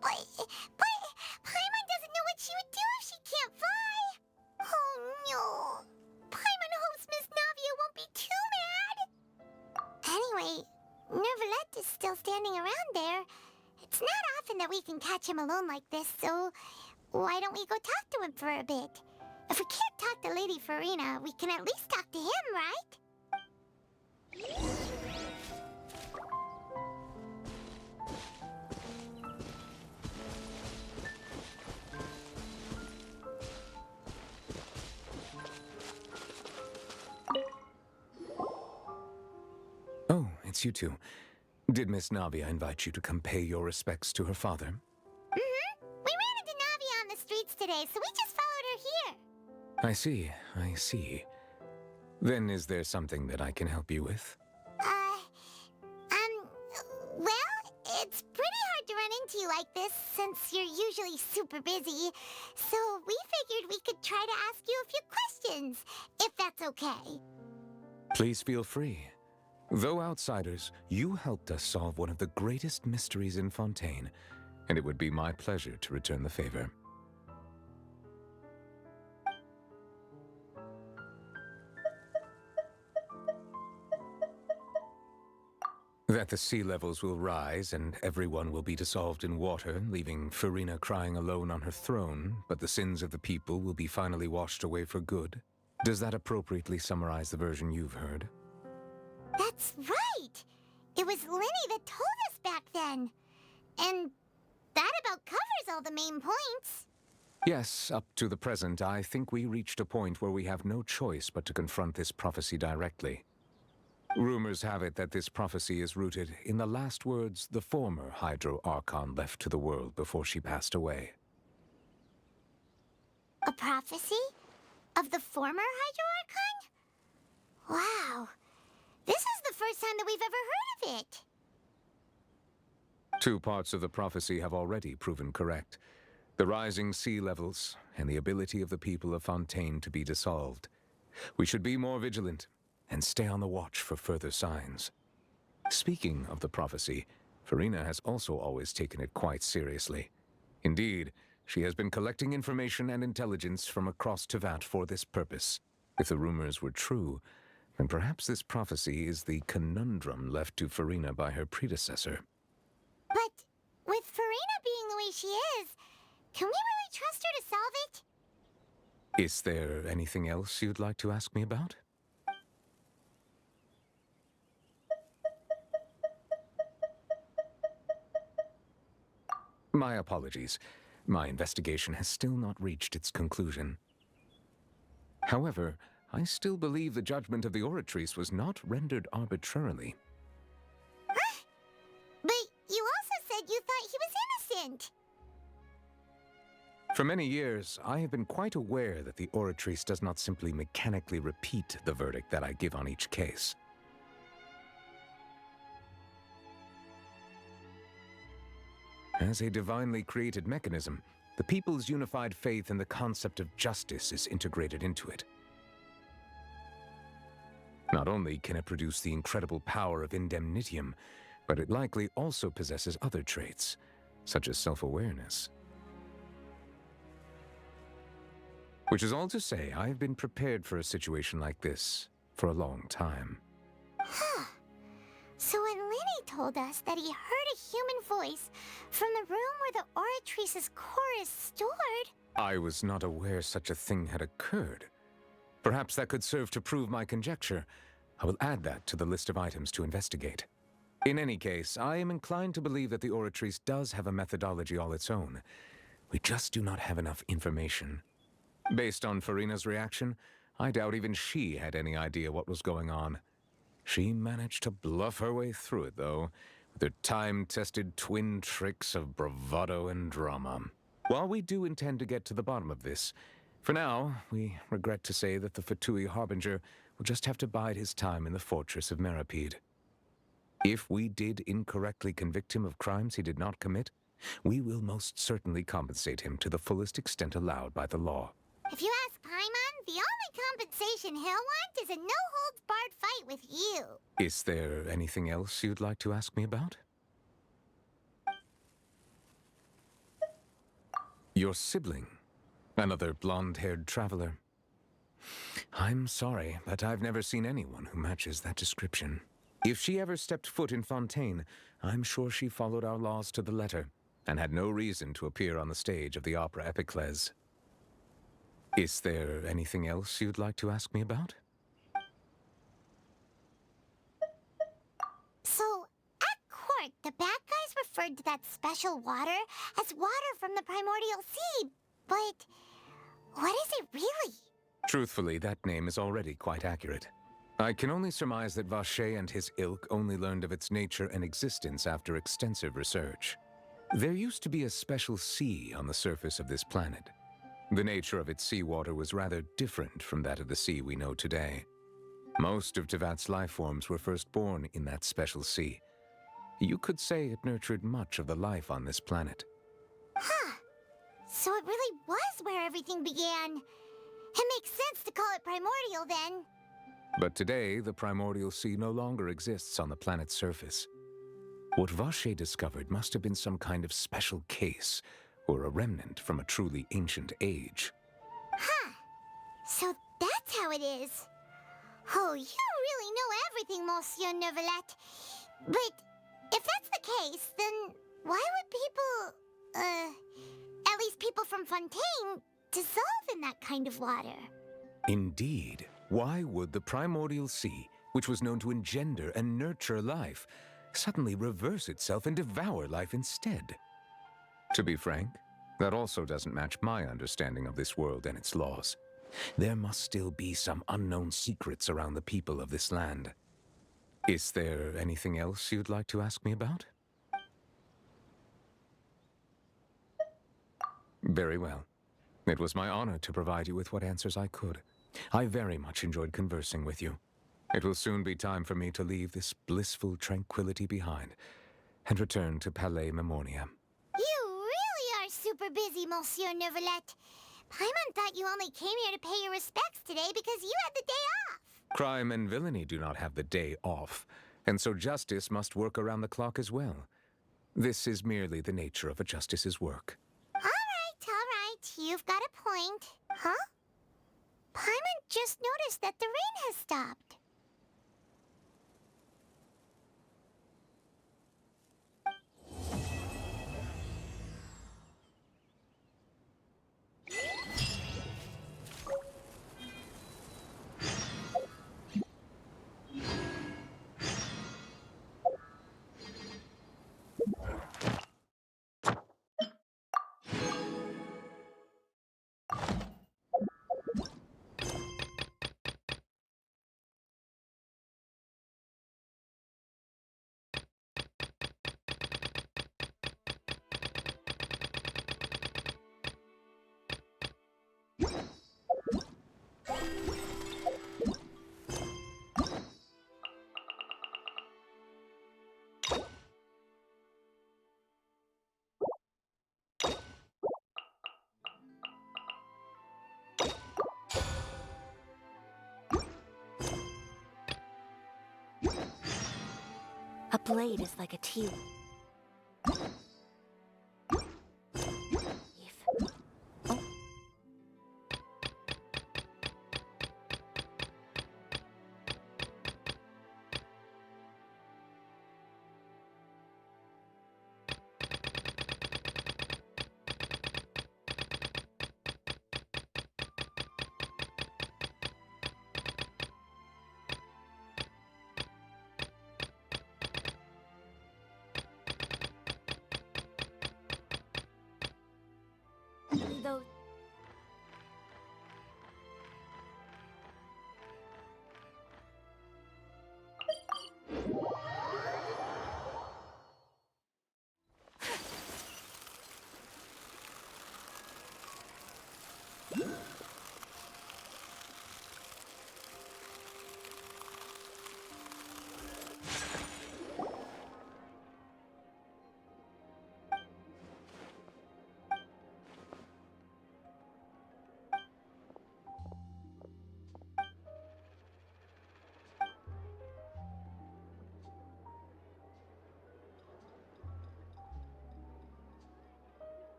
But Paimon doesn't know what she would do if she can't fly. Oh no. Paimon hopes Miss Navia won't be too mad. Anyway, Neuvillette is still standing around there. It's not often that we can catch him alone like this, so why don't we go talk to him for a bit? If we can't talk to Lady Farina, we can at least talk to him, right? Oh, it's you two. Did Miss Navia invite you to come pay your respects to her father? Mm-hmm. We ran into Navia on the streets today, so we just followed her here. I see. Then is there something that I can help you with? Well, it's pretty hard to run into you like this, since you're usually super busy. So we figured we could try to ask you a few questions, if that's okay. Please feel free. Though outsiders, you helped us solve one of the greatest mysteries in Fontaine, and it would be my pleasure to return the favor. That the sea levels will rise and everyone will be dissolved in water, leaving Farina crying alone on her throne, but the sins of the people will be finally washed away for good. Does that appropriately summarize the version you've heard? That's right! It was Lenny that told us back then. And that about covers all the main points. Yes, up to the present, I think we reached a point where we have no choice but to confront this prophecy directly. Rumors have it that this prophecy is rooted in the last words the former Hydro Archon left to the world before she passed away. A prophecy? Of the former Hydro Archon? Wow. This is the first time that we've ever heard of it. 2 parts of the prophecy have already proven correct. The rising sea levels and the ability of the people of Fontaine to be dissolved. We should be more vigilant and stay on the watch for further signs. Speaking of the prophecy, Farina has also always taken it quite seriously. Indeed, she has been collecting information and intelligence from across Tevat for this purpose. If the rumors were true, then perhaps this prophecy is the conundrum left to Farina by her predecessor. But with Farina being the way she is, can we really trust her to solve it? Is there anything else you'd like to ask me about? My apologies. My investigation has still not reached its conclusion. However, I still believe the judgment of the Oratrice was not rendered arbitrarily. Huh? But you also said you thought he was innocent. For many years, I have been quite aware that the Oratrice does not simply mechanically repeat the verdict that I give on each case. As a divinely created mechanism, the people's unified faith in the concept of justice is integrated into it. Not only can it produce the incredible power of indemnitium, but it likely also possesses other traits, such as self-awareness. Which is all to say, I have been prepared for a situation like this for a long time. Huh. So when Lenny told us that he heard a human voice from the room where the Oratrice's core is stored... I was not aware such a thing had occurred. Perhaps that could serve to prove my conjecture. I will add that to the list of items to investigate. In any case, I am inclined to believe that the Oratrice does have a methodology all its own. We just do not have enough information. Based on Farina's reaction, I doubt even she had any idea what was going on. She managed to bluff her way through it, though, with her time-tested twin tricks of bravado and drama. While we do intend to get to the bottom of this, for now, we regret to say that the Fatui Harbinger will just have to bide his time in the fortress of Meripede. If we did incorrectly convict him of crimes he did not commit, we will most certainly compensate him to the fullest extent allowed by the law. If you ask Paimon, the only compensation he'll want is a no-holds-barred fight with you. Is there anything else you'd like to ask me about? Your sibling, another blonde-haired traveler. I'm sorry, but I've never seen anyone who matches that description. If she ever stepped foot in Fontaine, I'm sure she followed our laws to the letter, and had no reason to appear on the stage of the opera Epiclese. Is there anything else you'd like to ask me about? So, at court, the bad guys referred to that special water as water from the primordial sea, but what is it really? Truthfully, that name is already quite accurate. I can only surmise that Vacher and his ilk only learned of its nature and existence after extensive research. There used to be a special sea on the surface of this planet. The nature of its seawater was rather different from that of the sea we know today. Most of Tevat's life forms were first born in that special sea. You could say it nurtured much of the life on this planet. Huh. So it really was where everything began. It makes sense to call it primordial then. But today, the primordial sea no longer exists on the planet's surface. What Vacher discovered must have been some kind of special case, or a remnant from a truly ancient age. Huh. So that's how it is. Oh, you really know everything, Monsieur Neuvillette. But if that's the case, then why would people, at least people from Fontaine, dissolve in that kind of water? Indeed. Why would the primordial sea, which was known to engender and nurture life, suddenly reverse itself and devour life instead? To be frank, that also doesn't match my understanding of this world and its laws. There must still be some unknown secrets around the people of this land. Is there anything else you'd like to ask me about? Very well. It was my honor to provide you with what answers I could. I very much enjoyed conversing with you. It will soon be time for me to leave this blissful tranquility behind and return to Palais Memornia. You really are super super busy, Monsieur Neuvillette. Paimon thought you only came here to pay your respects today because you had the day off. Crime and villainy do not have the day off, and so justice must work around the clock as well. This is merely the nature of a justice's work. All right. You've got a point. Huh? Paimon just noticed that the rain has stopped. A blade is like a tea.